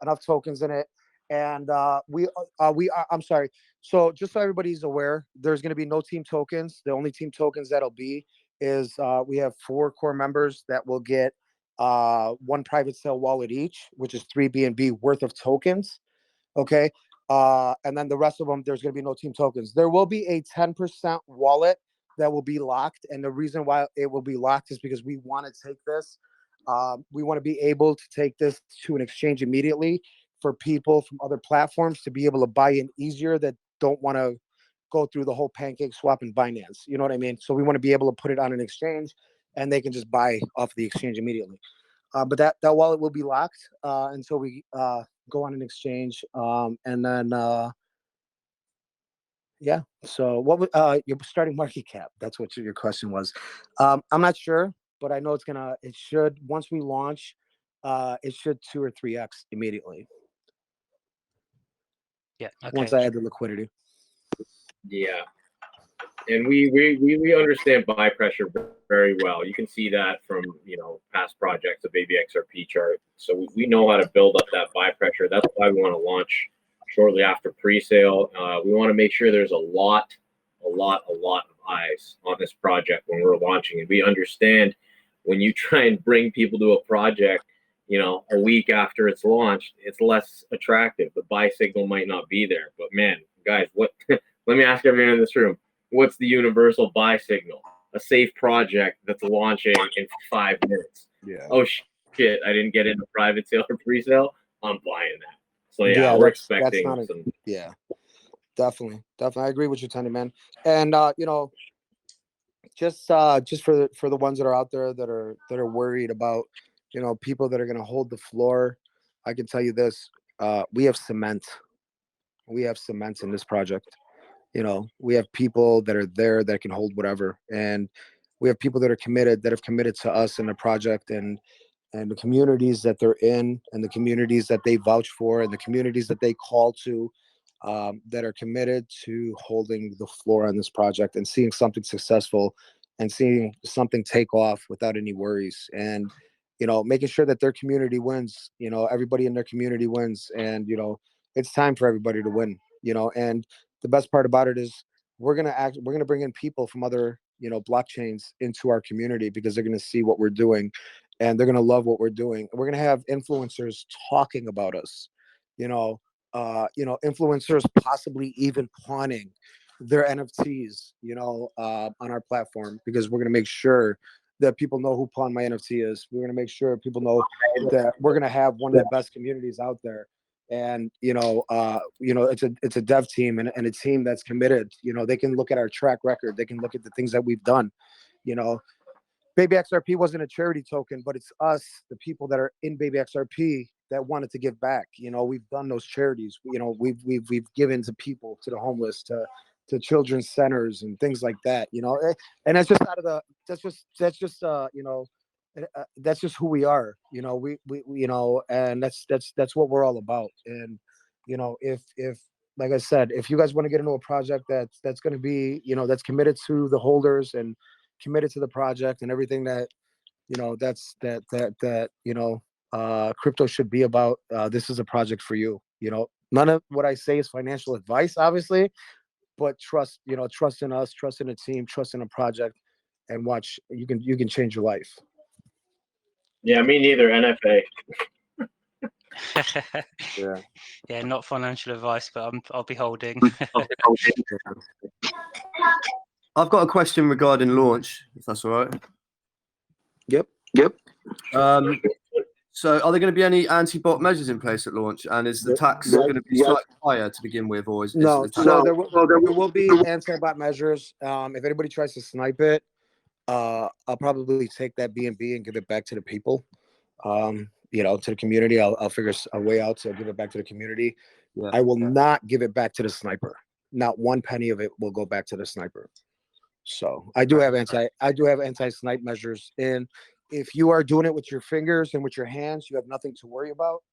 enough tokens in it, and I'm sorry. So just so everybody's aware, there's going to be no team tokens. The only team tokens that'll be is we have 4 core members that will get 1 private sale wallet each, which is 3 BNB worth of tokens. Okay. And then the rest of them, there's going to be no team tokens. There will be a 10% wallet that will be locked. And the reason why it will be locked is because we want to take this. We want to be able to take this to an exchange immediately for people from other platforms to be able to buy in easier that don't want to go through the whole PancakeSwap and Binance. You know what I mean? So we want to be able to put it on an exchange and they can just buy off the exchange immediately. But that wallet will be locked until we go on an exchange. And then yeah. So what was your starting market cap? That's what your question was. I'm not sure, but I know it should, once we launch, it should 2 or 3x immediately. Yeah. Okay. Once I add the liquidity. Yeah. And we understand buy pressure very well. You can see that from, past projects, the Baby XRP chart. So we know how to build up that buy pressure. That's why we want to launch shortly after pre-sale. We want to make sure there's a lot of eyes on this project when we're launching. And we understand when you try and bring people to a project, a week after it's launched, it's less attractive. The buy signal might not be there. But man, guys, what? Let me ask everyone in this room, what's the universal buy signal? A safe project that's launching in 5 minutes. Yeah. Oh shit, I didn't get into private sale or pre-sale. I'm buying that. So yeah, Yeah, we're that's expecting not a, some. yeah, definitely. I agree with you, Tony, man. And you know, just for the ones that are out there that are worried about, you know, people that are going to hold the floor, I can tell you this: we have cement. We have cement in this project. You know, we have people that are there that can hold whatever, and we have people that are committed, that have committed to us in the project, and the communities that they're in, and the communities that they vouch for, and the communities that they call to, that are committed to holding the floor on this project and seeing something successful and seeing something take off without any worries, and you know, making sure that their community wins. You know, everybody in their community wins, and you know, it's time for everybody to win. You know, and the best part about it is we're gonna bring in people from other, you know, blockchains into our community, because they're gonna see what we're doing, and they're gonna love what we're doing. We're gonna have influencers talking about us, you know, influencers possibly even pawning their NFTs, you know, on our platform, because we're gonna make sure that people know who Pawn My NFT is. We're gonna make sure people know that we're gonna have one of the best communities out there. And it's a dev team and a team that's committed. You know, they can look at our track record. They can look at the things that we've done. You know, Baby XRP wasn't a charity token, but it's us, the people that are in Baby XRP, that wanted to give back. You know, we've done those charities. You know, we've given to people, to the homeless, to children's centers and things like that. You know, and that's just that's just who we are. You know, we you know, and that's what we're all about. And you know, if like I said, if you guys want to get into a project that's going to be, you know, that's committed to the holders and committed to the project and everything that, you know, that you know, crypto should be about, this is a project for you. You know, none of what I say is financial advice, obviously, but trust, you know, trust in us, trust in a team, trust in a project, and watch, you can change your life. Yeah, me neither. NFA. Yeah. Yeah, not financial advice, but I'll be holding. I've got a question regarding launch, if that's all right. Yep. So are there going to be any anti-bot measures in place at launch? And is the tax going to be slightly higher to begin with, or is No, the tax? so there will be anti-bot measures. If anybody tries to snipe it, I'll probably take that BNB and give it back to the people. You know, to the community. I'll figure a way out to give it back to the community. Yeah. I will not give it back to the sniper. Not one penny of it will go back to the sniper. So I do have anti-snipe measures. And if you are doing it with your fingers and with your hands, you have nothing to worry about.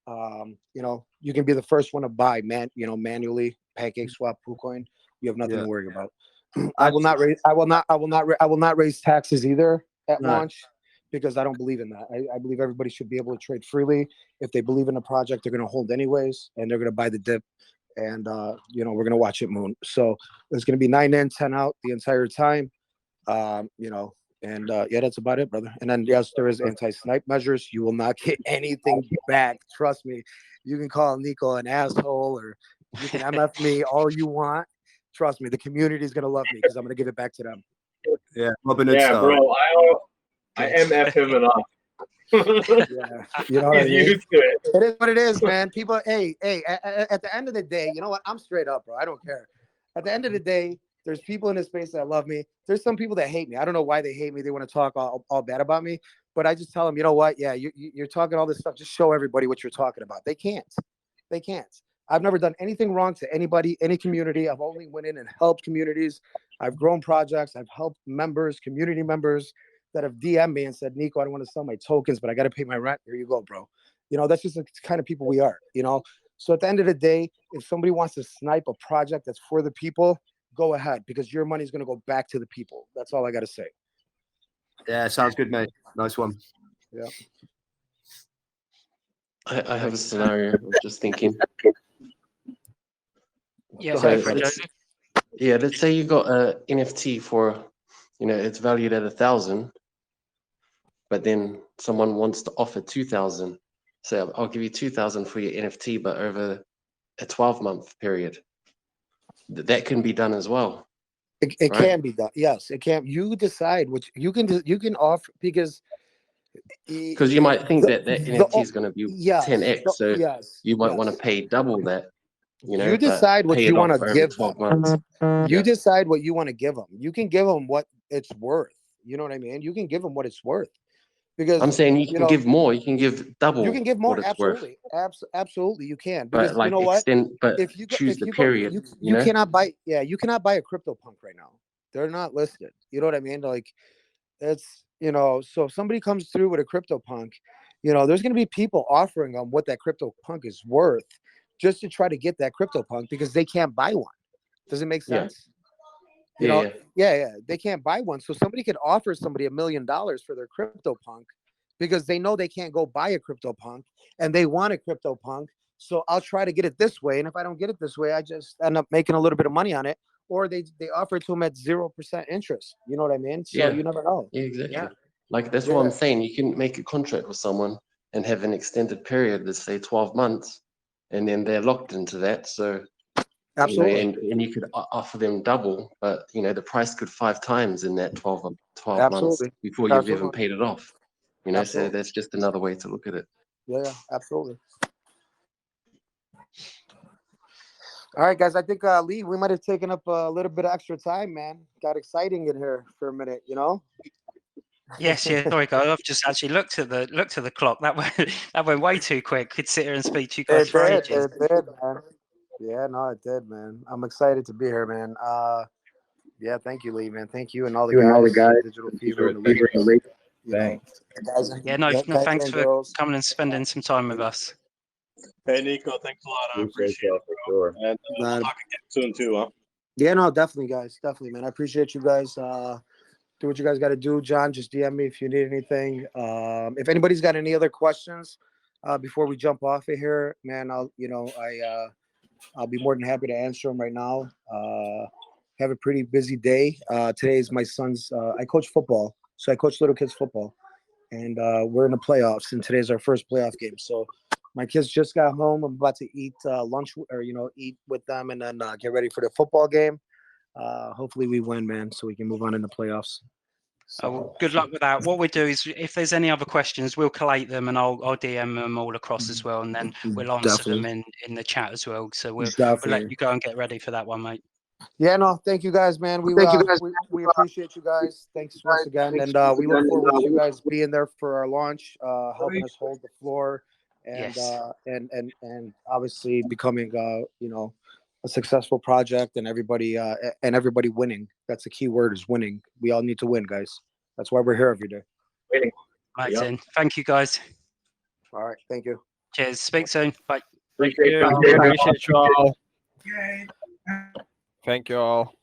You know, you can be the first one to buy manually pancake swap KuCoin. You have nothing to worry about. I will not raise taxes either at launch, because I don't believe in that. I believe everybody should be able to trade freely. If they believe in the project, they're going to hold anyways, and they're going to buy the dip. And you know, we're going to watch it moon. So it's going to be 9 in, 10 out the entire time. You know, and yeah, that's about it, brother. And then yes, there is anti-snipe measures. You will not get anything back. Trust me. You can call Nico an asshole, or you can MF me all you want. Trust me, the community is going to love me, because I'm going to give it back to them. Yeah, Robin Hood Yeah, style. bro. I MF him enough. Yeah, you know what I He's mean? used to it. It is what it is, man. People, hey, at the end of the day, you know what? I'm straight up, bro. I don't care. At the end of the day, there's people in this space that love me. There's some people that hate me. I don't know why they hate me. They want to talk all bad about me. But I just tell them, you know what? Yeah, you're talking all this stuff. Just show everybody what you're talking about. They can't. They can't. I've never done anything wrong to anybody, any community. I've only went in and helped communities. I've grown projects. I've helped members, community members that have DM'd me and said, Nico, I don't want to sell my tokens, but I got to pay my rent. Here you go, bro. You know, that's just the kind of people we are, you know? So at the end of the day, if somebody wants to snipe a project that's for the people, go ahead, because your money is going to go back to the people. That's all I got to say. Yeah, sounds good, mate. Nice one. Yeah. I have a scenario. I'm just thinking. Yeah, So go for it, Joe. let's say you got a NFT for, you know, it's valued at 1,000, but then someone wants to offer 2,000. So I'll give you 2,000 for your NFT, but over a 12-month period. That can be done as well. It can be done. Yes, it can. You decide which you can offer, because Because you might think that that NFT is going to be yes, 10x, so yes, you might want to yes. pay double that, you know, You but decide what pay you it want off to for every give 12 them. months. You Yeah. decide what you want to give them. You can give them what it's worth. You know what I mean? You can give them what it's worth because I'm saying you you can know give more. You can give you can double give what more. it's worth, Absolutely, absolutely, you can but because you like know what? extend, but choose If the you go, period, you you know? cannot buy. Yeah, you cannot buy a CryptoPunk right now. They're not listed. You know what I mean? Like it's so if somebody comes through with a CryptoPunk, there's going to be people offering them what that CryptoPunk is worth just to try to get that CryptoPunk because they can't buy one. Does it make Yeah. sense? Yeah. Yeah, they can't buy one. So somebody could offer somebody $1 million for their CryptoPunk because they know they can't go buy a CryptoPunk and they want a CryptoPunk. So I'll try to get it this way. And if I don't get it this way, I just end up making a little bit of money on it. Or they offer it to them at 0% interest. You know what I mean? So Yeah. you never know. Yeah, exactly. Yeah. Like that's what I'm saying. You can make a contract with someone and have an extended period, let's say 12 months, and then they're locked into that. So Absolutely. and you could offer them double, but the price could 5 times in that 12 months Absolutely. before you've even paid it off. So Absolutely. that's just another way to look at it. Yeah, absolutely. All right, guys. I think Lee, we might have taken up a little bit of extra time, man. Got exciting in here for a minute, Yes, yeah. Sorry, guys. I've just actually looked at the clock. That went way too quick. Could sit here and speak to you guys for ages. It did, man. Yeah, no, it did, man. I'm excited to be here, man. Yeah, thank you, Lee, man. Thank you and all the guys, Digital Fever and the ladies. Thanks. Guys, Yeah, no, guys thanks and for girls. coming and spending some time with us. Hey, Nico, thanks a lot. I Appreciate appreciate y'all it, for bro. sure. And we'll talk again soon, too, huh? Yeah, no, definitely, guys. Definitely, man. I appreciate you guys. Do what you guys got to do. John, just DM me if you need anything. If anybody's got any other questions before we jump off of here, man, I'll be more than happy to answer them right now. Have a pretty busy day. Today is my son's. I coach football, so I coach little kids football, and we're in the playoffs. And today's our first playoff game. So my kids just got home. I'm about to eat lunch, or eat with them, and then get ready for the football game. Hopefully we win, man, so we can move on in the playoffs. Well, good luck with that. What we do is, if there's any other questions, we'll collate them and I'll DM them all across as well, and then we'll answer them in the chat as well. So we'll let you go and get ready for that one, mate. Yeah, no, thank you guys, man. We appreciate you guys. Thanks once again, and we look forward to you guys being there for our launch, helping us hold the floor, and and obviously becoming a successful project, and everybody winning. That's the key word, is winning. We all need to win, guys. That's why we're here every day. Winning. Right, then. Thank you, guys. All right, thank you. Cheers. Speak soon. Bye. Thank you. Appreciate you all. Thank you all.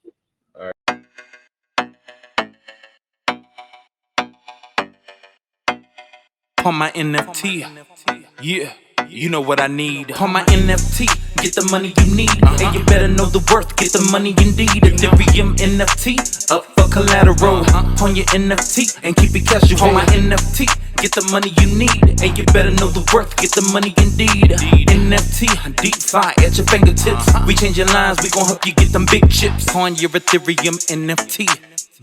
On my NFT, yeah, you know what I need. On my NFT, get the money you need. And you better know the worth, get the money indeed. Ethereum NFT, up for collateral. On your NFT, and keep it casual. On my NFT, get the money you need. And you better know the worth, get the money indeed. NFT, deep fire at your fingertips. We changing lines, we gon' help you get them big chips. On your Ethereum NFT.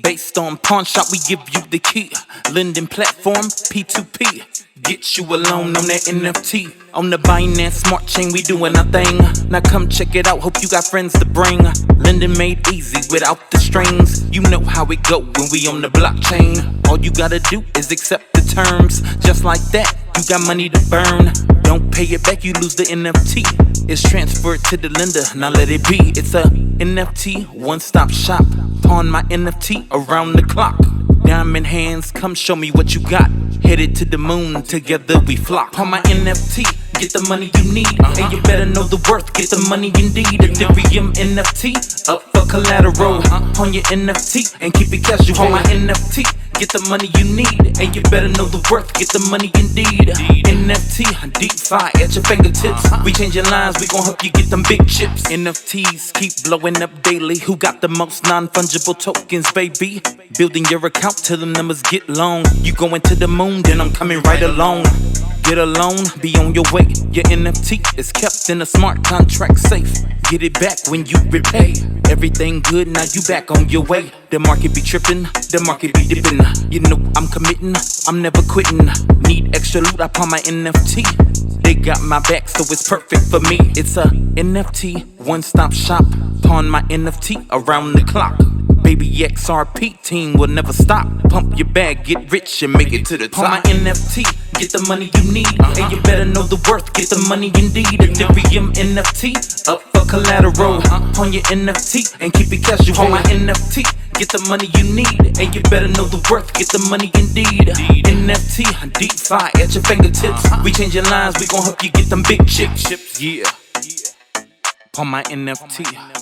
Based on pawn shop, we give you the key. Lending platform, P2P. Get you a loan on that NFT. On the Binance smart chain, we doing our thing. Now come check it out, hope you got friends to bring. Lending made easy without the strings. You know how it go when we on the blockchain. All you gotta do is accept the terms. Just like that, you got money to burn. Don't pay it back, you lose the NFT. It's transferred to the lender, now let it be. It's a NFT, one-stop shop. Pawn my NFT around the clock. Diamond hands, come show me what you got. Headed to the moon, together we flock. On my NFT, get the money you need. And you better know the worth, get the money indeed. Ethereum NFT, up for collateral. On your NFT, and keep it casual. On my NFT, get the money you need. And you better know the worth, get the money indeed. NFT, deep fire at your fingertips. We changing lines, we gon' help you get them big chips. NFTs keep blowing up daily. Who got the most non-fungible tokens, baby? Building your account till the numbers get long. You going to the moon, then I'm coming right along. Get a loan, be on your way. Your NFT is kept in a smart contract safe. Get it back when you repay. Everything good, now you back on your way. The market be tripping, the market be dipping. You know I'm committing, I'm never quitting. Need extra loot, I pawn my NFT. They got my back, so it's perfect for me. It's a NFT, one-stop shop. Pawn my NFT around the clock. Baby XRP team will never stop. Pump your bag, get rich and make it to the top. Pawn my NFT, get the money you need. And you better know the worth, get the money indeed. Ethereum NFT, up for collateral. Pawn your NFT and keep it casual. Pawn my NFT, get the money you need. And you better know the worth, get the money indeed. NFT, deep fly at your fingertips. We changing lines, we gon' help you get them big chips. Yeah. Pawn my NFT.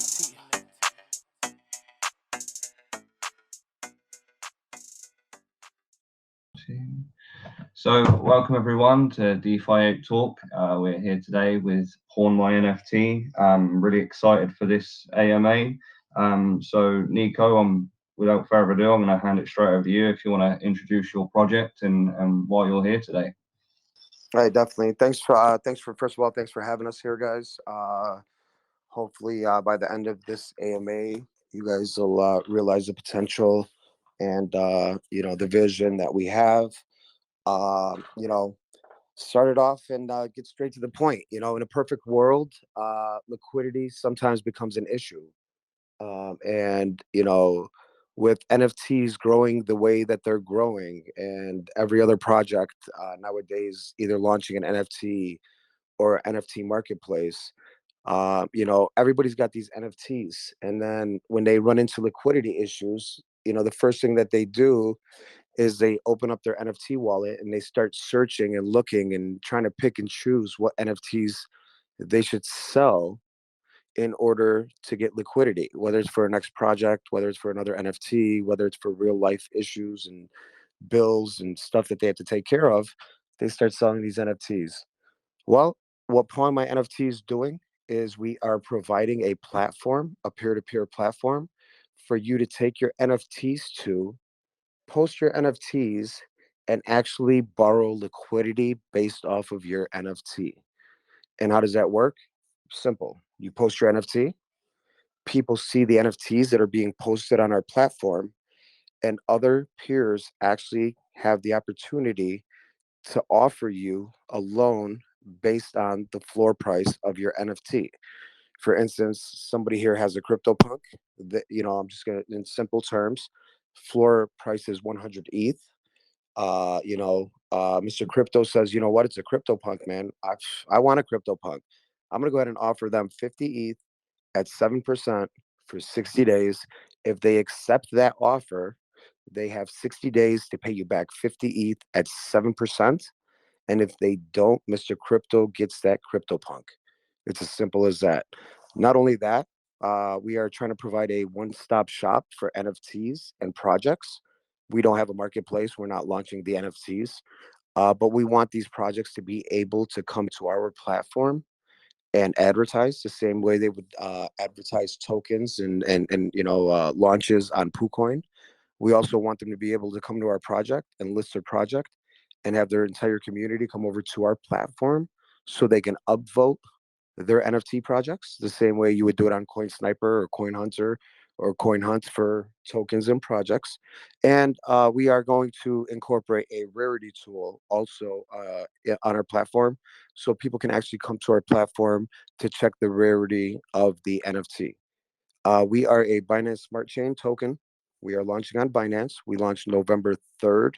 So, welcome everyone to DeFi 8 Talk. We're here today with My NFT. I'm really excited for this AMA. So, Nico, without further ado, I'm going to hand it straight over to you if you want to introduce your project and why you're here today. All right, definitely. Thanks for first of all, thanks for having us here, guys. Hopefully, by the end of this AMA, you guys will realize the potential and the vision that we have. Start it off and get straight to the point. In a perfect world, liquidity sometimes becomes an issue. And with NFTs growing the way that they're growing, and every other project nowadays either launching an NFT or NFT marketplace, everybody's got these NFTs. And then when they run into liquidity issues, the first thing that they do is they open up their NFT wallet and they start searching and looking and trying to pick and choose what NFTs they should sell in order to get liquidity, whether it's for a next project, whether it's for another NFT, whether it's for real life issues and bills and stuff that they have to take care of. They start selling these NFTs. Well, what Pawn My NFT is doing is we are providing a platform, a peer-to-peer platform, for you to take your NFTs to, post your NFTs, and actually borrow liquidity based off of your NFT. And how does that work? Simple. You post your NFT, people see the NFTs that are being posted on our platform, and other peers actually have the opportunity to offer you a loan based on the floor price of your NFT. For instance, somebody here has a CryptoPunk that, I'm just going to, in simple terms, floor price is 100 ETH. Mr. Crypto says, you know what, it's a CryptoPunk, man. I want a CryptoPunk. I'm going to go ahead and offer them 50 ETH at 7% for 60 days. If they accept that offer, they have 60 days to pay you back 50 ETH at 7%. And if they don't, Mr. Crypto gets that CryptoPunk. It's as simple as that. Not only that, we are trying to provide a one-stop shop for NFTs and projects. We don't have a marketplace. We're not launching the NFTs, but we want these projects to be able to come to our platform and advertise the same way they would advertise tokens and launches on PooCoin. We also want them to be able to come to our project and list their project and have their entire community come over to our platform so they can upvote their NFT projects the same way you would do it on Coin Sniper or Coin Hunter or Coin Hunt for tokens and projects. And we are going to incorporate a rarity tool also on our platform so people can actually come to our platform to check the rarity of the NFT. We are a Binance Smart Chain token. We are launching on Binance. We launched November 3rd.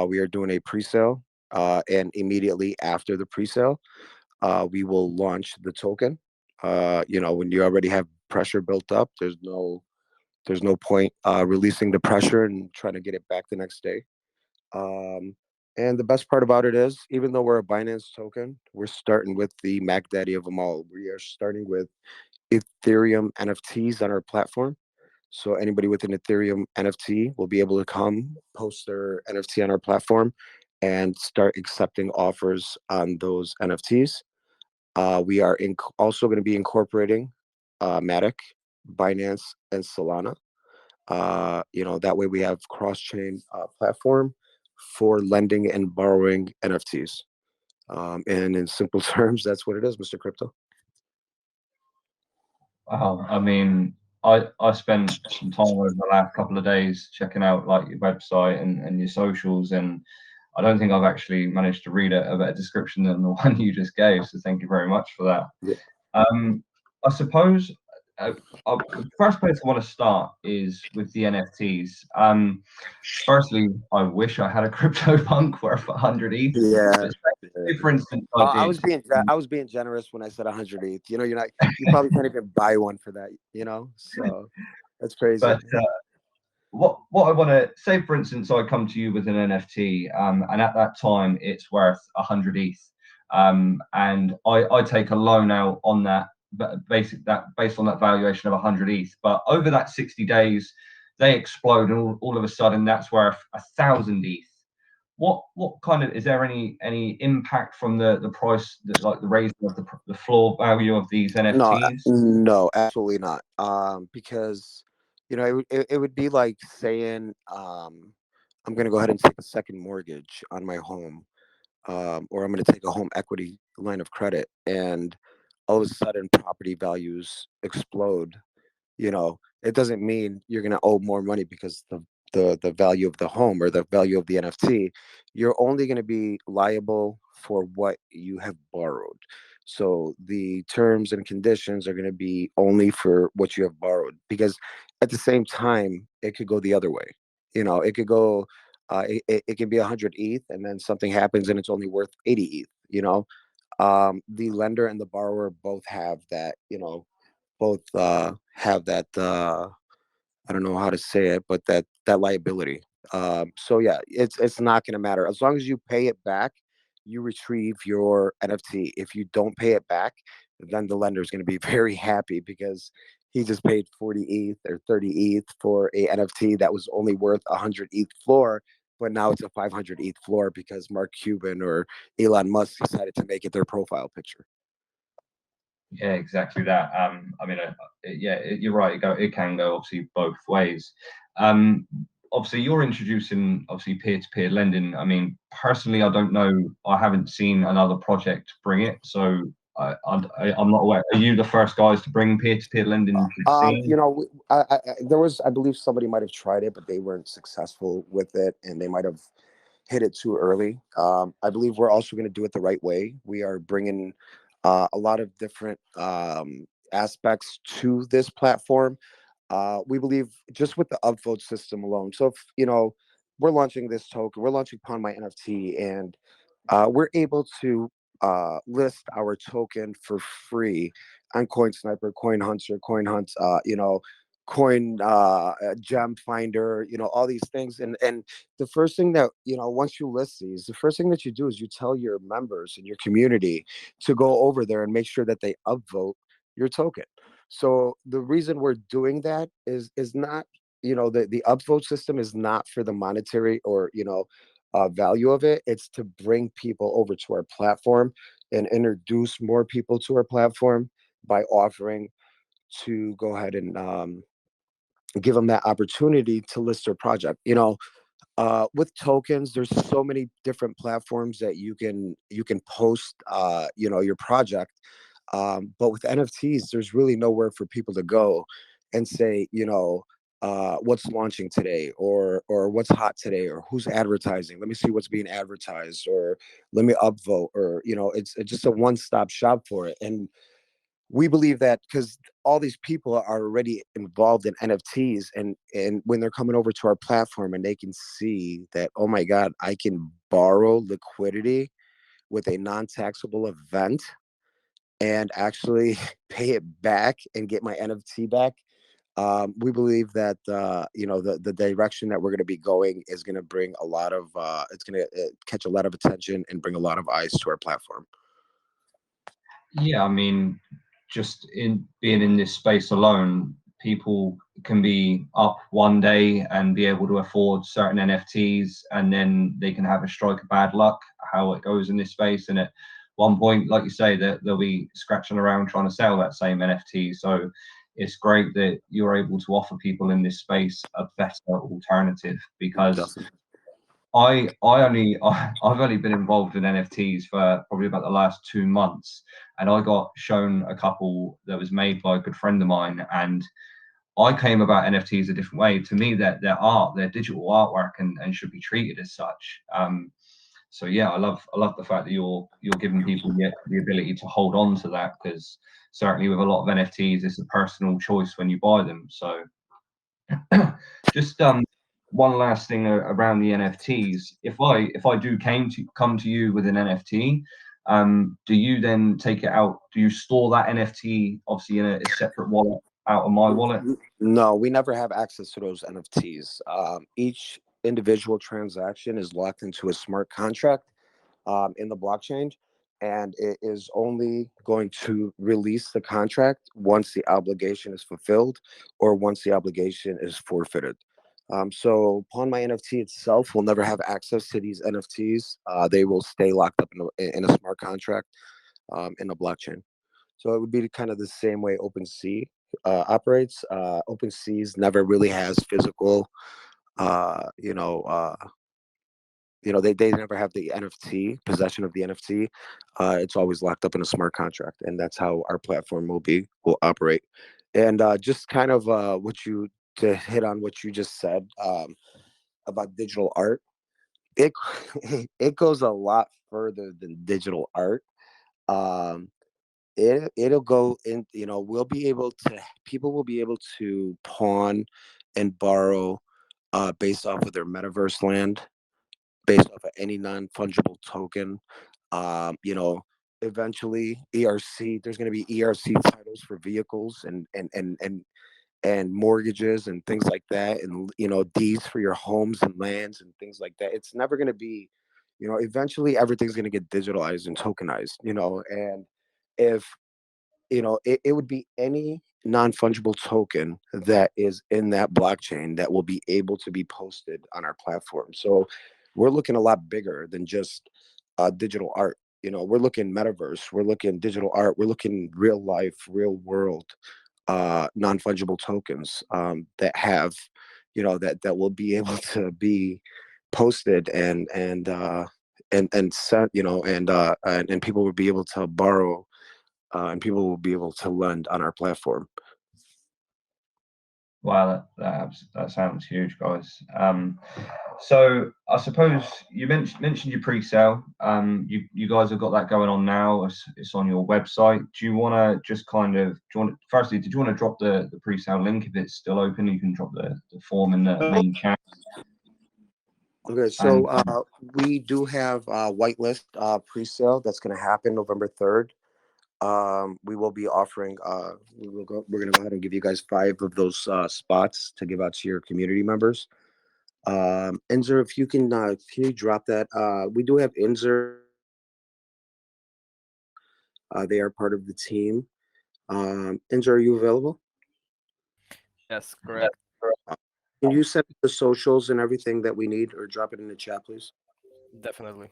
We are doing a pre-sale, and immediately after the pre-sale, we will launch the token. When you already have pressure built up, there's no point releasing the pressure and trying to get it back the next day. And the best part about it is, even though we're a Binance token, we're starting with the Mac Daddy of them all. We are starting with Ethereum NFTs on our platform. So anybody with an Ethereum NFT will be able to come post their NFT on our platform and start accepting offers on those NFTs. We are also going to be incorporating Matic, Binance, and Solana. That way we have cross-chain platform for lending and borrowing NFTs. And in simple terms, that's what it is, Mr. Crypto. Wow, I mean, I spent some time over the last couple of days checking out like your website and your socials, and I don't think I've actually managed to read a better description than the one you just gave. So thank you very much for that. Yeah. I suppose the first place I want to start is with the NFTs. Firstly, I wish I had a CryptoPunk worth 100 ETH. Yeah. But say, for instance, I I was being did. I was being generous when I said 100 ETH. You know, you probably can't even buy one for that. You know, so that's crazy. But what I want to say, for instance, I come to you with an NFT, and at that time it's worth 100 ETH, and I take a loan out on that, but based on that valuation of 100 ETH. But over that 60 days, they explode, and all of a sudden that's worth 1,000 ETH. What kind of, is there any impact from the price, like the raising of the floor value of these NFTs? No, absolutely not. Because it would be like saying I'm going to go ahead and take a second mortgage on my home, or I'm going to take a home equity line of credit, and all of a sudden property values explode. It doesn't mean you're going to owe more money because the value of the home or the value of the NFT. You're only going to be liable for what you have borrowed. So the terms and conditions are going to be only for what you have borrowed, because at the same time it could go the other way. It could go it can be 100 ETH, and then something happens and it's only worth 80 ETH. The lender and the borrower both have that, both have that I don't know how to say it, but that liability. So yeah, it's not going to matter as long as you pay it back. You retrieve your NFT. If you don't pay it back, then the lender is going to be very happy because he just paid 40 ETH or 30 ETH for a NFT that was only worth 100 ETH floor, but now it's a 500 ETH floor because Mark Cuban or Elon Musk decided to make it their profile picture. Yeah, exactly that. I mean, yeah, you're right. It can go obviously both ways. Obviously, you're introducing obviously peer-to-peer lending. I mean, personally, I don't know. I haven't seen another project bring it, so I'm not aware. Are you the first guys to bring peer-to-peer lending to the scene? There was, I believe somebody might have tried it, but they weren't successful with it, and they might have hit it too early. I believe we're also going to do it the right way. We are bringing a lot of different aspects to this platform. We believe just with the upvote system alone. So if we're launching this token, we're launching Pawn My NFT, and we're able to list our token for free on Coin Sniper, Coin Hunter, Coin Hunt, Coin Gem Finder, all these things. And the first thing that, once you list these, the first thing that you do is you tell your members and your community to go over there and make sure that they upvote your token. So the reason we're doing that is not, the upvote system is not for the monetary or, value of it. It's to bring people over to our platform and introduce more people to our platform by offering to go ahead and give them that opportunity to list their project. With tokens, there's so many different platforms that you can post, your project. But with NFTs, there's really nowhere for people to go and say, what's launching today, or what's hot today, or who's advertising. Let me see what's being advertised, or let me upvote, or it's just a one-stop shop for it. And we believe that because all these people are already involved in NFTs, and when they're coming over to our platform and they can see that, oh my God, I can borrow liquidity with a non-taxable event and actually pay it back and get my NFT back. We believe that the direction that we're going to be going is going to bring a lot of it's going to catch a lot of attention and bring a lot of eyes to our platform. Yeah, I mean, just in being in this space alone, people can be up one day and be able to afford certain NFTs, and then they can have a stroke of bad luck, how it goes in this space. And at one point, like you say, that they'll be scratching around trying to sell that same NFT. So it's great that you're able to offer people in this space a better alternative, because I've only been involved in NFTs for probably about the last 2 months, and I got shown a couple that was made by a good friend of mine, and I came about NFTs a different way. To me, they're art, they're digital artwork, and should be treated as such. So yeah, I love the fact that you're giving people the ability to hold on to that, because certainly with a lot of NFTs, it's a personal choice when you buy them. So just one last thing around the NFTs. If I do come to you with an NFT, do you then take it out? Do you store that NFT obviously in a separate wallet out of my wallet? No, we never have access to those NFTs. Each individual transaction is locked into a smart contract in the blockchain, and it is only going to release the contract once the obligation is fulfilled or once the obligation is forfeited. So Pawn My NFT itself will never have access to these NFTs. They will stay locked up in a smart contract in the blockchain. So it would be kind of the same way OpenSea operates. OpenSea's never really has physical, they never have the NFT possession of the NFT. It's always locked up in a smart contract, and that's how our platform will operate. And just kind of to hit on what you just said about digital art, it it goes a lot further than digital art. Um, it'll go in, people will be able to pawn and borrow based off of their metaverse land, based off of any non-fungible token. Eventually ERC, there's going to be ERC titles for vehicles and mortgages and things like that, and deeds for your homes and lands and things like that. It's never going to be, eventually everything's going to get digitalized and tokenized, and if it would be any non-fungible token that is in that blockchain that will be able to be posted on our platform. So we're looking a lot bigger than just digital art. We're looking metaverse, we're looking digital art, we're looking real life, real world non-fungible tokens that have, that will be able to be posted and sent, and people will be able to borrow and people will be able to lend on our platform. Wow, that sounds huge, guys. So I suppose you mentioned your pre-sale. You guys have got that going on now. It's on your website. Do you want to just firstly, did you want to drop the pre-sale link if it's still open? You can drop the form in the main chat. Okay, so we do have whitelist pre-sale that's going to happen November 3rd. We will be offering we're going to go ahead and give you guys 5 of those spots to give out to your community members. Inzer, if you can you drop that? We do have Inzer. They are part of the team. Inzer, are you available? Yes, correct. Can you send the socials and everything that we need, or drop it in the chat, please? Definitely.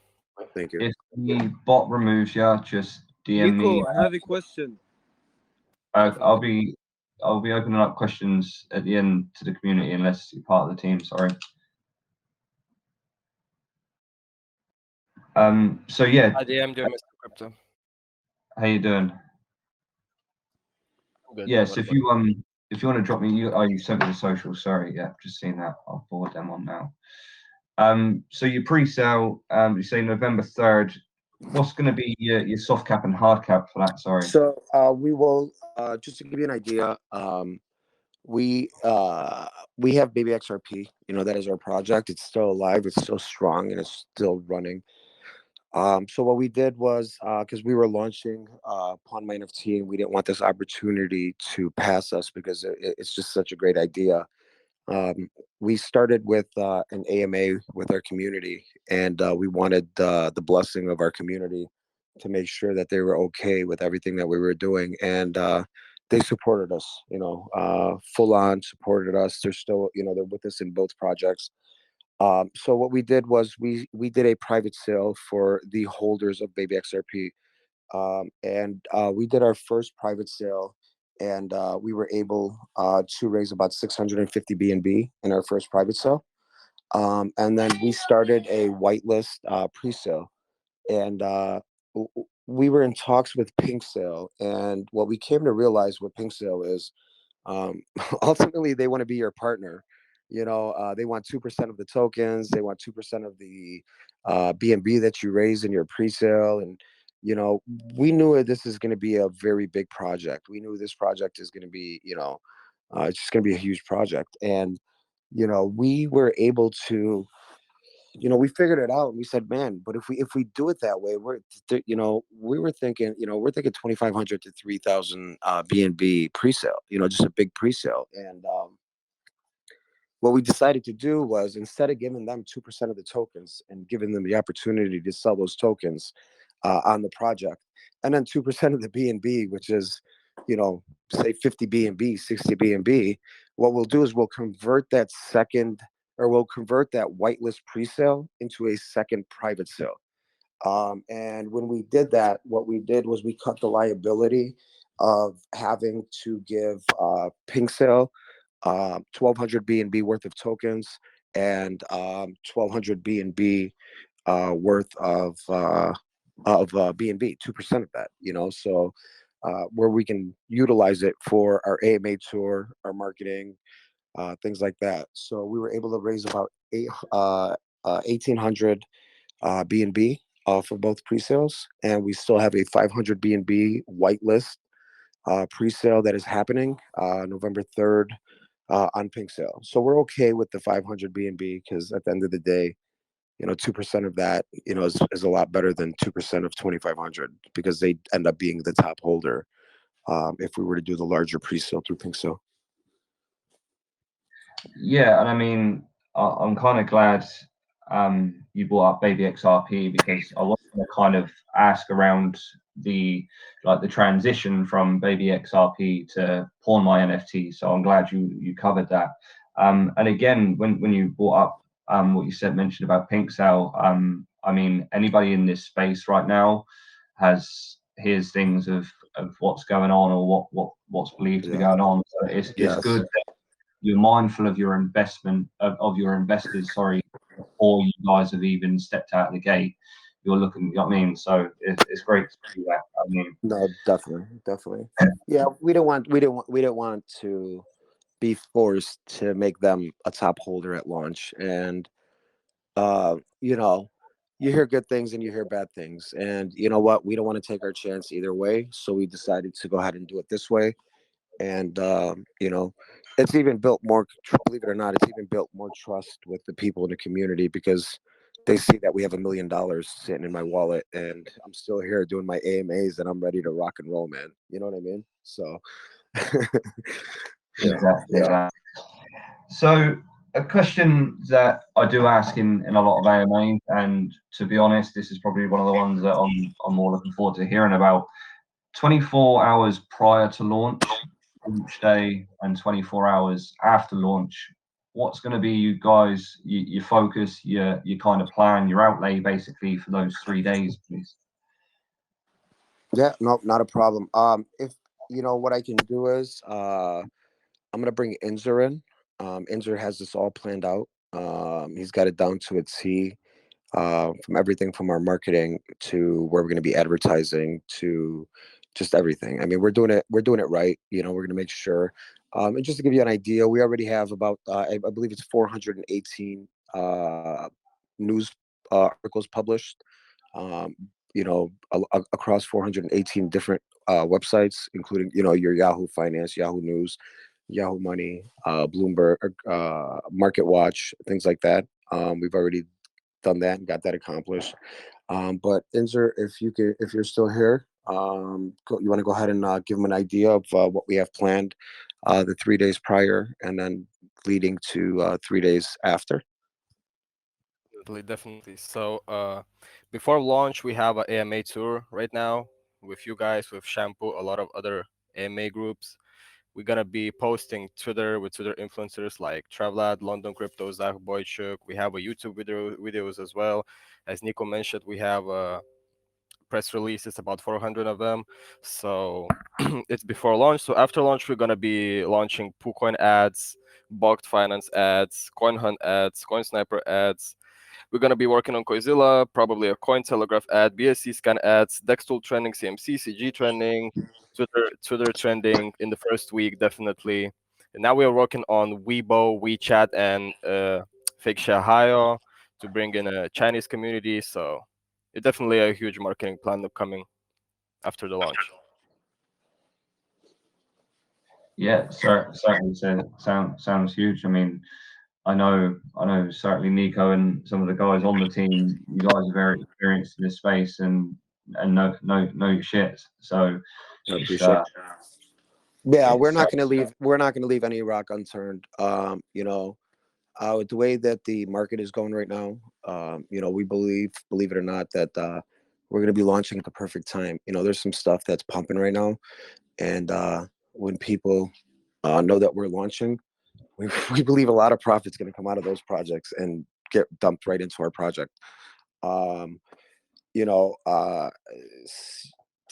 Thank you. If the bot removes you, just DM me. Nico, I have a question. I'll be opening up questions at the end to the community unless you're part of the team. Sorry. So yeah. Hi, DM, Mr. Crypto. How you doing? Good. Yes, if you want to drop me, you sent me the social. Sorry, yeah, just seen that. I'll forward them on now. So your pre-sale, you say November 3rd. What's going to be your soft cap and hard cap for that? Sorry. So we will just to give you an idea. We have Baby XRP. That is our project. It's still alive. It's still strong, and it's still running. So what we did was, because we were launching Pawn My NFT, and we didn't want this opportunity to pass us because it's just such a great idea. We started with an AMA with our community, and we wanted the blessing of our community to make sure that they were okay with everything that we were doing. And they supported us, full on supported us. They're still, they're with us in both projects. So what we did was we did a private sale for the holders of Baby XRP. And we did our first private sale, and we were able to raise about 650 BNB in our first private sale. And then we started a whitelist pre-sale, and we were in talks with Pink Sale. And what we came to realize with Pink Sale is, um, ultimately they want to be your partner. They want 2% of the tokens. They want 2% of the BNB that you raise in your pre-sale. And you know, we knew this is going to be a very big project. We knew this project is going to be, it's just going to be a huge project. And we were able to, we figured it out, and we said, man, but if we do it that way, we were thinking, we're thinking 2,500 to 3,000 BNB pre-sale, just a big pre-sale. And what we decided to do was, instead of giving them 2% of the tokens and giving them the opportunity to sell those tokens on the project, and then 2% of the BNB, which is, say 50 BNB, 60 BNB, what we'll do is we'll convert that whitelist pre-sale into a second private sale. And when we did that, what we did was we cut the liability of having to give Pink Sale 1,200 BNB worth of tokens, and 1,200 BNB worth of BNB, 2% of that. So where we can utilize it for our AMA tour, our marketing, things like that. So we were able to raise about 1,800 BNB for both pre-sales, and we still have a 500 BNB whitelist pre-sale that is happening November 3rd on Pink Sale. So we're okay with the 500 BNB, because at the end of the day, 2% of that, is a lot better than 2% of 2,500, because they end up being the top holder if we were to do the larger pre-sale through Pink Sale. Yeah, and I mean, I'm kind of glad you brought up Baby XRP, because I wanted to kind of ask around the transition from Baby XRP to Pawn My NFT. So I'm glad you covered that. And again, when you brought up what you mentioned about Pink Sale, I mean, anybody in this space right now hears things of what's going on, or what's believed to be going on. So it's good that you're mindful of your investment of your investors, before you guys have even stepped out of the gate. You're looking, you know what I mean? So it's great to do that. I mean, no, definitely. Yeah, we don't want to be forced to make them a top holder at launch. And you hear good things and you hear bad things, and you know what, we don't want to take our chance either way, so we decided to go ahead and do it this way. And it's even built more, believe it or not, it's even built more trust with the people in the community, because they see that we have $1 million sitting in my wallet, and I'm still here doing my AMAs, and I'm ready to rock and roll, man. You know what I mean? So exactly. So a question that I do ask in a lot of AMAs, and to be honest, this is probably one of the ones that I'm more looking forward to hearing about. 24 hours prior to launch each day, and 24 hours after launch, what's going to be you guys, your focus, your kind of plan, your outlay basically for those 3 days, please? yeah, no, not a problem. If what I can do is, I'm gonna bring Inzer in. Inzer has this all planned out. He's got it down to a T, from everything from our marketing to where we're going to be advertising to just everything. I mean, we're doing it right. We're going to make sure. And just to give you an idea, we already have about, I believe it's 418 news articles published. Across 418 different websites, including your Yahoo Finance, Yahoo News, Yahoo Money, Bloomberg, Market Watch, things like that. We've already done that and got that accomplished. But Inzer, if you're still here, you want to go ahead and give them an idea of what we have planned the 3 days prior, and then leading to 3 days after. Definitely. So before launch, we have an AMA tour right now with you guys, with Shampoo, a lot of other AMA groups. We're gonna be posting Twitter with Twitter influencers like Travlad, London Crypto, Zach Boychuk. We have a YouTube videos as well. As Nico mentioned, we have press releases, about 400 of them. So it's before launch. So after launch, we're gonna be launching PooCoin ads, Bugged Finance ads, CoinHunt ads, CoinSniper ads. We're gonna be working on Coinzilla, probably a Cointelegraph ad, BSC scan ads, Dextool trending, CMC, CG trending, Twitter trending in the first week, definitely. And now we are working on Weibo, WeChat, and Fake Shahio to bring in a Chinese community. So it's definitely a huge marketing plan upcoming after the launch. Yeah, certainly. Sounds huge. I mean, I know certainly Nico and some of the guys on the team. You guys are very experienced in this space and know your shit. So it's Yeah, it's we're not gonna leave any rock unturned. You know, with the way that the market is going right now, you know, we believe it or not, that we're gonna be launching at the perfect time. You know, there's some stuff that's pumping right now, and when people know that we're launching, we believe a lot of profit's gonna come out of those projects and get dumped right into our project. You know,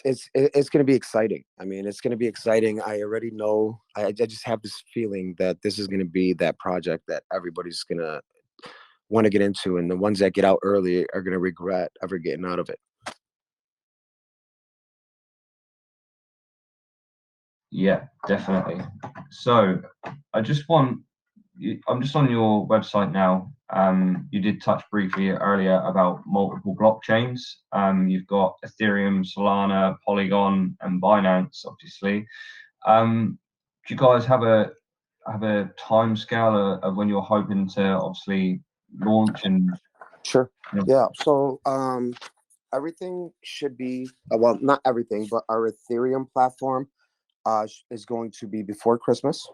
it's going to be exciting. I mean, it's going to be exciting. I already know. I just have this feeling that this is going to be that project that everybody's going to want to get into, and the ones that get out early are going to regret ever getting out of it. Yeah, definitely. So I'm just on your website now. You did touch briefly earlier about multiple blockchains. You've got Ethereum, Solana, Polygon, and Binance, obviously. Do you guys have a time scale of when you're hoping to obviously launch and? Sure. Yeah. So everything should be well, not everything, but our Ethereum platform is going to be before Christmas.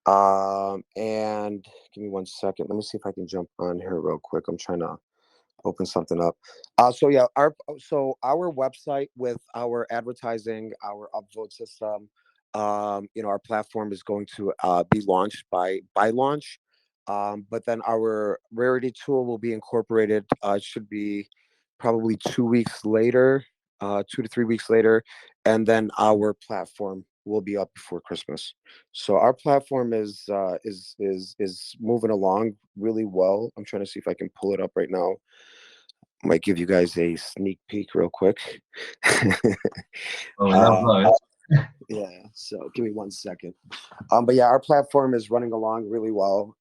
And give me 1 second. Let me see if I can jump on here real quick. I'm trying to open something up. So yeah, our website with our advertising, our upvote system, you know, our platform is going to be launched by launch. But then our rarity tool will be incorporated. It should be probably 2 weeks later, 2 to 3 weeks later, and then our platform will be up before Christmas. So our platform is moving along really well. I'm trying to see if I can pull it up right now. Might give you guys a sneak peek real quick. Yeah, so give me 1 second. But yeah, our platform is running along really well.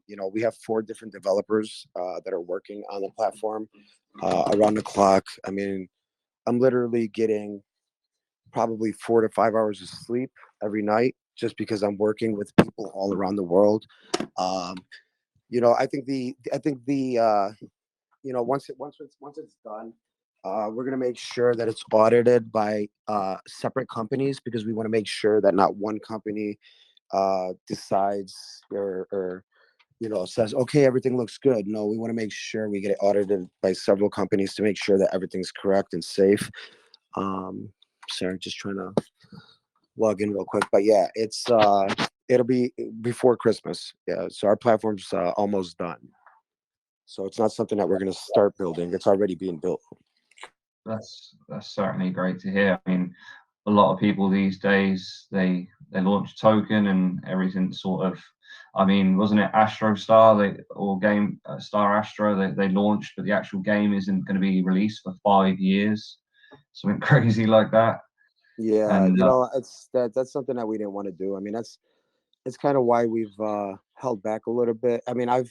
You know, we have 4 different developers that are working on the platform around the clock. I mean, I'm literally getting probably 4 to 5 hours of sleep every night just because I'm working with people all around the world. You know, I think the you know, once it's done, we're gonna make sure that it's audited by separate companies, because we want to make sure that not one company decides or you know, says, okay, everything looks good. No, we want to make sure we get it audited by several companies to make sure that everything's correct and safe. Sorry, just trying to log in real quick. But yeah, it'll be before Christmas. Yeah, so our platform's almost done. So it's not something that we're going to start building. It's already being built. That's certainly great to hear. I mean, a lot of people these days they launch a token and everything sort of. I mean, wasn't it Astro Star Star Astro they launched, but the actual game isn't going to be released for 5 years, something crazy like that. Yeah, and, you know, that's something that we didn't want to do. I mean, it's kind of why we've held back a little bit. I mean, I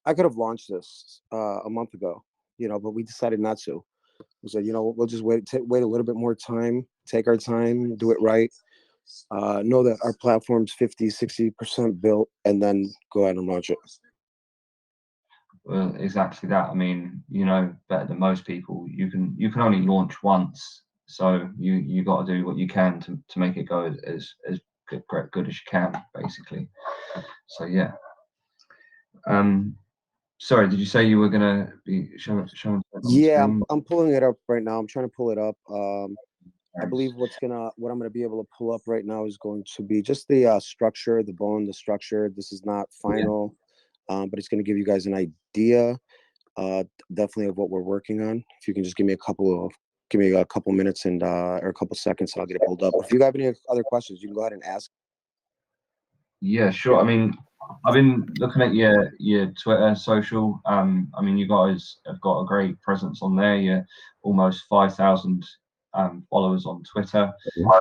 could have launched this a month ago, you know, but we decided not to. We said, you know, we'll just wait a little bit more time, take our time, do it right. Know that our platform's 50-60% built, and then go ahead and launch it. Well, exactly that. I mean, you know better than most people. You can only launch once, so you got to do what you can to make it go as good as you can, basically. So yeah. Sorry, did you say you were gonna be showing? Yeah, I'm pulling it up right now. I'm trying to pull it up. I believe what I'm gonna be able to pull up right now is going to be just the structure, the structure. This is not final, but it's gonna give you guys an idea, definitely of what we're working on. If you can just give me a couple of Give me a couple minutes and or a couple seconds, and I'll get it pulled up. If you have any other questions, you can go ahead and ask. Yeah, sure. I mean, I've been looking at your Twitter social. I mean, you guys have got a great presence on there. You're almost 5,000 followers on Twitter.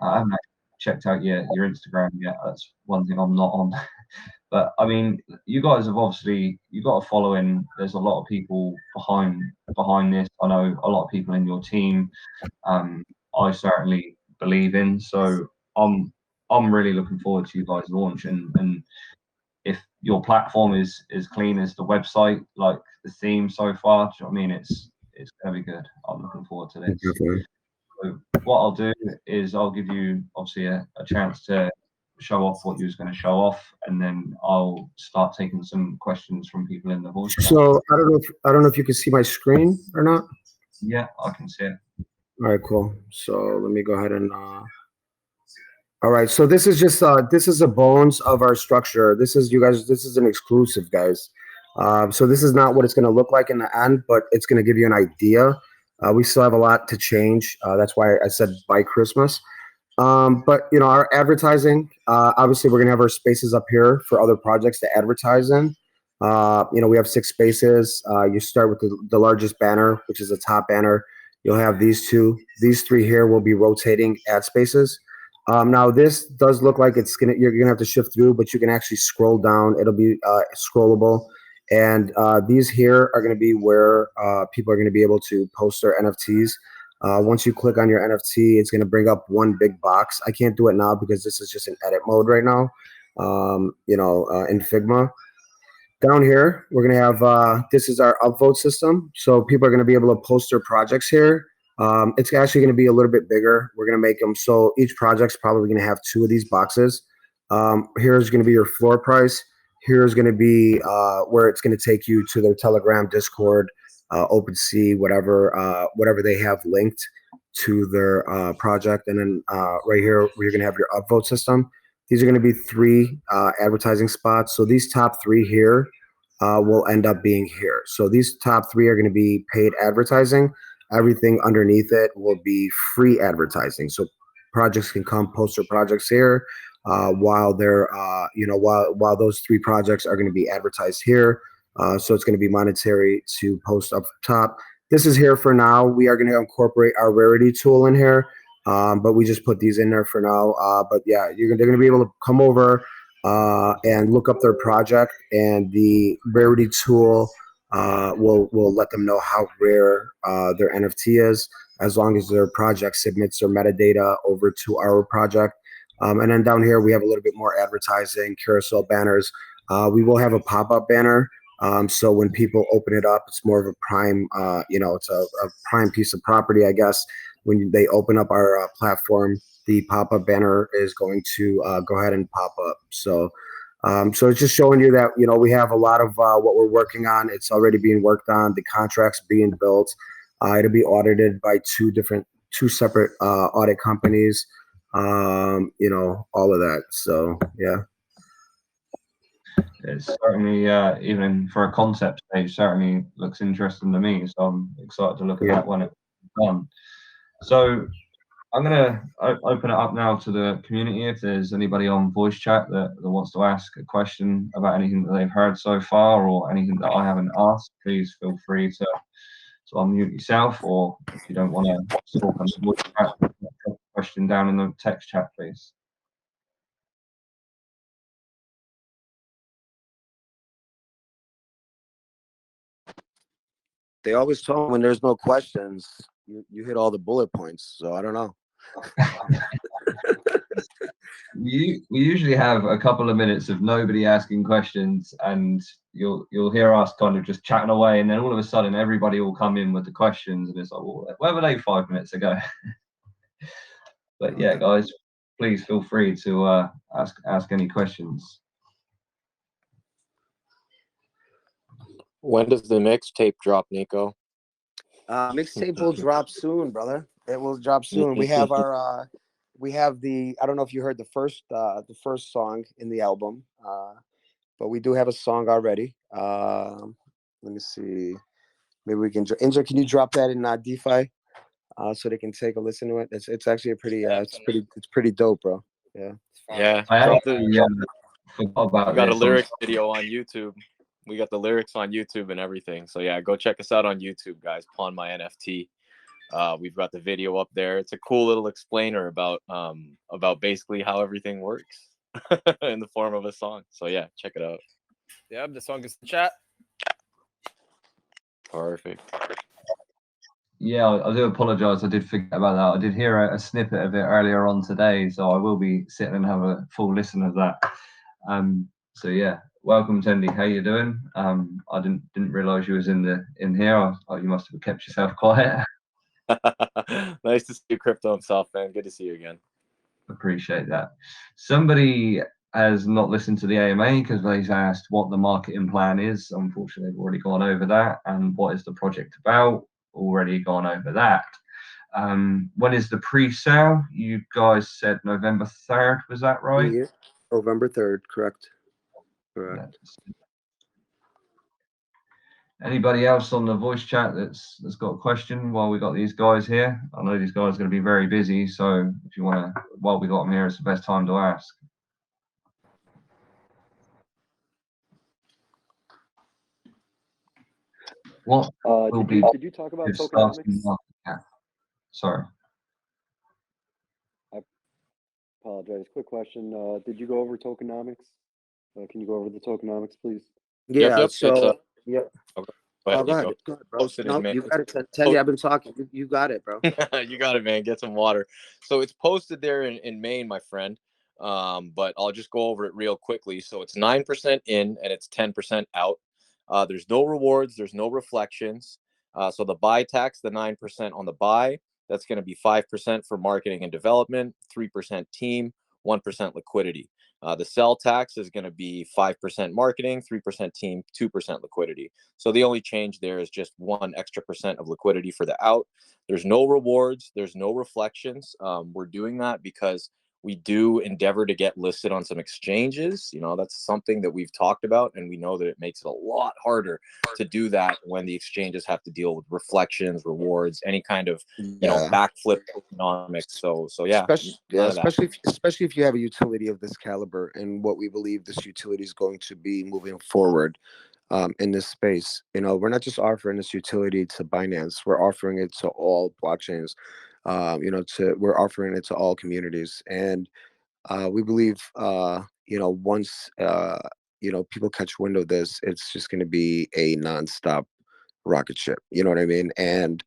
I haven't checked out your Instagram yet. That's one thing I'm not on. But I mean, you guys have obviously got a following. There's a lot of people behind this. I know a lot of people in your team. I certainly believe in. So I'm really looking forward to you guys launch and if your platform is as clean as the website, like the theme so far, do you know what I mean? It's gonna be good. I'm looking forward to this. So what I'll do is I'll give you obviously a chance to show off what you was going to show off, and then I'll start taking some questions from people in the voice chat. So I don't know if you can see my screen or not. Yeah, I can see it. All right, cool. So let me go ahead and. All right, so this is just this is the bones of our structure. This is you guys. This is an exclusive, guys. So this is not what it's going to look like in the end, but it's going to give you an idea. We still have a lot to change. That's why I said by Christmas. But you know, our advertising, obviously we're gonna have our spaces up here for other projects to advertise in. You know, we have 6 spaces. You start with the largest banner, which is the top banner. You'll have these 2. These 3 here will be rotating ad spaces. Now this does look like you're gonna have to shift through, but you can actually scroll down. It'll be scrollable. And these here are gonna be where people are gonna be able to post their NFTs. Once you click on your NFT, it's going to bring up one big box. I can't do it now because this is just in edit mode right now, you know, in Figma. Down here, we're going to have, this is our upvote system. So people are going to be able to post their projects here. It's actually going to be a little bit bigger. We're going to make them so each project's probably going to have 2 of these boxes. Here's going to be your floor price. Here's going to be where it's going to take you to their Telegram, Discord, OpenSea, whatever they have linked to their project. And then right here, you're going to have your upvote system. These are going to be 3 advertising spots. So these top 3 here will end up being here. So these top 3 are going to be paid advertising. Everything underneath it will be free advertising. So projects can come post their projects here while they're, you know, while those 3 projects are going to be advertised here. So it's going to be monetary to post up top. This is here for now. We are going to incorporate our rarity tool in here, but we just put these in there for now. But yeah, they're going to be able to come over and look up their project, and the rarity tool will let them know how rare their NFT is, as long as their project submits their metadata over to our project. And then down here, we have a little bit more advertising, carousel banners. We will have a pop-up banner. So when people open it up, it's more of a prime, you know, it's a prime piece of property, I guess. When they open up our platform, the pop-up banner is going to go ahead and pop up. So, so it's just showing you that, you know, we have a lot of what we're working on. It's already being worked on. The contract's being built. It'll be audited by 2 separate audit companies. You know, all of that. So, yeah. It's certainly, even for a concept stage, certainly looks interesting to me. So I'm excited to look at that when it's done. So I'm going to open it up now to the community. If there's anybody on voice chat that wants to ask a question about anything that they've heard so far or anything that I haven't asked, please feel free to unmute yourself. Or if you don't want to talk on the voice chat, put a question down in the text chat, please. They always tell me when there's no questions, you hit all the bullet points. So I don't know. We usually have a couple of minutes of nobody asking questions, and you'll hear us kind of just chatting away, and then all of a sudden everybody will come in with the questions, and it's like, well, where were they 5 minutes ago? But yeah, guys, please feel free to ask any questions. When does the mixtape drop, Nico? Mixtape will drop soon, brother. It will drop soon. We have our we have the, I don't know if you heard the first song in the album, but we do have a song already. Let me see. Maybe we can, Inja, can you drop that in DeFi? so they can take a listen to it. It's actually a pretty it's pretty dope, bro. Yeah. Yeah, I drop actually the forgot about we got a this. lyrics video on YouTube. We got the lyrics on YouTube and everything. So yeah, go check us out on YouTube, guys. Pawn My NFT. We've got the video up there. It's a cool little explainer about basically how everything works in the form of a song. So yeah, check it out. Yep, the song is in the chat. Perfect. Yeah, I do apologise. I did forget about that. I did hear a snippet of it earlier on today, so I will be sitting and have a full listen of that. So yeah, welcome, Tendi. How you doing? I didn't realise you was in here. You must have kept yourself quiet. Nice to see you, Crypto himself, man. Good to see you again. Appreciate that. Somebody has not listened to the AMA because they've asked what the marketing plan is. Unfortunately, we've already gone over that. And what is the project about? Already gone over that. When is the pre-sale? You guys said November 3rd, was that right? Yeah, November 3rd, correct. Correct. Anybody else on the voice chat that's got a question while we got these guys here? I know these guys are going to be very busy, so if you want to, while we got them here, it's the best time to ask. What will be did you talk about your starting tokenomics? market cap? Sorry. I apologize. Quick question. Did you go over tokenomics? Can you go over the tokenomics, please? Yeah. Yep. So yeah. Okay. Go ahead, Nico. Go ahead, bro. Posted No, man. you got it. Tendi, I've been talking. You got it, bro. You got it, man. Get some water. So it's posted there in Maine, my friend. But I'll just go over it real quickly. So it's 9% in and it's 10% out. There's no rewards. There's no reflections. So the buy tax, the 9% on the buy, that's going to be 5% for marketing and development, 3% team, 1% liquidity. The sell tax is going to be 5% marketing, 3% team, 2% liquidity. So the only change there is just 1 extra percent of liquidity for the out. There's no rewards. There's no reflections. We're doing that because we do endeavor to get listed on some exchanges. You know, that's something that we've talked about, and we know that it makes it a lot harder to do that when the exchanges have to deal with reflections, rewards, any kind of, you know, backflip economics. So yeah, especially if you have a utility of this caliber and what we believe this utility is going to be moving forward in this space. You know, we're not just offering this utility to Binance, we're offering it to all blockchains. You know, we're offering it to all communities, and we believe you know, once you know, people catch wind of this, it's just going to be a nonstop rocket ship. You know what I mean? And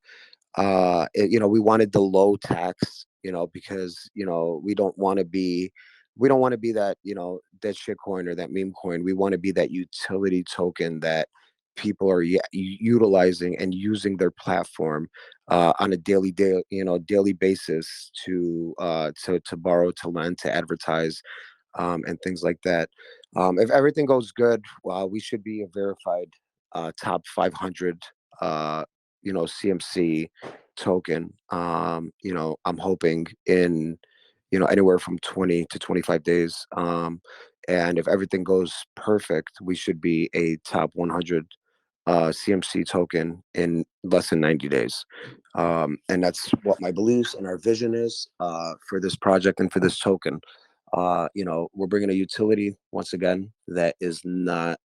you know, we wanted the low tax, you know, because, you know, we don't want to be that, you know, that shit coin or that meme coin. We want to be that utility token that people are utilizing and using their platform on a daily basis to borrow, to lend, to advertise, and things like that. If everything goes good, we should be a verified top 500 you know, CMC token. You know, I'm hoping in, you know, anywhere from 20 to 25 days. And if everything goes perfect, we should be a top 100 CMC token in less than 90 days. And that's what my beliefs and our vision is for this project and for this token. You know, we're bringing a utility once again that is not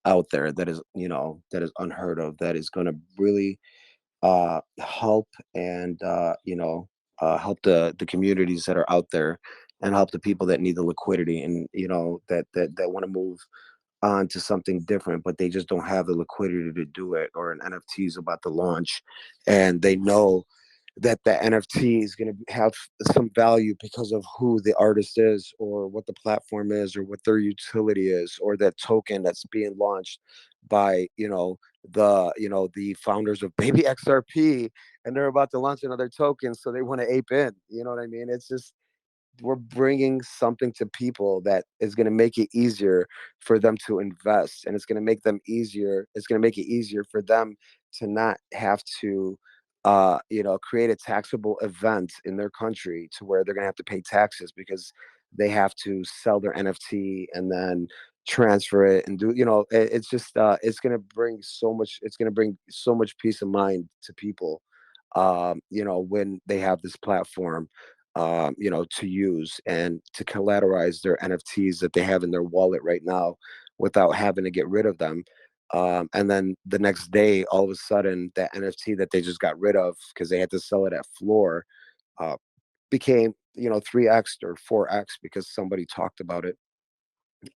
out there, that is, you know, that is unheard of, that is going to really help and you know, help the communities that are out there, and help the people that need the liquidity, and you know, that want to move on to something different, but they just don't have the liquidity to do it, or an NFT is about to launch and they know that the NFT is going to have some value because of who the artist is, or what the platform is, or what their utility is, or that token that's being launched by, you know, the founders of Baby XRP, and they're about to launch another token, so they want to ape in. You know what I mean? It's just, we're bringing something to people that is going to make it easier for them to invest, and it's going to make them easier. It's going to make it easier for them to not have to you know, create a taxable event in their country to where they're going to have to pay taxes because they have to sell their NFT and then transfer it and do, you know, it's just it's going to bring so much, it's going to bring so much peace of mind to people. you know, when they have this platform, you know, to use and to collateralize their NFTs that they have in their wallet right now without having to get rid of them. And then the next day, all of a sudden, that NFT that they just got rid of because they had to sell it at floor became, you know, 3x or 4x because somebody talked about it.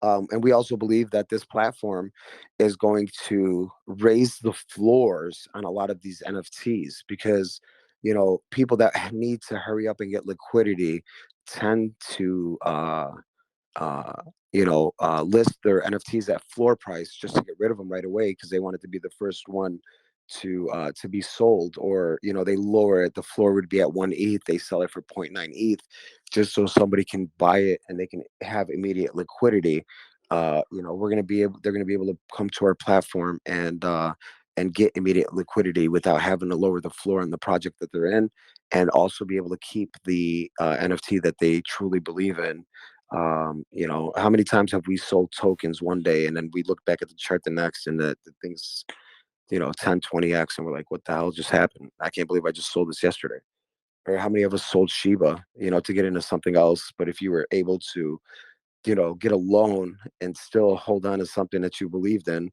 And we also believe that this platform is going to raise the floors on a lot of these NFTs because, you know, people that need to hurry up and get liquidity tend to list their NFTs at floor price just to get rid of them right away because they want it to be the first one to be sold, or you know, they lower it. The floor would be at 1 ETH, they sell it for 0.9 ETH, just so somebody can buy it and they can have immediate liquidity. You know, they're gonna be able to come to our platform and get immediate liquidity without having to lower the floor on the project that they're in, and also be able to keep the NFT that they truly believe in. You know, how many times have we sold tokens one day and then we look back at the chart the next and the things, you know, 10, 20x, and we're like, what the hell just happened? I can't believe I just sold this yesterday. Or how many of us sold Shiba, you know, to get into something else? But if you were able to, you know, get a loan and still hold on to something that you believed in,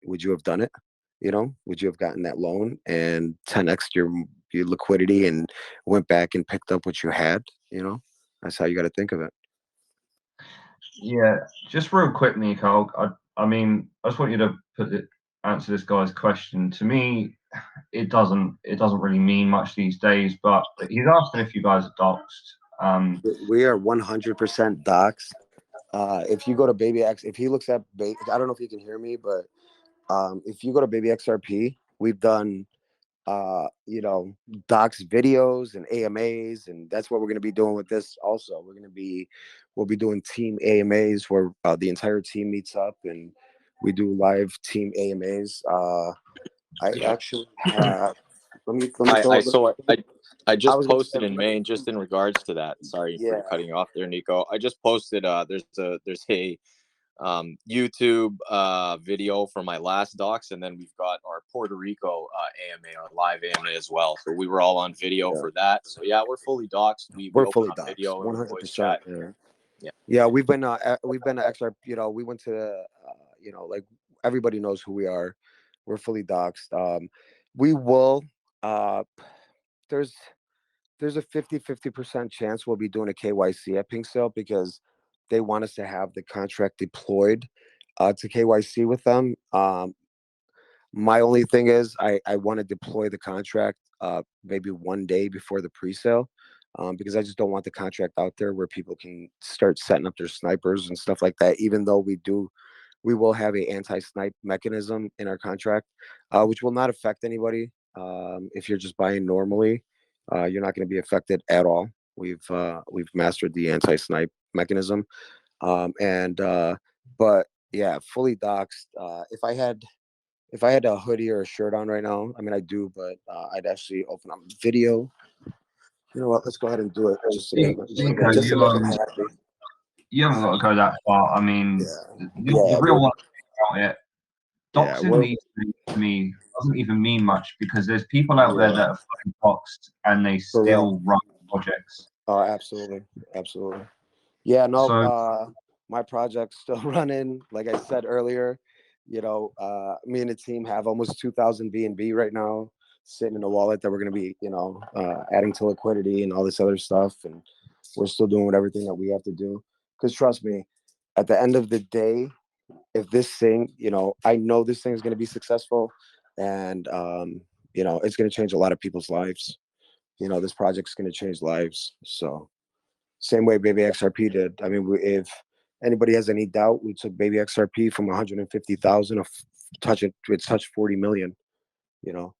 would you have done it? You know, would you have gotten that loan and 10x your liquidity and went back and picked up what you had? You know, that's how you got to think of it. Yeah, just real quick, Nico. I mean, I just want you to answer this guy's question. To me, it doesn't really mean much these days. But he's asking if you guys are doxed. We are 100% doxed. If you go to Baby X, if he looks at, I don't know if you can hear me, but if you go to Baby XRP, we've done you know, docs videos and AMAs, and that's what we're going to be doing with this also. We'll be doing team AMAs where the entire team meets up and we do live team AMAs. I actually have, let me I just was gonna posted say, in Maine just in regards to that. Sorry yeah, for cutting you off there, Nico. I just posted there's a YouTube video for my last docs, and then we've got our Puerto Rico AMA, our live AMA as well. So we were all on video for that. So yeah, we're fully doxed. We we're open fully up doxed, video and we voice 100%. chat. Yeah. Yeah, we've been to XR, you know, we went to you know, like everybody knows who we are. We're fully doxed. We will there's a 50% chance we'll be doing a KYC at Pink Sale because they want us to have the contract deployed to KYC with them. My only thing is I want to deploy the contract maybe one day before the pre-sale, because I just don't want the contract out there where people can start setting up their snipers and stuff like that. Even though we will have a anti-snipe mechanism in our contract, which will not affect anybody. If you're just buying normally, you're not going to be affected at all. We've mastered the anti-snipe mechanism, but yeah, fully doxed. If I had a hoodie or a shirt on right now, I mean I do, but I'd actually open up video. You know what? Let's go ahead and do it just to make them happy. You haven't got to go that far. I mean, the real one about it, doxing these things to me doesn't even mean much because there's people out there that are fully doxed and they still run projects. Oh, absolutely, absolutely. Yeah, no, my project's still running. Like I said earlier, you know, me and the team have almost 2,000 BNB right now sitting in a wallet that we're going to be, you know, adding to liquidity and all this other stuff. And we're still doing everything that we have to do. Because trust me, at the end of the day, if this thing, you know, I know this thing is going to be successful and, you know, it's going to change a lot of people's lives. You know, this project's going to change lives. So same way Baby XRP did. I mean, if anybody has any doubt, we took Baby XRP from 150,000 it's touched 40 million, you know.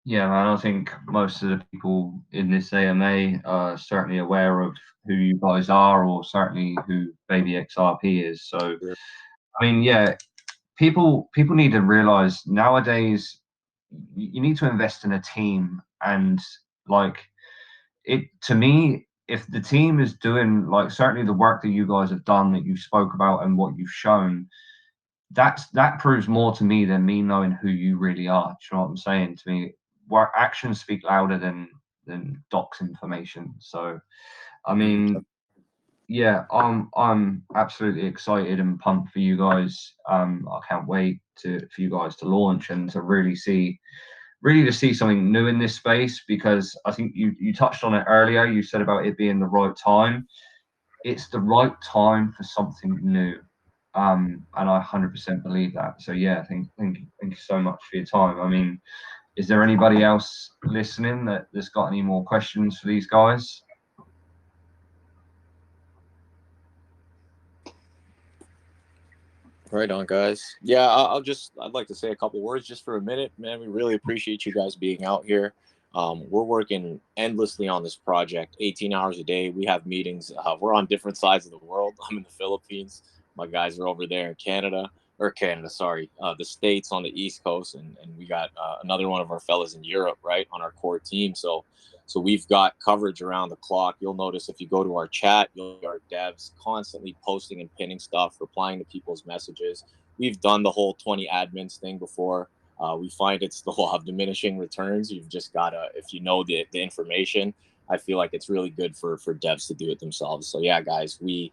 Yeah, man, I think most of the people in this AMA are certainly aware of who you guys are, or certainly who Baby XRP is. So, I mean, yeah, people need to realize nowadays you need to invest in a team, and like it to me, if the team is doing like certainly the work that you guys have done that you spoke about and what you've shown, that proves more to me than me knowing who you really are. Do you know what I'm saying? To me, where actions speak louder than docs information. So, I mean, yeah, I'm absolutely excited and pumped for you guys. I can't wait for you guys to launch and to really see something new in this space, because I think you touched on it earlier. You said about it being the right time. It's the right time for something new. And I 100% believe that. So yeah, thank you so much for your time. I mean, is there anybody else listening that's got any more questions for these guys? Right on, guys. Yeah, I'd like to say a couple words just for a minute, man. We really appreciate you guys being out here. We're working endlessly on this project, 18 hours a day. We have meetings. We're on different sides of the world. I'm in the Philippines. My guys are over there in the States on the East Coast. And we got another one of our fellas in Europe, right, on our core team. So we've got coverage around the clock. You'll notice if you go to our chat, you'll see our devs constantly posting and pinning stuff, replying to people's messages. We've done the whole 20 admins thing before. We find it's the law of diminishing returns. You've just got to, if you know the information, I feel like it's really good for devs to do it themselves. So yeah, guys, the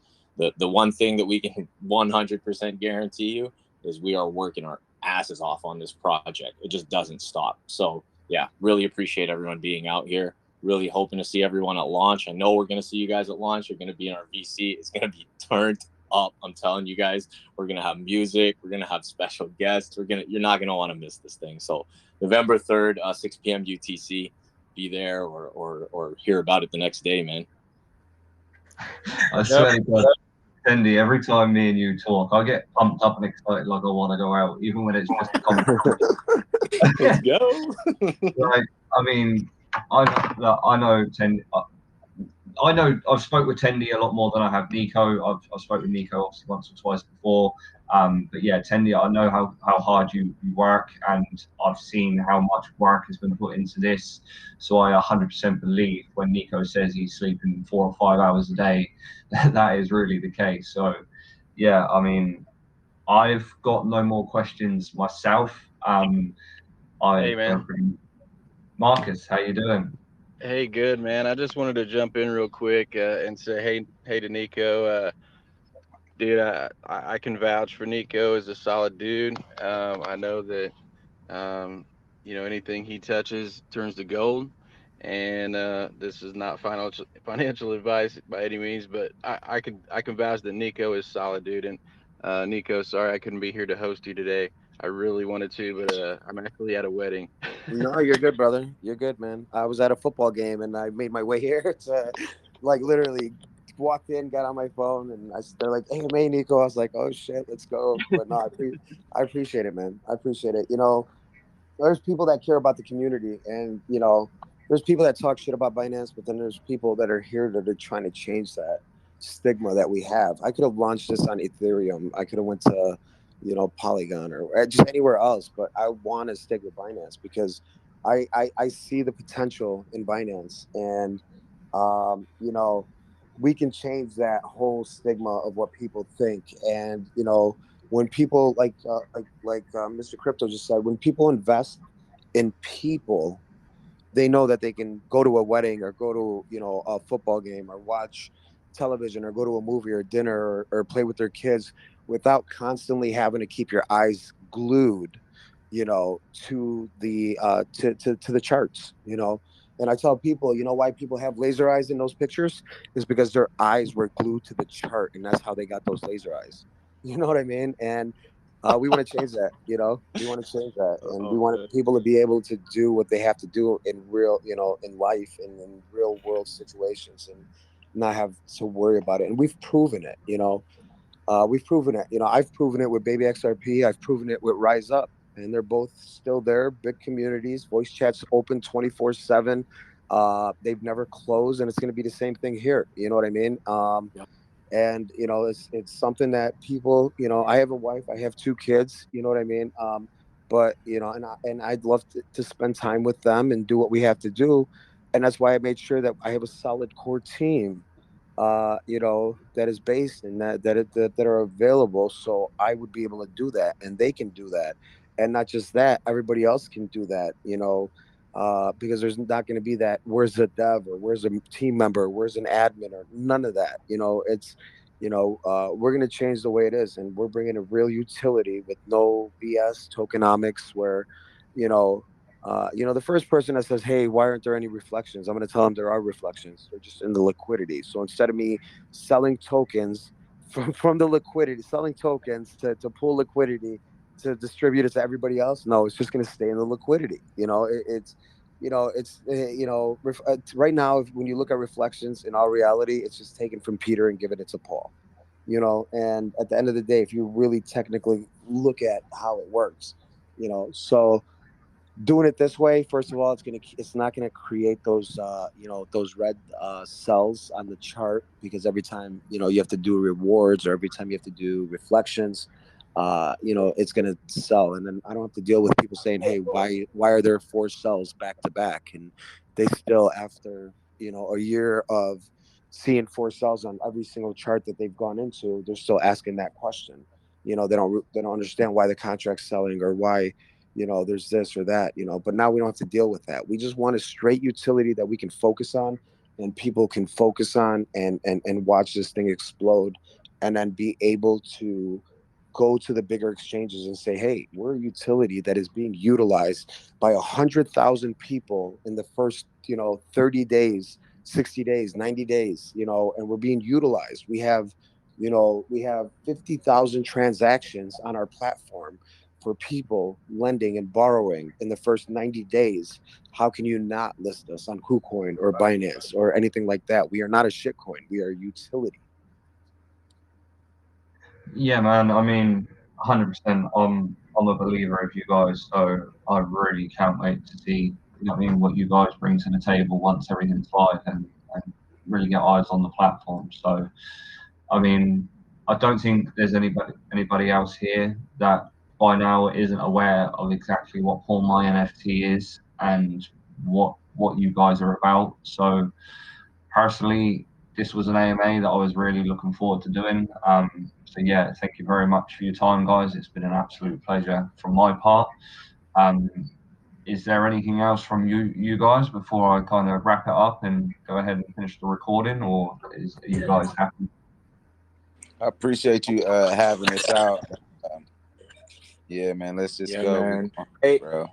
one thing that we can 100% guarantee you is we are working our asses off on this project. It just doesn't stop. So yeah, really appreciate everyone being out here. Really hoping to see everyone at launch. I know we're going to see you guys at launch. You're going to be in our VC. It's going to be turned up. I'm telling you guys, we're going to have music. We're going to have special guests. You're not going to want to miss this thing. So November 3rd, 6 p.m. UTC, be there or hear about it the next day, man. I swear to God, Cindy, every time me and you talk, I get pumped up and excited like I want to go out, even when it's just a conversation. Let's go. Like, I mean, I know I've spoke with Tendy a lot more than I have Nico. I've spoke with Nico obviously once or twice before. But yeah, Tendy, I know how hard you work, and I've seen how much work has been put into this. So I 100% believe when Nico says he's sleeping 4 or 5 hours a day, that is really the case. So yeah, I mean, I've got no more questions myself. Hey, man. Marcus, how you doing? Hey, good, man. I just wanted to jump in real quick and say hey to Nico. Dude, I can vouch for Nico as a solid dude. I know that anything he touches turns to gold. And this is not financial advice by any means, but I can vouch that Nico is solid, dude. And Nico, sorry I couldn't be here to host you today. I really wanted to, but I'm actually at a wedding. No, you're good, brother. You're good, man. I was at a football game and I made my way here to, like, literally walked in, got on my phone, and they're like, "Hey, man, Nico." I was like, "Oh shit, let's go." But no, I appreciate it, man. I appreciate it. There's people that care about the community, and there's people that talk shit about Binance, but then there's people that are here that are trying to change that stigma that we have. I could have launched this on Ethereum. I could have went to Polygon or just anywhere else, but I want to stick with Binance because I see the potential in Binance, and we can change that whole stigma of what people think. And when people like Mr. Crypto just said, when people invest in people, they know that they can go to a wedding or go to a football game or watch television or go to a movie or dinner or play with their kids without constantly having to keep your eyes glued to the to the charts. And I tell people, why people have laser eyes in those pictures is because their eyes were glued to the chart, and that's how they got those laser eyes. You know what I mean? And we want to change that. We want to change that, and we want people to be able to do what they have to do in real, in life and in real world situations, and not have to worry about it. And we've proven it. We've proven it. I've proven it with Baby XRP. I've proven it with Rise Up, and they're both still there. Big communities, voice chats open 24/7. They've never closed, and it's going to be the same thing here. You know what I mean? And it's something that people. I have a wife. I have 2 kids. You know what I mean? But and I'd love to spend time with them and do what we have to do, and that's why I made sure that I have a solid core team that is based and that are available. So I would be able to do that, and they can do that, and not just that, everybody else can do that. Because there's not going to be that. Where's a dev or where's a team member? Where's an admin or none of that? We're going to change the way it is, and we're bringing a real utility with no BS tokenomics. Where, the first person that says, "Hey, why aren't there any reflections?" I'm going to tell them there are reflections. They're just in the liquidity. So instead of me selling tokens from the liquidity, selling tokens to pull liquidity to distribute it to everybody else, no, it's just going to stay in the liquidity. Right now, when you look at reflections, in all reality, it's just taken from Peter and given it to Paul. And at the end of the day, if you really technically look at how it works, so doing it this way, first of all, it's not gonna create those red cells on the chart, because every time you have to do rewards, or every time you have to do reflections, it's gonna sell, and then I don't have to deal with people saying, "Hey, why are there 4 cells back to back?" And they still, after a year of seeing 4 cells on every single chart that they've gone into, they're still asking that question. They don't understand why the contract's selling, or why there's this or that, but now we don't have to deal with that. We just want a straight utility that we can focus on, and people can focus on, and watch this thing explode, and then be able to go to the bigger exchanges and say, "Hey, we're a utility that is being utilized by 100,000 people in the first 30 days, 60 days, 90 days, and we're being utilized. We have 50,000 transactions on our platform for people lending and borrowing in the first 90 days. How can you not list us on KuCoin or Binance or anything like that? We are not a shitcoin. We are a utility." Yeah, man. I mean, 100%. I'm a believer of you guys, so I really can't wait to see, what you guys bring to the table once everything's live, and really get eyes on the platform. So, I mean, I don't think there's anybody else here that by now isn't aware of exactly what My NFT is and what you guys are about. So, personally, this was an AMA that I was really looking forward to doing. So yeah, thank you very much for your time, guys. It's been an absolute pleasure from my part. Is there anything else from you guys before I kind of wrap it up and go ahead and finish the recording, or are you guys happy? I appreciate you having us out. Yeah, man. Let's just go. Man. Hey, bro.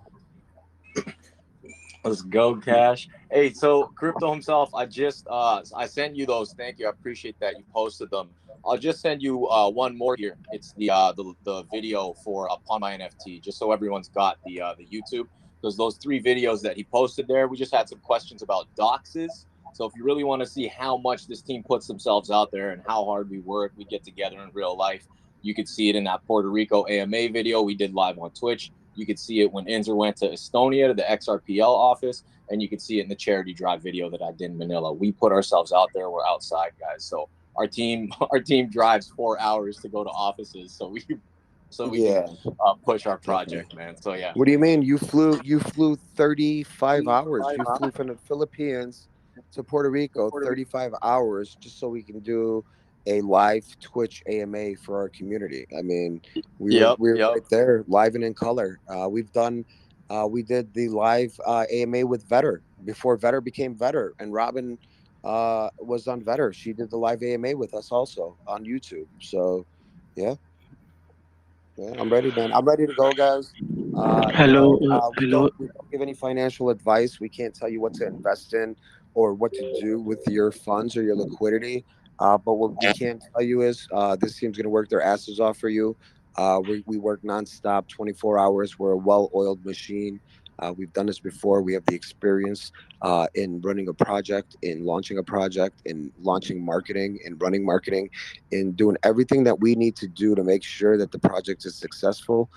Let's go, Cash. Hey, so Crypto himself, I sent you those. Thank you. I appreciate that you posted them. I'll just send you one more here. It's the video for upon my NFT, just so everyone's got the YouTube. Because those 3 videos that he posted there, we just had some questions about doxes. So if you really want to see how much this team puts themselves out there and how hard we work, we get together in real life, you could see it in that Puerto Rico AMA video we did live on Twitch. You could see it when Inzer went to Estonia to the XRPL office, and you could see it in the charity drive video that I did in Manila. We put ourselves out there. We're outside, guys. So our team drives 4 hours to go to offices, so we can push our project, man. So yeah. What do you mean? You flew 35 hours. You flew from the Philippines to Puerto Rico 35 hours just so we can do a live Twitch AMA for our community. I mean, we were right there, live and in color. We did the live AMA with Vetter before Vetter became Vetter, and Robin was on Vetter. She did the live AMA with us also on YouTube. So, yeah. Yeah, I'm ready, man. I'm ready to go, guys. We don't give any financial advice. We can't tell you what to invest in or what to do with your funds or your liquidity. But what we can tell you is this team's going to work their asses off for you. We work nonstop, 24 hours. We're a well-oiled machine. We've done this before. We have the experience in running a project, in launching a project, in launching marketing, in running marketing, in doing everything that we need to do to make sure that the project is successful.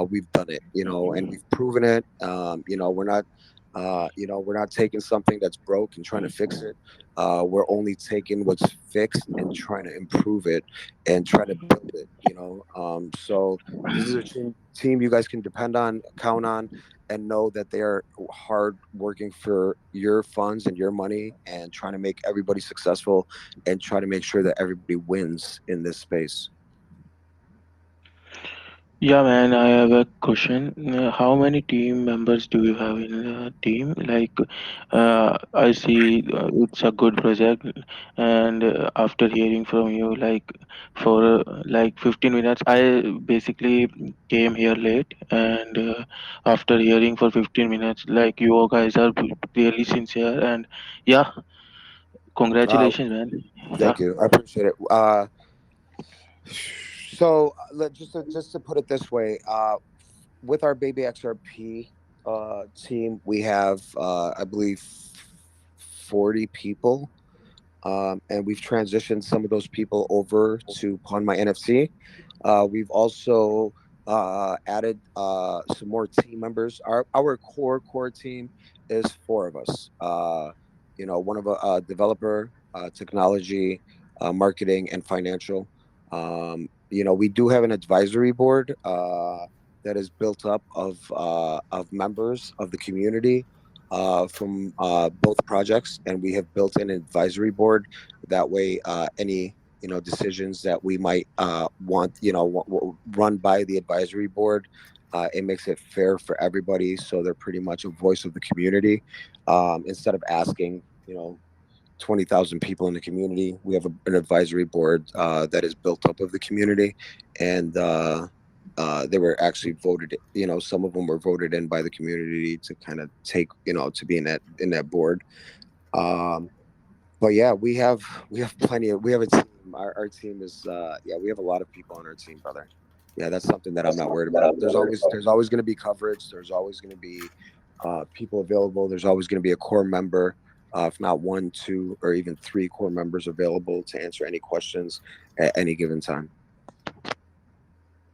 We've done it, and we've proven it. We're not taking something that's broke and trying to fix it. We're only taking what's fixed and trying to improve it and try to build it. So this is a team you guys can depend on, count on, and know that they are hard working for your funds and your money and trying to make everybody successful and try to make sure that everybody wins in this space. Yeah, man, I have a question. How many team members do you have in the team? Like, I see it's a good project, and after hearing from you, like, for like 15 minutes, I basically came here late, and after hearing for 15 minutes, like, you guys are really sincere, and yeah, congratulations, man. Yeah. Thank you. I appreciate it. So just to put it this way, with our Baby XRP team, we have I believe 40 people, and we've transitioned some of those people over to Pawn My NFT. We've also added some more team members. Our core team is four of us. One of a developer, technology, marketing, and financial. We do have an advisory board that is built up of members of the community from both projects, and we have built an advisory board. That way, any decisions that we might want run by the advisory board, it makes it fair for everybody, so they're pretty much a voice of the community. Instead of asking 20,000 people in the community, we have an advisory board that is built up of the community, and they were actually voted. Some of them were voted in by the community to kind of take to be in that board. But yeah, we have plenty of, we have a team. Our team is we have a lot of people on our team, brother. Yeah, that's something that I'm not worried about. There's always going to be coverage. There's always going to be people available. There's always going to be a core member, if not one, two, or even three core members available to answer any questions at any given time.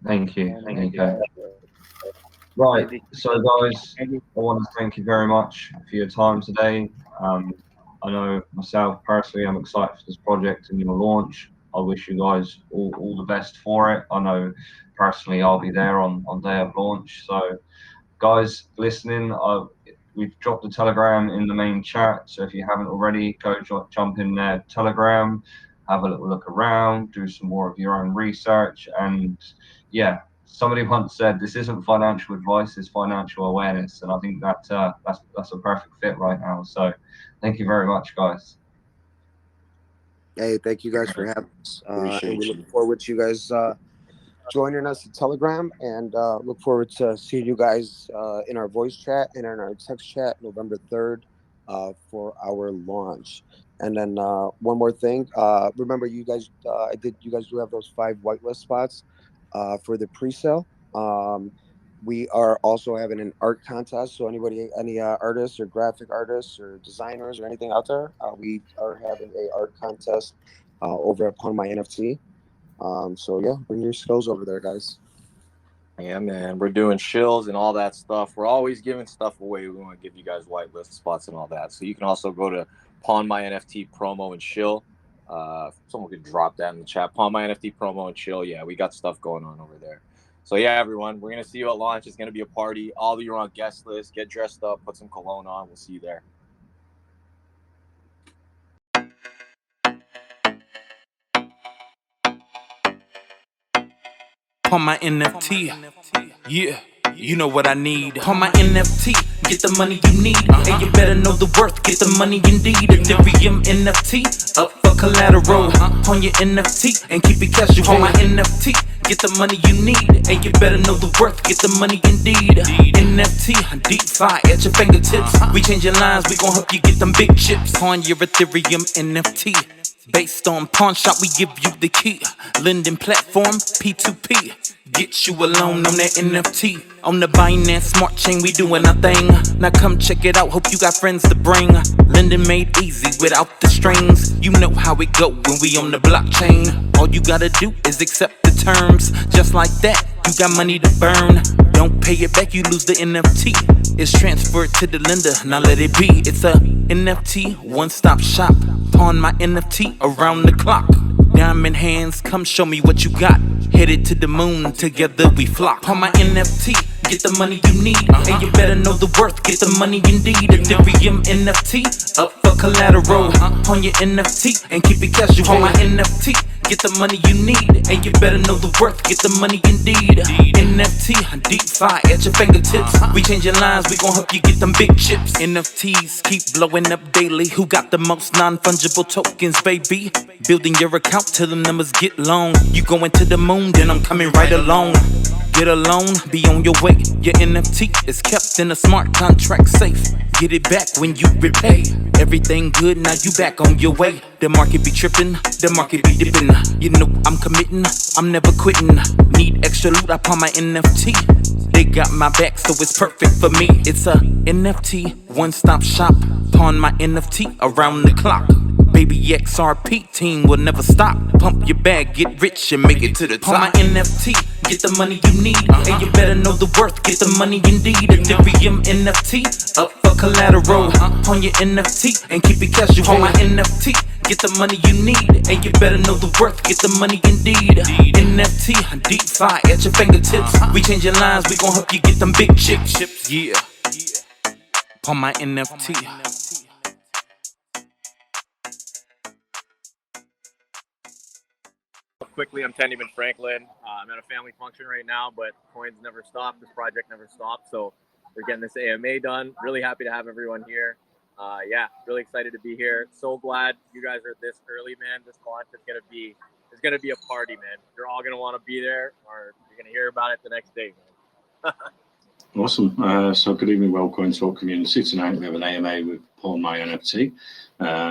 Thank you. Okay. Right. So, guys, I want to thank you very much for your time today. I know myself personally, I'm excited for this project and your launch. I wish you guys all the best for it. I know personally I'll be there on day of launch. So, guys listening, we've dropped the Telegram in the main chat. So if you haven't already, go jump in there, Telegram, have a little look around, do some more of your own research. And yeah, somebody once said, this isn't financial advice, it's financial awareness. And I think that's a perfect fit right now. So thank you very much, guys. Hey, thank you guys for having us. And we look forward to you guys joining us at Telegram, and look forward to seeing you guys in our voice chat and in our text chat November 3rd for our launch. And then one more thing, remember you guys, you guys do have those 5 whitelist spots for the pre-sale. We are also having an art contest, so any artists or graphic artists or designers or anything out there, we are having a art contest over at Pawn My NFT. So yeah, bring your skills over there, guys. Yeah, man, we're doing shills and all that stuff. We're always giving stuff away. We want to give you guys whitelist spots and all that. So you can also go to Pawn My NFT promo and shill. Someone could drop that in the chat. Pawn My NFT promo and chill. Yeah, we got stuff going on over there. So yeah, everyone, we're gonna see you at launch. It's gonna be a party. All of you are on guest list. Get dressed up. Put some cologne on. We'll see you there. On my NFT, yeah, you know what I need. On my NFT, get the money you need. And you better know the worth, get the money indeed. Ethereum NFT, up for collateral. On your NFT, and keep it casual. On my NFT, get the money you need. And you better know the worth, get the money indeed. NFT, deep fi at your fingertips. We changing lines, we gon' help you get them big chips. On your Ethereum NFT. Based on pawn shop, we give you the key. Lending platform, P2P. Get you a loan on that NFT. On the Binance smart chain, we doing our thing. Now come check it out, hope you got friends to bring. Lending made easy without the strings. You know how it go when we on the blockchain. All you gotta do is accept the terms. Just like that, you got money to burn. Don't pay it back, you lose the NFT. It's transferred to the lender, now let it be. It's a NFT one-stop shop. Pawn My NFT around the clock. Diamond hands, come show me what you got. Headed to the moon, together we flock. On my NFT, get the money you need. And you better know the worth, get the money indeed. Ethereum NFT, up for collateral on your NFT, and keep it casual on my NFT. Get the money you need, and you better know the worth, get the money indeed. NFT, deep fire at your fingertips. We changing lines, we gon' help you get them big chips. NFTs keep blowing up daily. Who got the most non-fungible tokens, baby? Building your account till the numbers get long. You going to the moon, then I'm coming right along. Get a loan, be on your way. Your NFT is kept in a smart contract safe. Get it back when you repay. Everything good, now you back on your way. The market be tripping, the market be dipping. You know I'm committing, I'm never quitting. Need extra loot, I pawn my NFT. They got my back, so it's perfect for me. It's a NFT, one-stop shop. Pawn my NFT around the clock. Baby XRP team will never stop. Pump your bag, get rich, and make it to the top. On my NFT, get the money you need. And you better know the worth, get the money indeed. Ethereum NFT, up for collateral on your NFT, and keep it casual on my NFT. Get the money you need, and you better know the worth, get the money indeed. NFT, deep fire at your fingertips. We changing lines, we gon' help you get them big chips. Yeah, on my NFT. Quickly, I'm Tendyman Franklin. I'm at a family function right now, but coins never stop. This project never stops. So we're getting this AMA done. Really happy to have everyone here. Yeah, really excited to be here. So glad you guys are this early, man. This launch is gonna be a party, man. You're all gonna want to be there, or you're gonna hear about it the next day, man. Awesome. So good evening, Coin Talk community. Tonight we have an AMA with My NFT.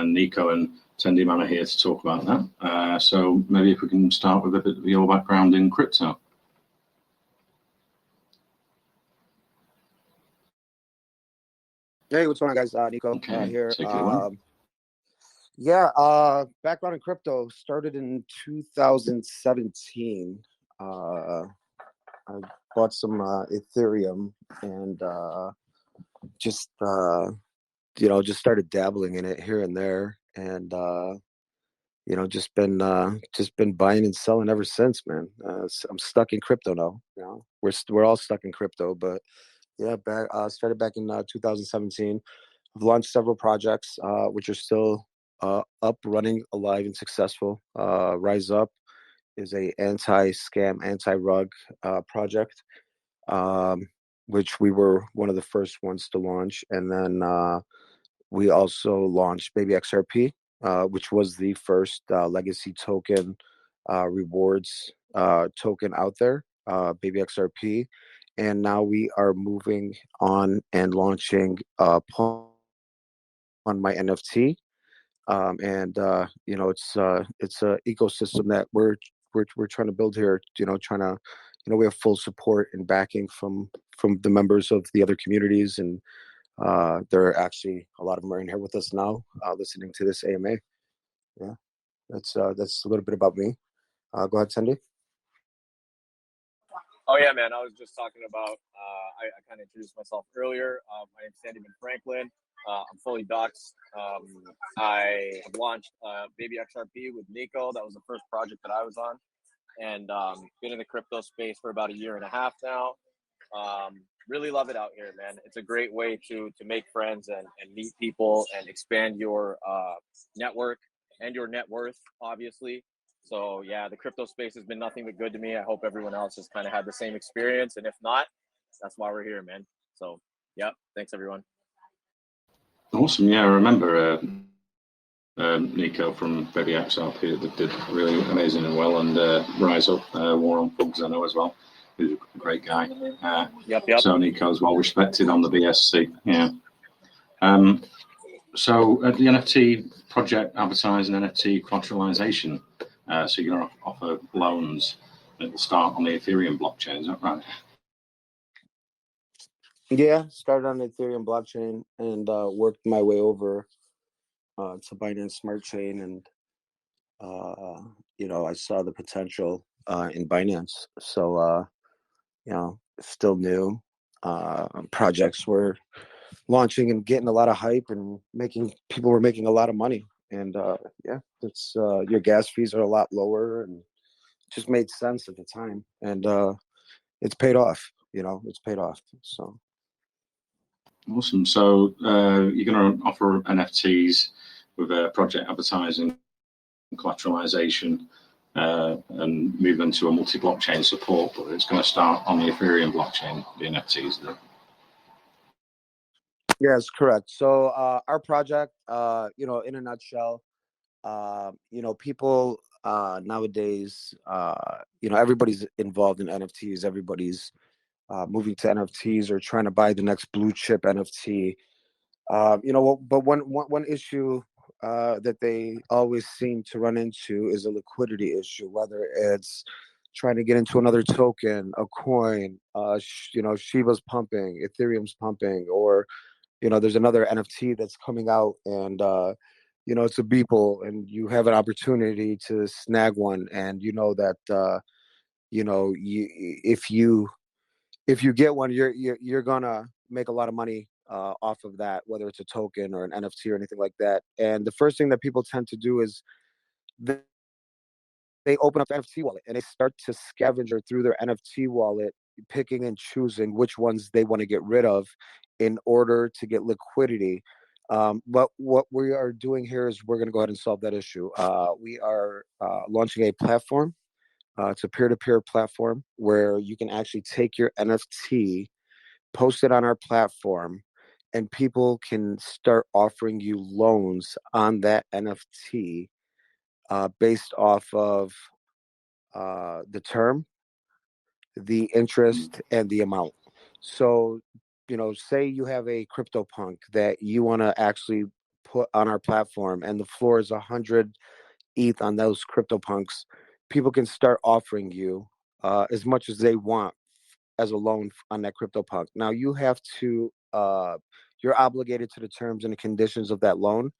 Nico and Tendyman are here to talk about that. So maybe if we can start with a bit of your background in crypto. Hey, what's going on, guys? Nico here. Background in crypto started in 2017. I bought some Ethereum and just started dabbling in it here and there, and just been buying and selling ever since, man. I'm stuck in crypto now. You know, we're all stuck in crypto, but yeah, started back in 2017. I've launched several projects, which are still up, running, alive, and successful. Rise Up is a anti-scam, anti-rug project, which we were one of the first ones to launch. And then we also launched Baby XRP, which was the first legacy token rewards token out there, Baby XRP. And now we are moving on and launching on My NFT. It's a ecosystem that we're trying to build here. We have full support and backing from the members of the other communities, and there are actually a lot of them are in here with us now, listening to this AMA. Yeah, that's a little bit about me. Go ahead, Sandy. Oh yeah, man. I was just talking about. I kind of introduced myself earlier. My name's Tendyman Franklin. I'm fully doxed. I have launched Baby XRP with Nico. That was the first project that I was on, and been in the crypto space for about 1.5 years now. Really love it out here, man. It's a great way to make friends and meet people and expand your network and your net worth, obviously. So yeah, the crypto space has been nothing but good to me. I hope everyone else has kind of had the same experience, and if not, that's why we're here, man. So yeah, thanks everyone. Awesome. Yeah, I remember Nico from Baby XRP that did really amazing and well, and Rise Up, War on Bugs, I know as well. He's a great guy. Yep. So Nico's well respected on the BSC. Yeah. So at the NFT project, advertising NFT collateralization. So you're going to offer loans at the start on the Ethereum blockchain, is that right? Yeah, started on the Ethereum blockchain and worked my way over to Binance Smart Chain, and I saw the potential in Binance. So still new. Projects were launching and getting a lot of hype, and people were making a lot of money. And it's your gas fees are a lot lower, and it just made sense at the time. And it's paid off. it's paid off. So awesome. So you're going to offer NFTs with project advertising, collateralization, and move them to a multi-blockchain support, but it's going to start on the Ethereum blockchain, the NFTs. yes, correct. So our project, in a nutshell, people nowadays, everybody's involved in NFTs. Everybody's moving to NFTs or trying to buy the next blue chip NFT. But one issue that they always seem to run into is a liquidity issue, whether it's trying to get into another token, a coin, Shiba's pumping, Ethereum's pumping, or there's another NFT that's coming out, and it's a Beeple, and you have an opportunity to snag one, and that if you get one, you're gonna make a lot of money off of that, whether it's a token or an NFT or anything like that. And the first thing that people tend to do is they open up the NFT wallet and they start to scavenge through their NFT wallet, picking and choosing which ones they want to get rid of in order to get liquidity. But what we are doing here is we're going to go ahead and solve that issue. We are launching a platform. It's a peer-to-peer platform where you can actually take your NFT, post it on our platform, and people can start offering you loans on that NFT based off of the term, the interest, and the amount. So, say you have a CryptoPunk that you want to actually put on our platform, and the floor is 100 ETH on those CryptoPunks. People can start offering you as much as they want as a loan on that CryptoPunk. Now you have to, you're obligated to the terms and the conditions of that loan.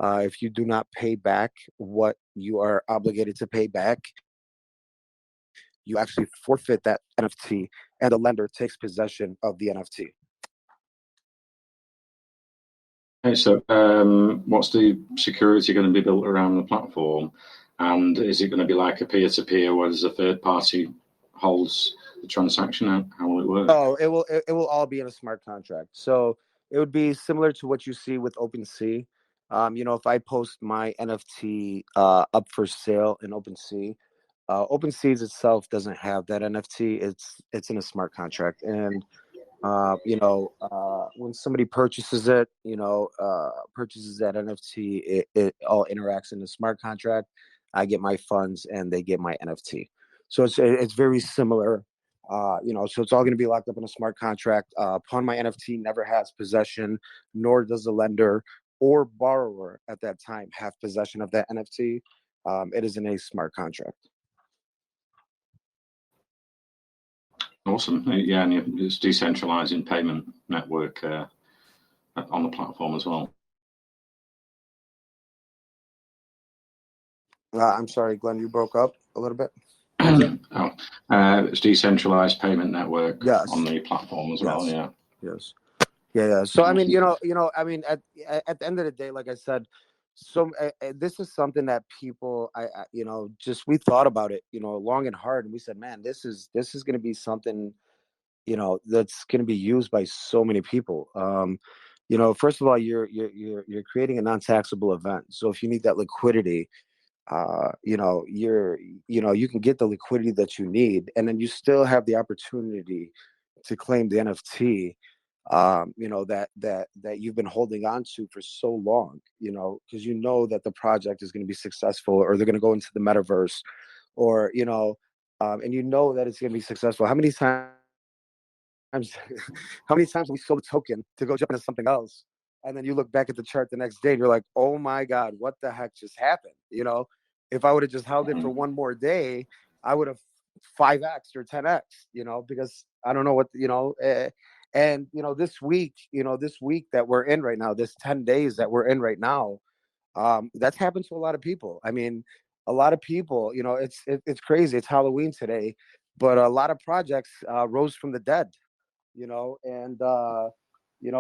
If you do not pay back what you are obligated to pay back, you actually forfeit that NFT, and the lender takes possession of the NFT. Okay, so what's the security going to be built around the platform? And is it going to be like a peer-to-peer where there's a third party holds the transaction? How will it work? Oh, it will all be in a smart contract. So it would be similar to what you see with OpenSea. If I post my NFT up for sale in OpenSea, OpenSea itself doesn't have that NFT. It's in a smart contract, and when somebody purchases it, purchases that NFT, it all interacts in the smart contract. I get my funds and they get my NFT. So it's very similar. So it's all going to be locked up in a smart contract. Upon my NFT never has possession, nor does the lender or borrower at that time have possession of that NFT. It is in a smart contract. Awesome. Yeah, and it's decentralizing payment network on the platform as well. I'm sorry, Glenn, you broke up a little bit. It's decentralized payment network on the platform as well. Yeah. Yes. Yeah. So I mean, at the end of the day, like I said, this is something that people, we thought about it, long and hard, and we said, man, this is going to be something, that's going to be used by so many people. First of all, you're creating a non-taxable event, so if you need that liquidity, you can get the liquidity that you need, and then you still have the opportunity to claim the NFT, that you've been holding on to for so long, because that the project is going to be successful, or they're going to go into the metaverse, or and that it's going to be successful. How many times we sold a token to go jump into something else, and then you look back at the chart the next day and you're like, oh my God, what the heck just happened? If I would have just held it for one more day, I would have 5x or 10x, because I don't know what, and this week that we're in right now, this 10 days that we're in right now, that's happened to a lot of people. I mean, a lot of people, it's crazy. It's Halloween today, but a lot of projects rose from the dead, and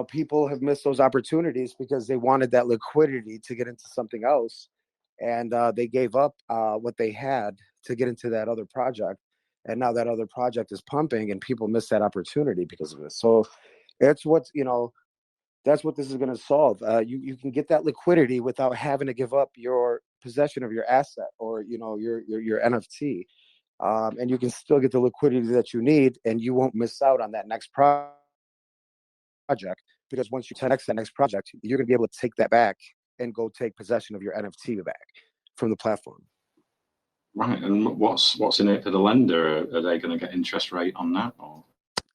people have missed those opportunities because they wanted that liquidity to get into something else, and they gave up what they had to get into that other project, and now that other project is pumping, and people miss that opportunity because of this. So it's what's that's what this is going to solve. You can get that liquidity without having to give up your possession of your asset or your NFT, and you can still get the liquidity that you need, and you won't miss out on that next project, because once you 10x that next project, you're going to be able to take that back and go take possession of your NFT back from the platform. Right, and what's in it for the lender? Are they going to get interest rate on that? Or?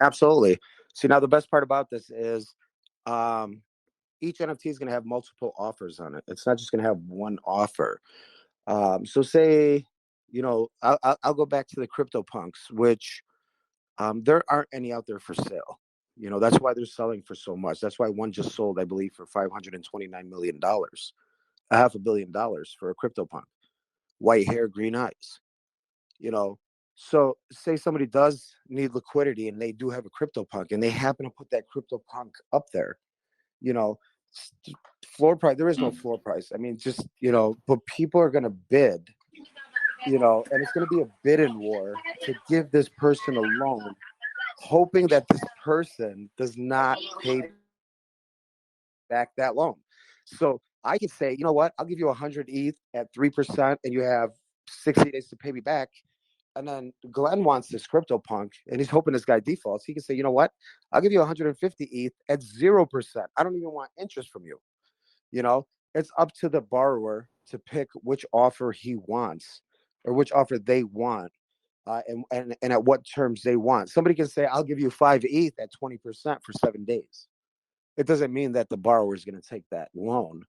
Absolutely. See, now the best part about this is each NFT is going to have multiple offers on it. It's not just going to have one offer. So say, I'll go back to the CryptoPunks, which there aren't any out there for sale. That's why they're selling for so much. That's why one just sold, I believe, for $529 million, $500 million for a CryptoPunk. White hair, green eyes. So say somebody does need liquidity and they do have a CryptoPunk and they happen to put that CryptoPunk up there. Floor price, there is no floor price. I mean, just but people are going to bid, and it's going to be a bidding war to give this person a loan, hoping that this person does not pay back that loan. So I can say, you know what, I'll give you 100 ETH at 3%, and you have 60 days to pay me back. And then Glenn wants this CryptoPunk, and he's hoping this guy defaults. He can say, you know what, I'll give you 150 ETH at 0%. I don't even want interest from you. It's up to the borrower to pick which offer he wants or which offer they want, and at what terms they want. Somebody can say, I'll give you 5 ETH at 20% for 7 days. It doesn't mean that the borrower is going to take that loan.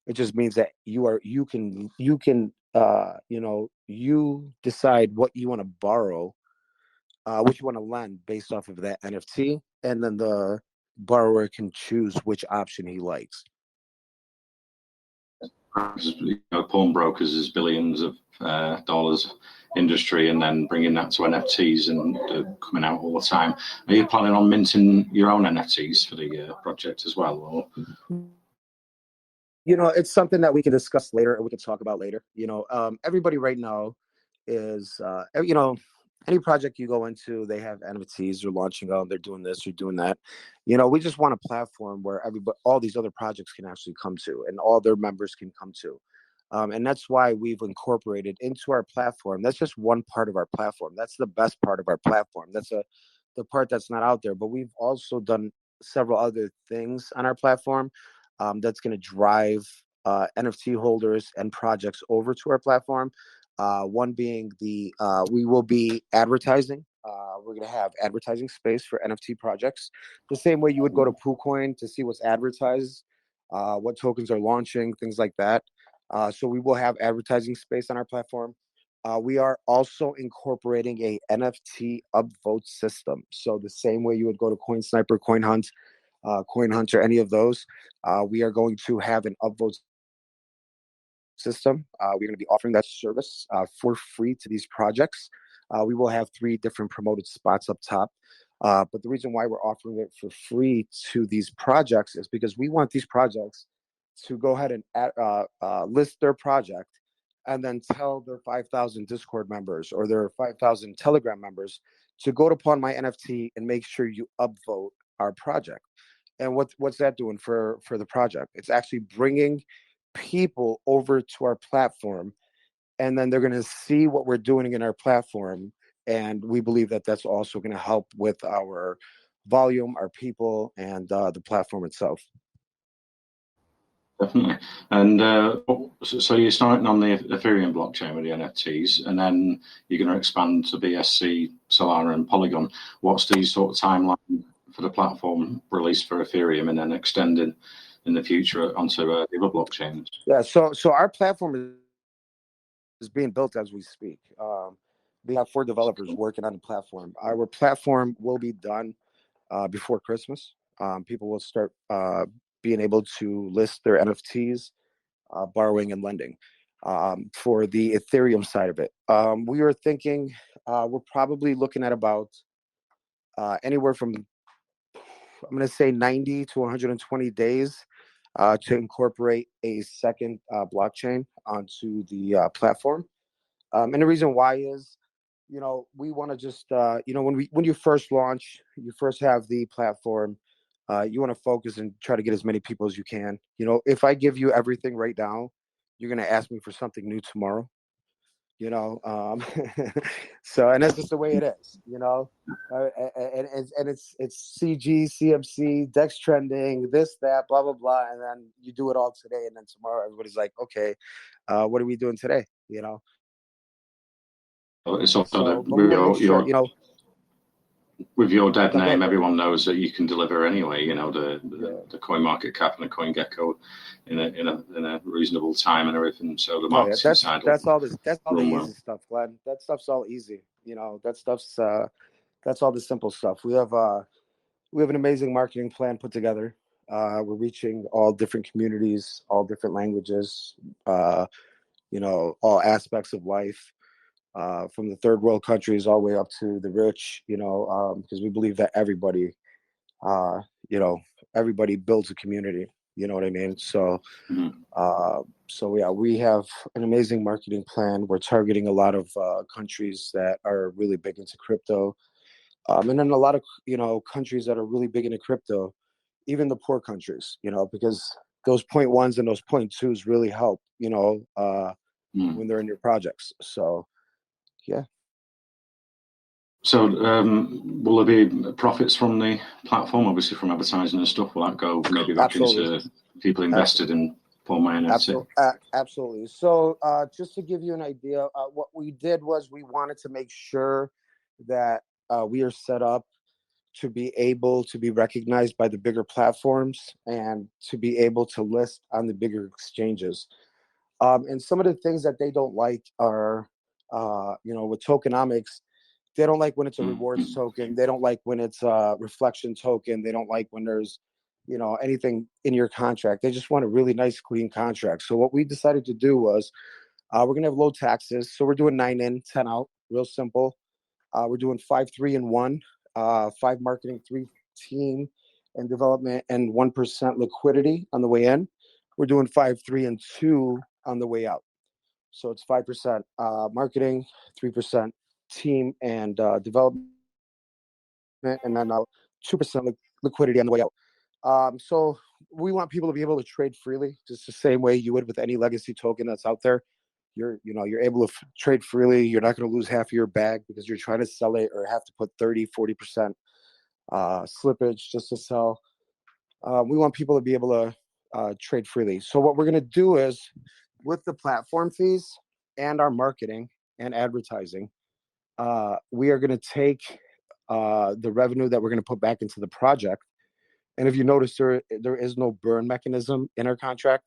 It just means that you decide what you want to borrow, what you want to lend based off of that NFT, and then the borrower can choose which option he likes. Pawnbrokers is billions of dollars industry, and then bringing that to NFTs and coming out all the time. Are you planning on minting your own NFTs for the project as well? Or? It's something that we can discuss later, or we can talk about later. Everybody right now is, any project you go into, they have NFTs, they're launching out, they're doing this, they're doing that. We just want a platform where all these other projects can actually come to, and all their members can come to. And that's why we've incorporated into our platform. That's just one part of our platform. That's the best part of our platform. That's the part that's not out there. But we've also done several other things on our platform that's going to drive NFT holders and projects over to our platform. One being we will be advertising. We're going to have advertising space for NFT projects, the same way you would go to PooCoin to see what's advertised, what tokens are launching, things like that. So we will have advertising space on our platform. We are also incorporating a NFT upvote system. So the same way you would go to CoinSniper, CoinHunter, any of those, we are going to have an upvote system. We're going to be offering that service for free to these projects. We will have 3 different promoted spots up top. But the reason why we're offering it for free to these projects is because we want these projects to go ahead and list their project and then tell their 5,000 Discord members or their 5,000 Telegram members to go to Pawn My NFT and make sure you upvote our project. And what's that doing for the project? It's actually bringing people over to our platform, and then they're going to see what we're doing in our platform. And we believe that that's also going to help with our volume, our people, and the platform itself. Definitely. And so you're starting on the Ethereum blockchain with the NFTs, and then you're going to expand to BSC, Solana, and Polygon. What's the sort of timeline for the platform release for Ethereum, and then extending in the future onto the other blockchains? Yeah. So our platform is being built as we speak. We have 4 developers working on the platform. Our platform will be done before Christmas. People will start being able to list their NFTs, borrowing and lending. For the Ethereum side of it, we are thinking we're probably looking at about anywhere from, I'm going to say 90 to 120 days to incorporate a second blockchain onto the platform. And the reason why is you know, we want to just, you know, when you first launch, you first have the platform, you want to focus and try to get as many people as you can. You know, if I give you everything right now, you're going to ask me for something new tomorrow, you know. So, and that's just the way it is, you know. And it's CG, CMC, Dex trending, this, that, blah, blah, blah. And then you do it all today. And then tomorrow, everybody's like, okay, what are we doing today? You know? It's also So, that but we want to make sure, you know, with your dead go ahead, name, bro. everyone knows that you can deliver anyway. You know, the coin market cap and the coin gecko in a reasonable time and everything. So the Oh yeah, marketing side will that's all the run easy well. stuff, Glenn. That stuff's all easy. You know, that stuff's that's all the simple stuff. We have an amazing marketing plan put together. We're reaching all different communities, all different languages, you know, all aspects of life, from the third world countries all the way up to the rich, you know, because we believe that everybody, you know, everybody builds a community. You know what I mean? So, so yeah, we have an amazing marketing plan. We're targeting a lot of countries that are really big into crypto, and then a lot of, you know, countries that are really big into crypto, even the poor countries, you know, because those 0.1s and those 0.2s really help, you know, when they're in your projects. So, yeah. So will there be profits from the platform, obviously from advertising and stuff? Will that go maybe back into people invested in My NFT? Absolutely. So just to give you an idea, what we did was we wanted to make sure that we are set up to be able to be recognized by the bigger platforms and to be able to list on the bigger exchanges. And some of the things that they don't like are, you know, with tokenomics, they don't like when it's a rewards token. They don't like when it's a reflection token. They don't like when there's, you know, anything in your contract. They just want a really nice, clean contract. So what we decided to do was we're going to have low taxes. So we're doing 9 in, 10 out, real simple. We're doing 5, 3, and 1, 5 marketing, 3 team and development, and 1% liquidity on the way in. We're doing 5, 3, and 2 on the way out. So it's 5% marketing, 3% team and development, and then 2% liquidity on the way out. So we want people to be able to trade freely, just the same way you would with any legacy token that's out there. You're able to trade freely. You're not going to lose half of your bag because you're trying to sell it or have to put 30-40% slippage just to sell. We want people to be able to trade freely. So what we're going to do is, with the platform fees and our marketing and advertising, we are going to take the revenue that we're going to put back into the project. And if you notice, there is no burn mechanism in our contract.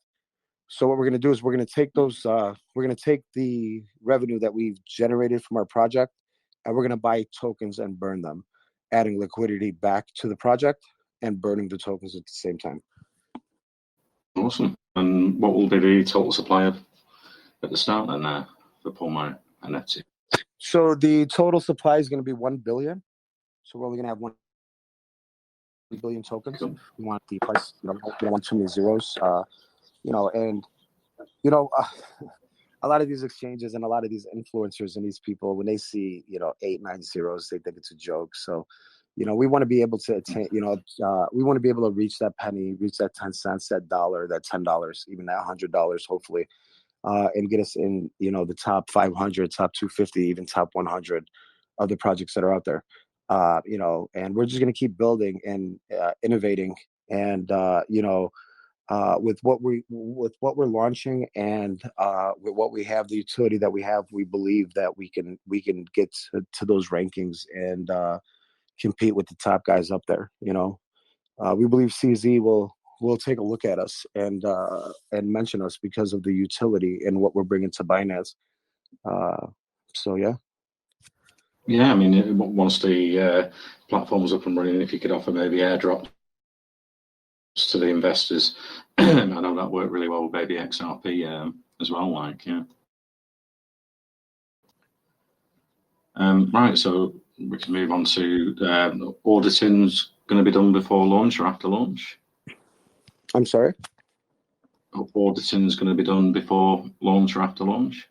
So what we're going to do is we're going to take those, we're going to take the revenue that we've generated from our project, and we're going to buy tokens and burn them, adding liquidity back to the project and burning the tokens at the same time. Awesome. And what will be the total supply at the start then for My NFT? So the total supply is going to be 1 billion. So we're only going to have 1 billion tokens. Cool. We want the price, you know, we don't want too many zeros, you know, and, you know, a lot of these exchanges and a lot of these influencers and these people, when they see, you know, 8, 9 zeros, they think it's a joke. So, you know, we want to be able to attain, you know, we want to be able to reach that penny, reach that 10 cents, that dollar, that $10, even that $100, hopefully, and get us in, you know, the top 500, top 250, even top 100 of the projects that are out there. You know, and we're just going to keep building and innovating, and you know, with what we're launching and with what we have, the utility that we have, we believe that we can get to those rankings and compete with the top guys up there. You know, we believe CZ will take a look at us and mention us because of the utility and what we're bringing to Binance. So yeah. Yeah, I mean, once the platform's up and running, if you could offer maybe airdrops to the investors, I know that worked really well with Baby XRP as well. Like, yeah. Right, so we can move on to auditing's going to be done before launch or after launch. I'm sorry. Auditing's going to be done before launch or after launch.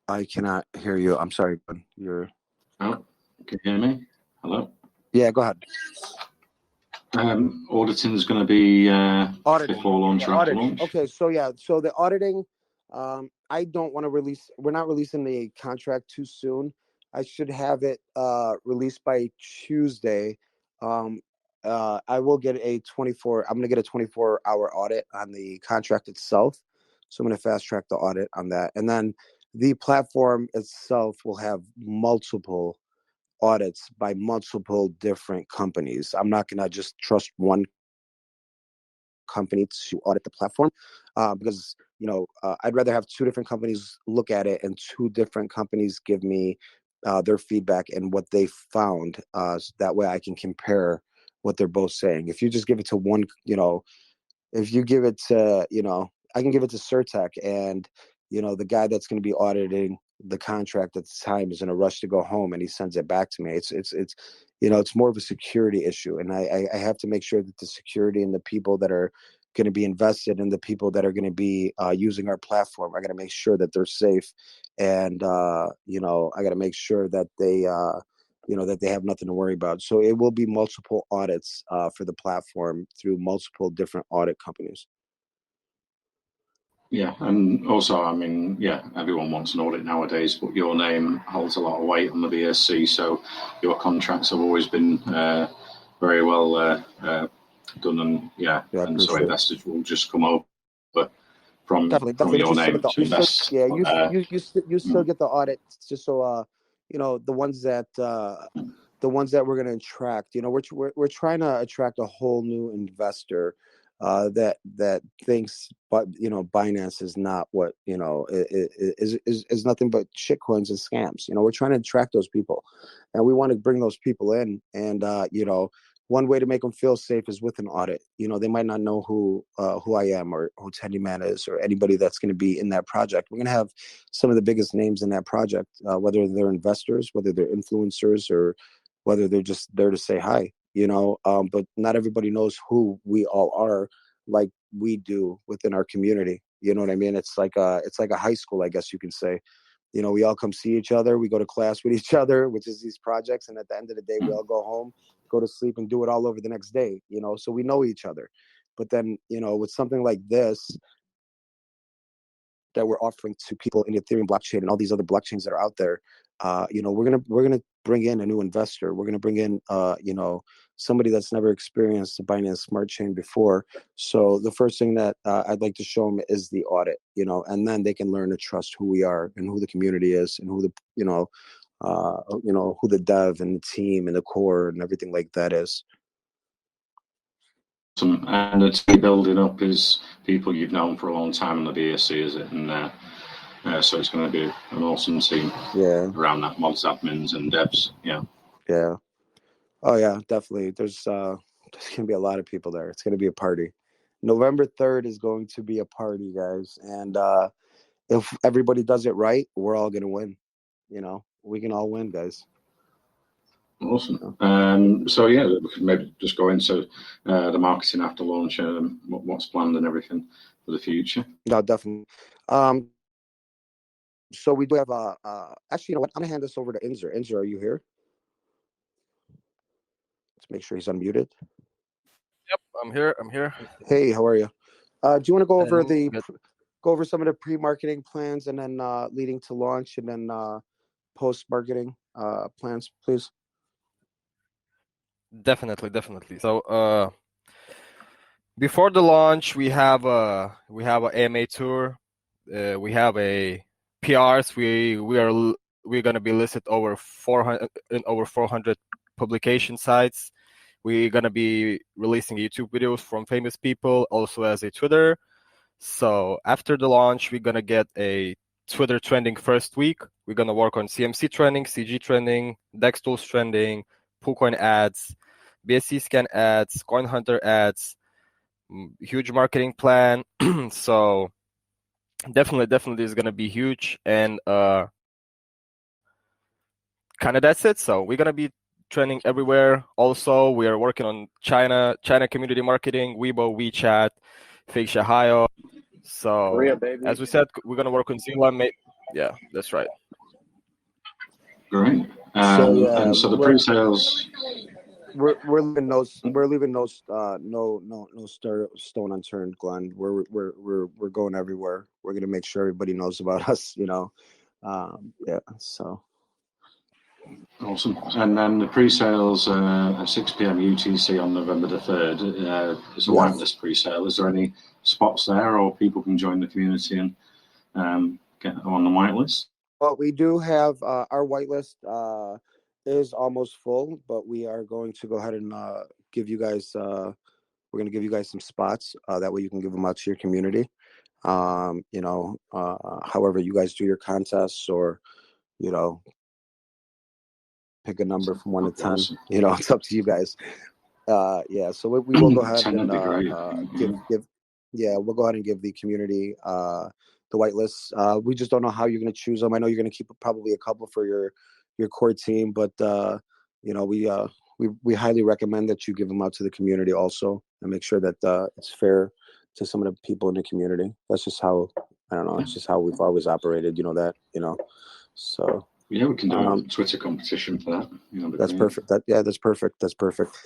I cannot hear you. I'm sorry, but you're. Oh, can you hear me? Hello. Yeah, go ahead. Auditing is going to be Auditing. before launch or after Auditing. launch? Okay, so yeah, so the auditing, I don't want to release. We're not releasing the contract too soon. I should have it released by Tuesday. I will get a 24. I'm gonna get a 24-hour audit on the contract itself. So I'm gonna fast track the audit on that, and then the platform itself will have multiple audits by multiple different companies. I'm not gonna just trust one company to audit the platform because I'd rather have two different companies look at it and two different companies give me their feedback and what they found, so that way I can compare what they're both saying. If you just give it to one, if you give it to, I can give it to Surtech, and the guy that's going to be auditing the contract at the time is in a rush to go home, and he sends it back to me. It's more of a security issue, and I have to make sure that the security and the people that are going to be invested and the people that are going to be using our platform, I got to make sure that they're safe, and I got to make sure that they that they have nothing to worry about. So it will be multiple audits for the platform through multiple different audit companies. Yeah, and also, I mean, yeah, everyone wants an audit nowadays, but your name holds a lot of weight on the BSC, so your contracts have always been very well done, and and so investors will just come over from Definitely, your but name to invest. You still get the audit, just so the ones that we're going to attract. We're trying to attract a whole new investor that thinks, but Binance is not what is nothing but shitcoins and scams. We're trying to attract those people, and we want to bring those people in, and one way to make them feel safe is with an audit. They might not know who I am or who Tendyman is or anybody that's going to be in that project. We're going to have some of the biggest names in that project, whether they're investors, whether they're influencers, or whether they're just there to say hi. But not everybody knows who we all are like we do within our community. You know what I mean? It's like a high school, I guess you can say. We all come see each other. We go to class with each other, which is these projects. And at the end of the day, we all go home, go to sleep, and do it all over the next day, so we know each other. But then, with something like this that we're offering to people in the Ethereum blockchain and all these other blockchains that are out there, we're gonna bring in a new investor. We're gonna bring in, somebody that's never experienced the Binance Smart Chain before. So the first thing that I'd like to show them is the audit, and then they can learn to trust who we are and who the community is and who the who the dev and the team and the core and everything like that is. And the team building up is people you've known for a long time in the BSC, is it? And so it's going to be an awesome team around that, mods, admins, and devs. Yeah. Oh yeah, definitely. There's going to be a lot of people there. It's going to be a party. November 3rd is going to be a party, guys. And if everybody does it right, we're all going to win. We can all win, guys. Awesome. So yeah, we could maybe just go into the marketing after launch, what's planned and everything for the future. No, definitely. So we do have actually, you know what? I'm gonna hand this over to Inzer. Inzer, are you here? Let's make sure he's unmuted. Yep, I'm here. I'm here. Hey, how are you? Do you want to go over some of the pre-marketing plans and then leading to launch and then post-marketing plans, please? Definitely. So before the launch, we have a AMA tour. We have a PRs. We're gonna be listed over 400 publication sites. We're gonna be releasing YouTube videos from famous people, also as a Twitter. So after the launch, we're gonna get a Twitter trending first week. We're gonna work on CMC trending, CG trending, DEX tools trending, PoolCoin ads, BSC scan ads, Coin Hunter ads, huge marketing plan. So definitely is gonna be huge, and kind of that's it. So we're gonna be trending everywhere. Also, we are working on China community marketing, Weibo, WeChat, Fake Shahio. So Korea, baby. as we said, we're gonna work on Zilla. Yeah, that's right. Great. So yeah, And so the pre-sales. we're leaving no stone unturned, Glenn. We're going everywhere. We're gonna make sure everybody knows about us. Yeah. So Awesome. And then the pre-sales at 6 p.m. UTC on November the 3rd. It's a whitelist pre-sale. Is there any spots there, or people can join the community and get on the whitelist? well, we do have our whitelist is almost full, but we are going to go ahead and give you guys. We're going to give you guys some spots. That way you can give them out to your community. However you guys do your contests, or pick a number from 1 to 10. Awesome. It's up to you guys. Yeah. So we will go ahead 10 and would be great. we'll go ahead and give the community the whitelists. We just don't know how you're going to choose them. I know you're going to keep probably a couple for your core team, but we highly recommend that you give them out to the community also, and make sure that it's fair to some of the people in the community. That's just how, I don't know, it's just how we've always operated, so yeah, we can do a Twitter competition for that. That's perfect. That's perfect. That's perfect.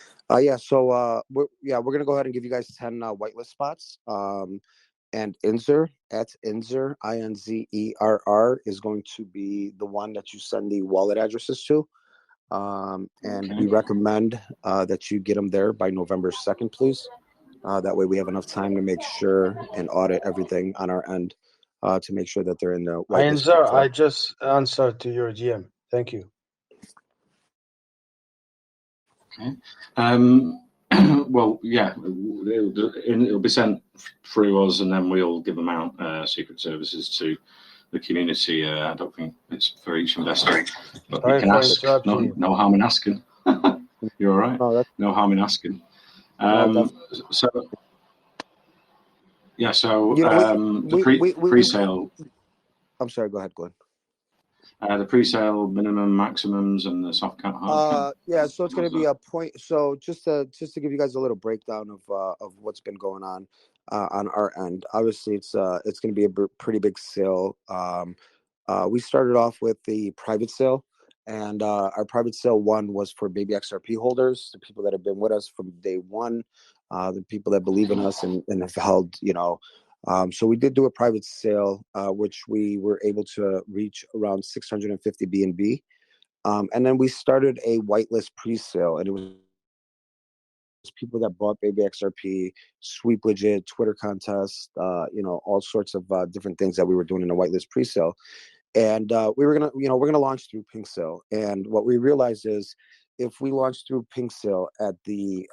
So we're gonna go ahead and give you guys 10 whitelist spots. And Inzer Inzer INZERR is going to be the one that you send the wallet addresses to. And we recommend that you get them there by November 2nd, please. That way we have enough time to make sure and audit everything on our end to make sure that they're in the whitelist. Inzer, I just answered to your GM. Thank you. Okay. Well, yeah, it'll be sent through us, and then we'll give them out Secret Services to the community. I don't think it's for each investor, but you can ask. No harm in asking. You're all right. No harm in asking. So the pre-sale. I'm sorry. Go ahead, Glenn. The pre-sale minimum, maximums, and the soft cap, hard cap. So it's going to be a point. So just to give you guys a little breakdown of what's been going on our end. Obviously, it's going to be a pretty big sale. We started off with the private sale, and our private sale one was for baby XRP holders, the people that have been with us from day one, the people that believe in us and have held, so we did do a private sale, which we were able to reach around 650 BNB. And then we started a whitelist pre-sale, and it was people that bought baby XRP, sweep widget, Twitter contest, all sorts of different things that we were doing in a whitelist pre-sale. And we're gonna launch through Pink Sale. And what we realized is, if we launch through Pink Sale at the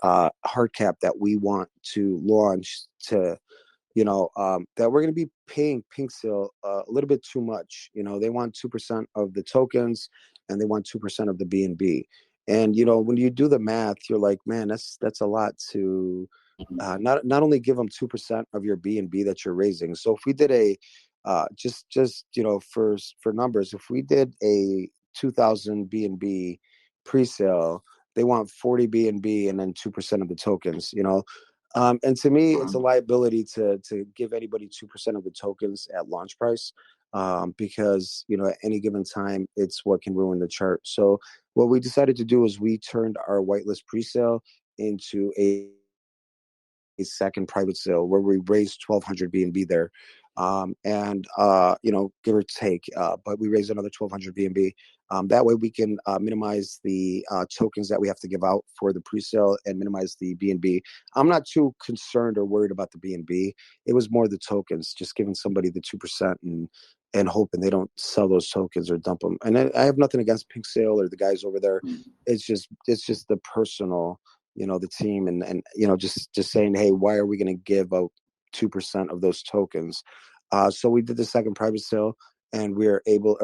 hard cap that we want to launch to, that we're going to be paying Pink Sale a little bit too much. They want 2% of the tokens, and they want 2% of the BNB. And when you do the math, you're like, man, that's a lot to not only give them 2% of your BNB that you're raising. So if we did a just for numbers, if we did a 2,000 BNB pre-sale, they want 40 BNB and then 2% of the tokens. And to me, it's a liability to give anybody 2% of the tokens at launch price, because at any given time, it's what can ruin the chart. So what we decided to do is we turned our whitelist pre-sale into a second private sale where we raised 1,200 BNB there, and give or take, but we raised another 1,200 BNB. That way we can minimize the tokens that we have to give out for the pre-sale and minimize the BNB. I'm not too concerned or worried about the BNB. It was more the tokens, just giving somebody the 2% and hoping they don't sell those tokens or dump them. And I have nothing against Pink Sale or the guys over there. It's just the personal, the team and just saying, hey, why are we going to give out 2% of those tokens? So we did the second private sale, and we were able,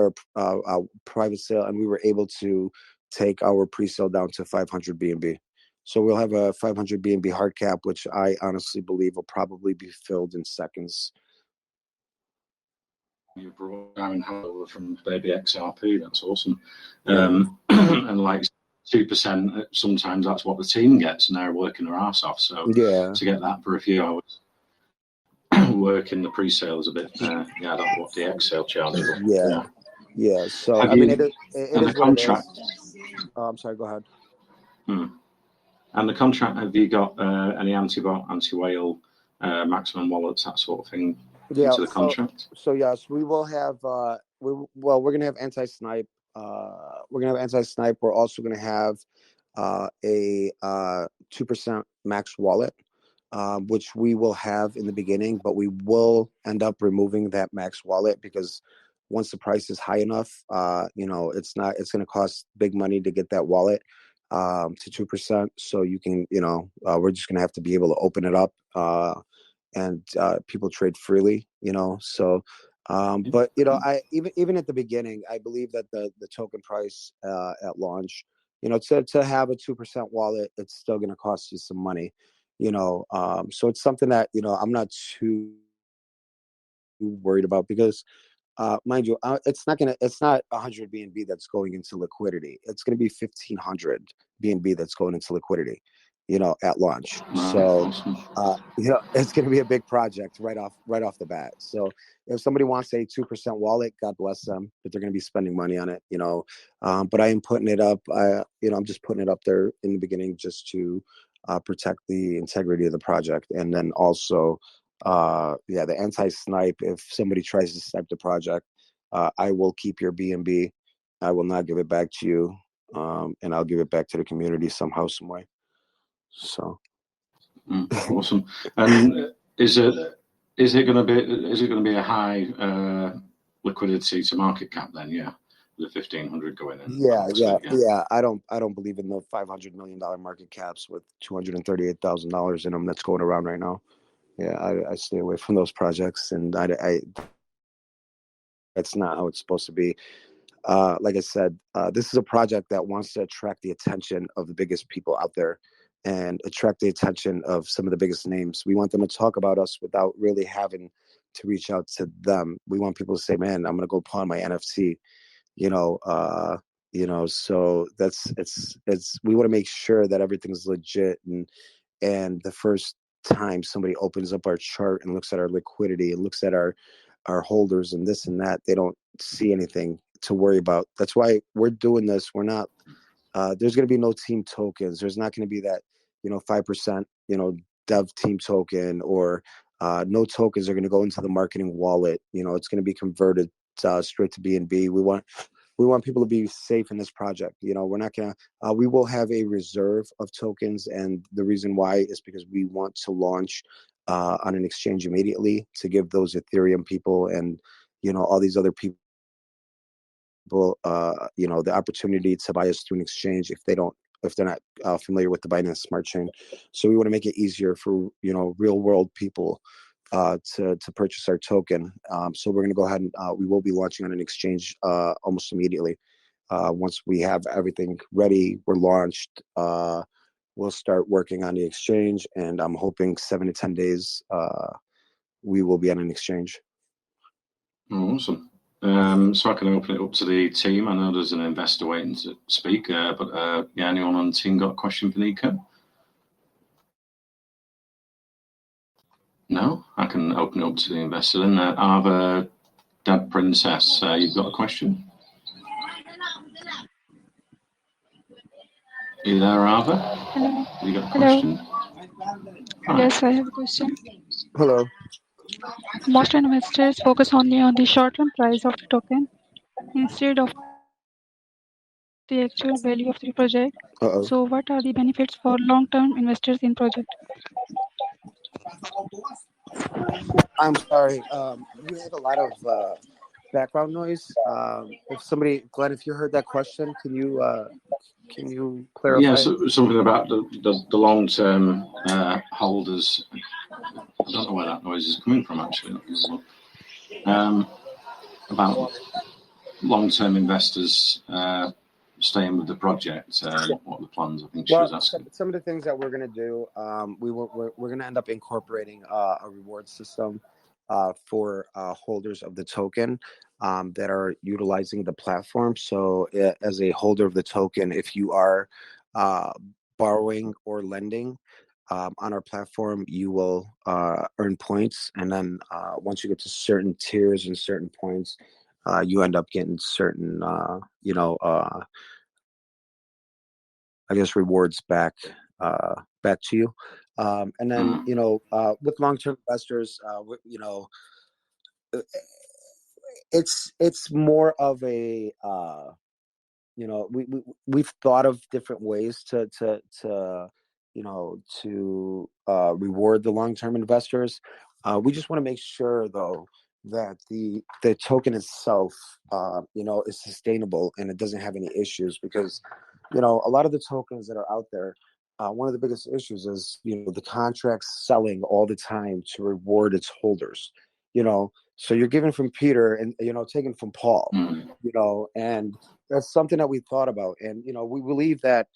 private sale, and we were able to take our pre-sale down to 500 BNB. So we'll have a 500 BNB hard cap, which I honestly believe will probably be filled in seconds. You brought Darren Howell from Baby XRP. That's awesome. And like 2%, sometimes that's what the team gets, and they're working their ass off. So to get that for a few hours work in the pre-sale is a bit. I don't know what the ex-sale charges. Yeah. So Have I mean, you, it and is the what it contract? is. I'm sorry. Go ahead. And the contract, have you got any anti-bot, anti-whale, maximum wallets, that sort of thing Yeah. into the contract? So yes, we will have. We're gonna have anti-snipe. We're gonna have anti-snipe. We're also gonna have a 2% max wallet, which we will have in the beginning, but we will end up removing that max wallet because once the price is high enough, it's going to cost big money to get that wallet to 2%. So you can, we're just going to have to be able to open it up and people trade freely, so. But I even at the beginning, I believe that the token price at launch, to have a 2% wallet, it's still going to cost you some money, so it's something that I'm not too worried about because mind you, it's not 100 BNB that's going into liquidity. It's going to be 1,500 BNB that's going into liquidity, at launch. So it's going to be a big project right off the bat. So if somebody wants a 2% wallet, God bless them, but they're going to be spending money on it, but I am putting it up. I'm just putting it up there in the beginning just to protect the integrity of the project, and then also the anti-snipe. If somebody tries to snipe the project, I will keep your BNB. I will not give it back to you, and I'll give it back to the community somehow, some way. So awesome. And is it going to be a high liquidity to market cap then? Yeah, the 1,500 going in. Yeah. I don't believe in the $500 million market caps with $238,000 in them that's going around right now. Yeah, I stay away from those projects, and I that's not how it's supposed to be. Like I said, this is a project that wants to attract the attention of the biggest people out there and attract the attention of some of the biggest names. We want them to talk about us without really having to reach out to them. We want people to say, man, I'm going to go pawn my NFT, so we want to make sure that everything's legit. And the first time somebody opens up our chart and looks at our liquidity and looks at our holders and this and that, they don't see anything to worry about. That's why we're doing this. We're not there's going to be no team tokens. There's not going to be that 5% dev team token, or no tokens are going to go into the marketing wallet. It's going to be converted straight to BNB. We want people to be safe in this project. We're not going to, we will have a reserve of tokens. And the reason why is because we want to launch on an exchange immediately to give those Ethereum people and, all these other people, the opportunity to buy us through an exchange if they're not familiar with the Binance Smart Chain. So we want to make it easier for, real world people to purchase our token. So we're going to go ahead and we will be launching on an exchange almost immediately. Once we have everything ready, we're launched. We'll start working on the exchange, and I'm hoping 7 to 10 days we will be on an exchange. Awesome. So I can open it up to the team. I know there's an investor waiting to speak, but anyone on the team got a question for Nico? No, I can open it up to the investor. Then Ava, Dad Princess, you've got a question? Are you there, Ava? Hello. You got a question? Yes, I have a question. Hello. Most investors focus only on the short-term price of the token instead of the actual value of the project. So what are the benefits for long-term investors in project? I'm sorry. You had a lot of background noise. Glenn, if you heard that question, can you clarify? Yeah, so something about the long-term holders. I don't know where that noise is coming from, actually. About long-term investors staying with the project. What are the plans? I think she was asking. Some of the things that we're going to do, we're going to end up incorporating a reward system for holders of the token that are utilizing the platform. So as a holder of the token, if you are borrowing or lending, on our platform, you will earn points, and then once you get to certain tiers and certain points, you end up getting certain, I guess, rewards back to you. And then, with long-term investors, it's more of a we've thought of different ways to reward the long-term investors. We just want to make sure, though, that the token itself is sustainable and it doesn't have any issues, because a lot of the tokens that are out there, one of the biggest issues is the contracts selling all the time to reward its holders. So you're giving from Peter and taking from Paul. And that's something that we thought about, and we believe that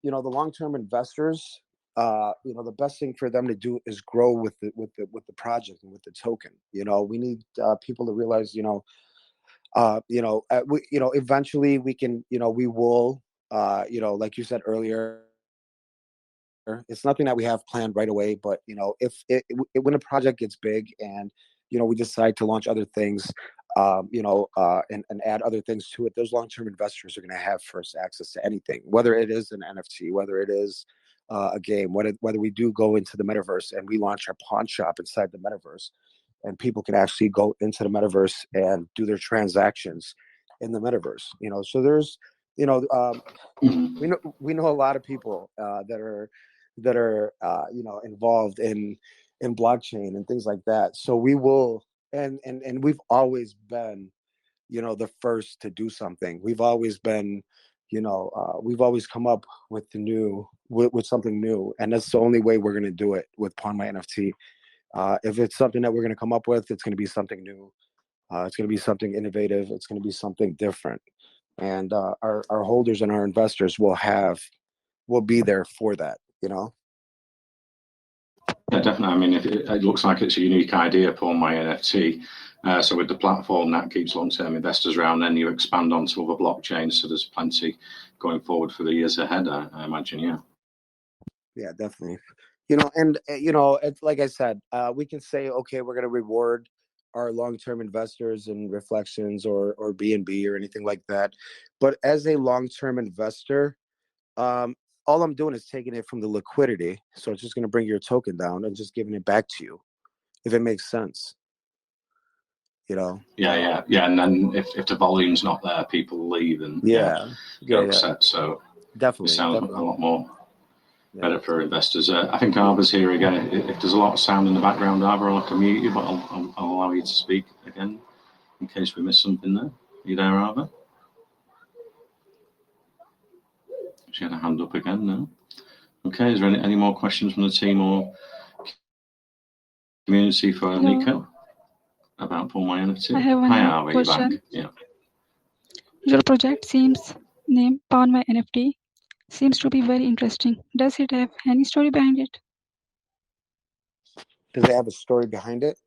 the long-term investors, the best thing for them to do is grow with the project and with the token. We need people to realize, eventually we can, we will, like you said earlier, it's nothing that we have planned right away, but if when a project gets big and we decide to launch other things, and add other things to it, those long-term investors are going to have first access to anything, whether it is an NFT, whether it is a game, whether we do go into the metaverse and we launch our pawn shop inside the metaverse, and people can actually go into the metaverse and do their transactions in the metaverse. So there's, we know a lot of people that are involved in blockchain and things like that. So we will, and we've always been, the first to do something. We've always been, we've always come up with with something new, and that's the only way we're going to do it with Pawn My NFT. If it's something that we're going to come up with, it's going to be something new. It's going to be something innovative. It's going to be something different, and our holders and our investors will be there for that. Yeah, definitely. I mean, it looks like it's a unique idea, Pawn My NFT. So with the platform that keeps long-term investors around, then you expand onto other blockchains. So there's plenty going forward for the years ahead, I imagine. Yeah. Yeah, definitely. And it's like I said, we can say, okay, we're going to reward our long-term investors in Reflections or BNB or anything like that. But as a long-term investor, all I'm doing is taking it from the liquidity. So it's just going to bring your token down and just giving it back to you, if it makes sense. Yeah. And then if the volume's not there, people leave and get upset. So definitely, it sounds a lot more better for investors. I think Arva's here again. If there's a lot of sound in the background, Arva, I can mute you, but I'll allow you to speak again in case we missed something there. Are you there, Arva? She had a hand up again. No. Okay. Is there any more questions from the team or community for Nico about Pawn My NFT? I have one Hi, Arva, you're question. back. Yeah. Your project seems named Pawn My NFT seems to be very interesting. Does it have any story behind it? Does it have a story behind it?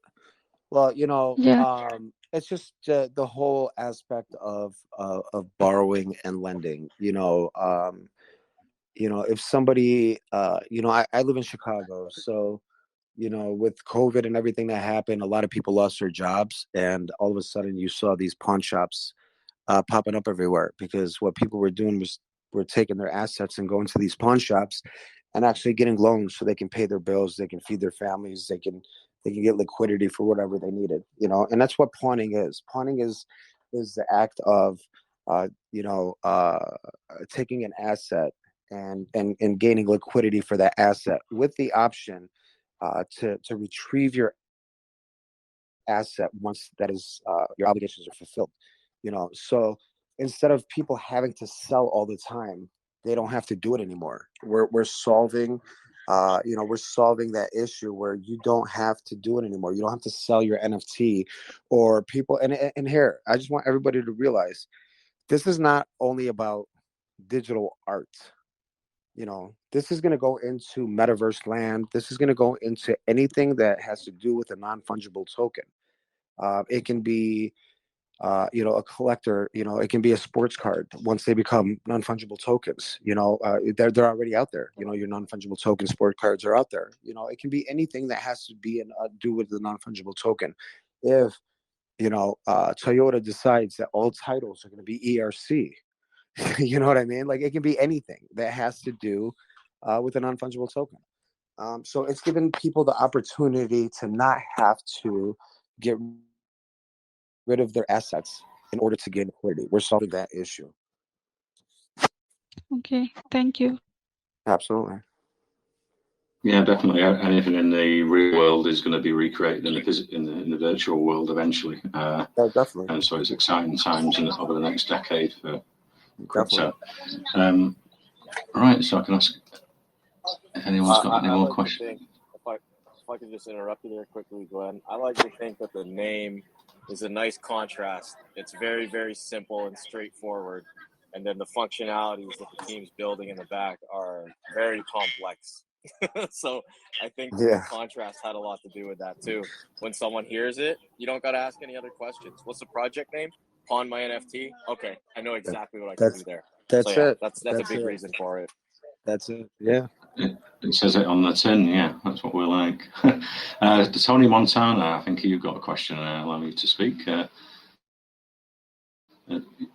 Well, Yeah. it's just the whole aspect of borrowing and lending. If somebody, I live in Chicago, so with COVID and everything that happened, a lot of people lost their jobs, and all of a sudden you saw these pawn shops popping up everywhere, because what people were doing was were taking their assets and going to these pawn shops and actually getting loans so they can pay their bills, they can feed their families, they can get liquidity for whatever they needed. And that's what pawning is. Pawning is the act of taking an asset and gaining liquidity for that asset with the option to retrieve your asset once that is your obligations are fulfilled. So instead of people having to sell all the time, they don't have to do it anymore. We're solving we're solving that issue where you don't have to do it anymore. You don't have to sell your NFT, or people. And here, I just want everybody to realize this is not only about digital art. This is going to go into metaverse land. This is going to go into anything that has to do with a non-fungible token. It can be a collector, it can be a sports card. Once they become non-fungible tokens, they're already out there. Your non-fungible token sport cards are out there. It can be anything that has to be do with the non-fungible token. If Toyota decides that all titles are going to be ERC, you know what I mean? Like, it can be anything that has to do with a non-fungible token. So it's given people the opportunity to not have to get rid of their assets in order to gain liquidity. We're solving that issue. Okay, thank you. Absolutely. Yeah, definitely. Anything in the real world is going to be recreated in the virtual world eventually. Definitely. And so it's exciting times over the next decade for crypto. Definitely. Right, so I can ask if anyone's got any more questions. If I could just interrupt you there quickly, Glenn. I like to think that the name is a nice contrast. It's very, very simple and straightforward. And then the functionalities that the team's building in the back are very complex. So I think the contrast had a lot to do with that too. When someone hears it, you don't got to ask any other questions. What's the project name? Pawn My NFT? Okay, I know exactly what I can do there. That's it. That's a big reason for it. That's it. Yeah. It says it on the tin. Yeah, that's what we like. Tony Montana, I think you've got a question. Allow me to speak.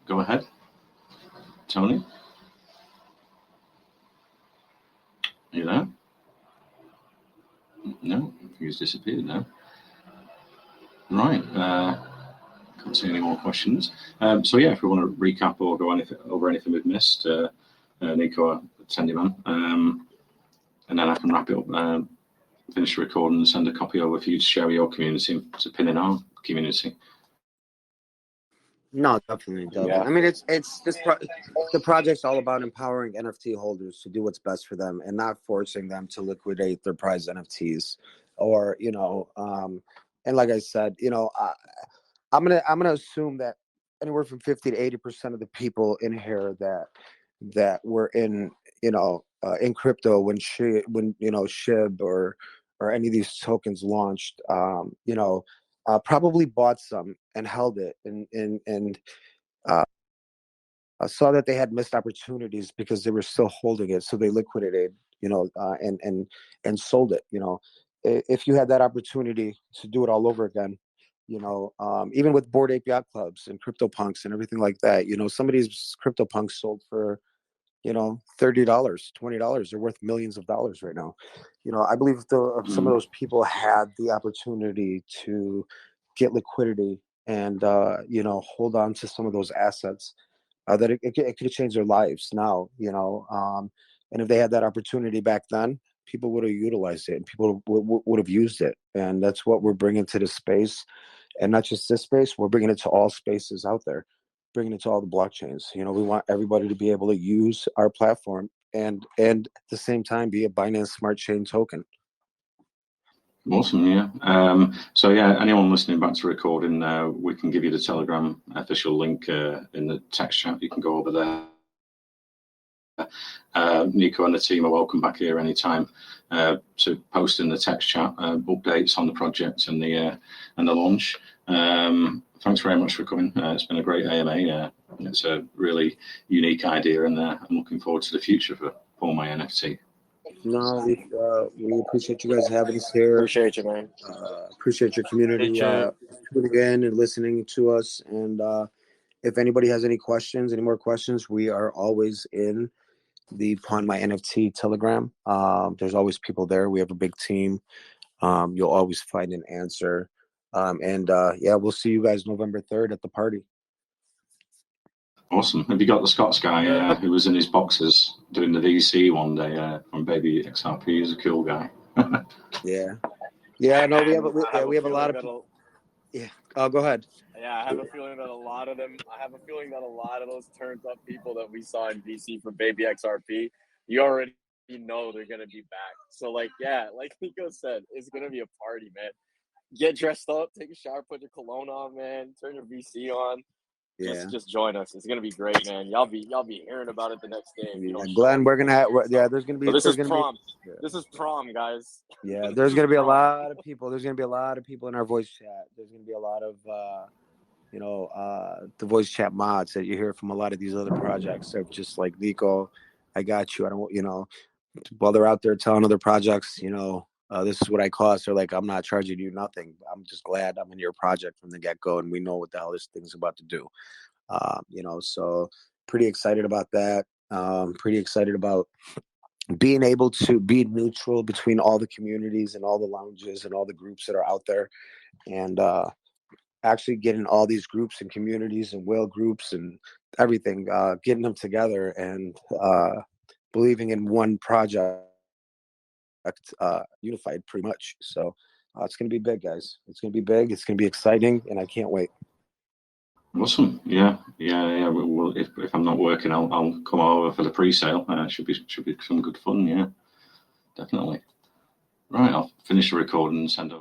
Go ahead, Tony. Are you there? No, he's disappeared now. Right. Can't see any more questions. So yeah, if we want to recap or go over anything we've missed, Nico, Tendyman, and then I can wrap it up, finish the recording, and send a copy over for you to share with your community, to pin in our community. No, definitely. Yeah. I mean, it's the project's all about empowering NFT holders to do what's best for them and not forcing them to liquidate their prize NFTs, or and like I said, I'm gonna assume that anywhere from 50 to 80% of the people in here that were in crypto when SHIB or any of these tokens launched, probably bought some and held it and saw that they had missed opportunities because they were still holding it, so they liquidated, and sold it. If you had that opportunity to do it all over again, even with Bored Ape Yacht Clubs and CryptoPunks and everything like that, some of these CryptoPunks sold for $30, $20. They're worth millions of dollars right now. I believe some of those people had the opportunity to get liquidity and hold on to some of those assets, that it could have changed their lives now. And if they had that opportunity back then, people would have utilized it and people would have used it. And that's what we're bringing to the space. And not just this space, we're bringing it to all spaces out there, bringing it to all the blockchains. We want everybody to be able to use our platform and at the same time be a Binance Smart Chain token. Awesome, yeah. So yeah, anyone listening back to recording, we can give you the Telegram official link in the text chat. You can go over there. Nico and the team are welcome back here anytime to post in the text chat updates on the project and the launch. Thanks very much for coming. It's been a great AMA. It's a really unique idea, and I'm looking forward to the future for My NFT. No, we appreciate you guys having us here. Appreciate you, man. Appreciate your community tuning in and listening to us. And if anybody has any more questions, we are always in the Pawn My NFT Telegram. There's always people there. We have a big team. You'll always find an answer. We'll see you guys November 3rd at the party. Awesome. Have you got the Scots guy who was in his boxes doing the VC one day from Baby XRP? He's a cool guy. Yeah. No, we have a lot of people. Yeah. Oh, go ahead. Yeah, I have a feeling that a lot of those turned up people that we saw in VC from Baby XRP, you already know they're gonna be back. So like Nico said, it's gonna be a party, man. Get dressed up, take a shower, put your cologne on, man. Turn your VC on. Just join us. It's gonna be great, man. Y'all be hearing about it the next day. Glenn, we're gonna have there's gonna be. So this is prom. This is prom, guys. Yeah, there's gonna be a lot of people. There's gonna be a lot of people in our voice chat. There's gonna be a lot of you know, the voice chat mods that you hear from a lot of these other projects. They're just like, Nico, I got you. I don't, you know, while they're out there telling other projects, you know, this is what I cost. They're like, I'm not charging you nothing. I'm just glad I'm in your project from the get go, and we know what the hell this thing's about to do. You know, so pretty excited about that. Pretty excited about being able to be neutral between all the communities and all the lounges and all the groups that are out there, and actually getting all these groups and communities and whale groups and everything, getting them together and believing in one project, unified pretty much. So it's going to be big, guys. It's going to be big. It's going to be exciting, and I can't wait. Awesome. Yeah. Well, if I'm not working, I'll come over for the pre-sale. Should be some good fun. Yeah, definitely. Right. I'll finish the recording and send over.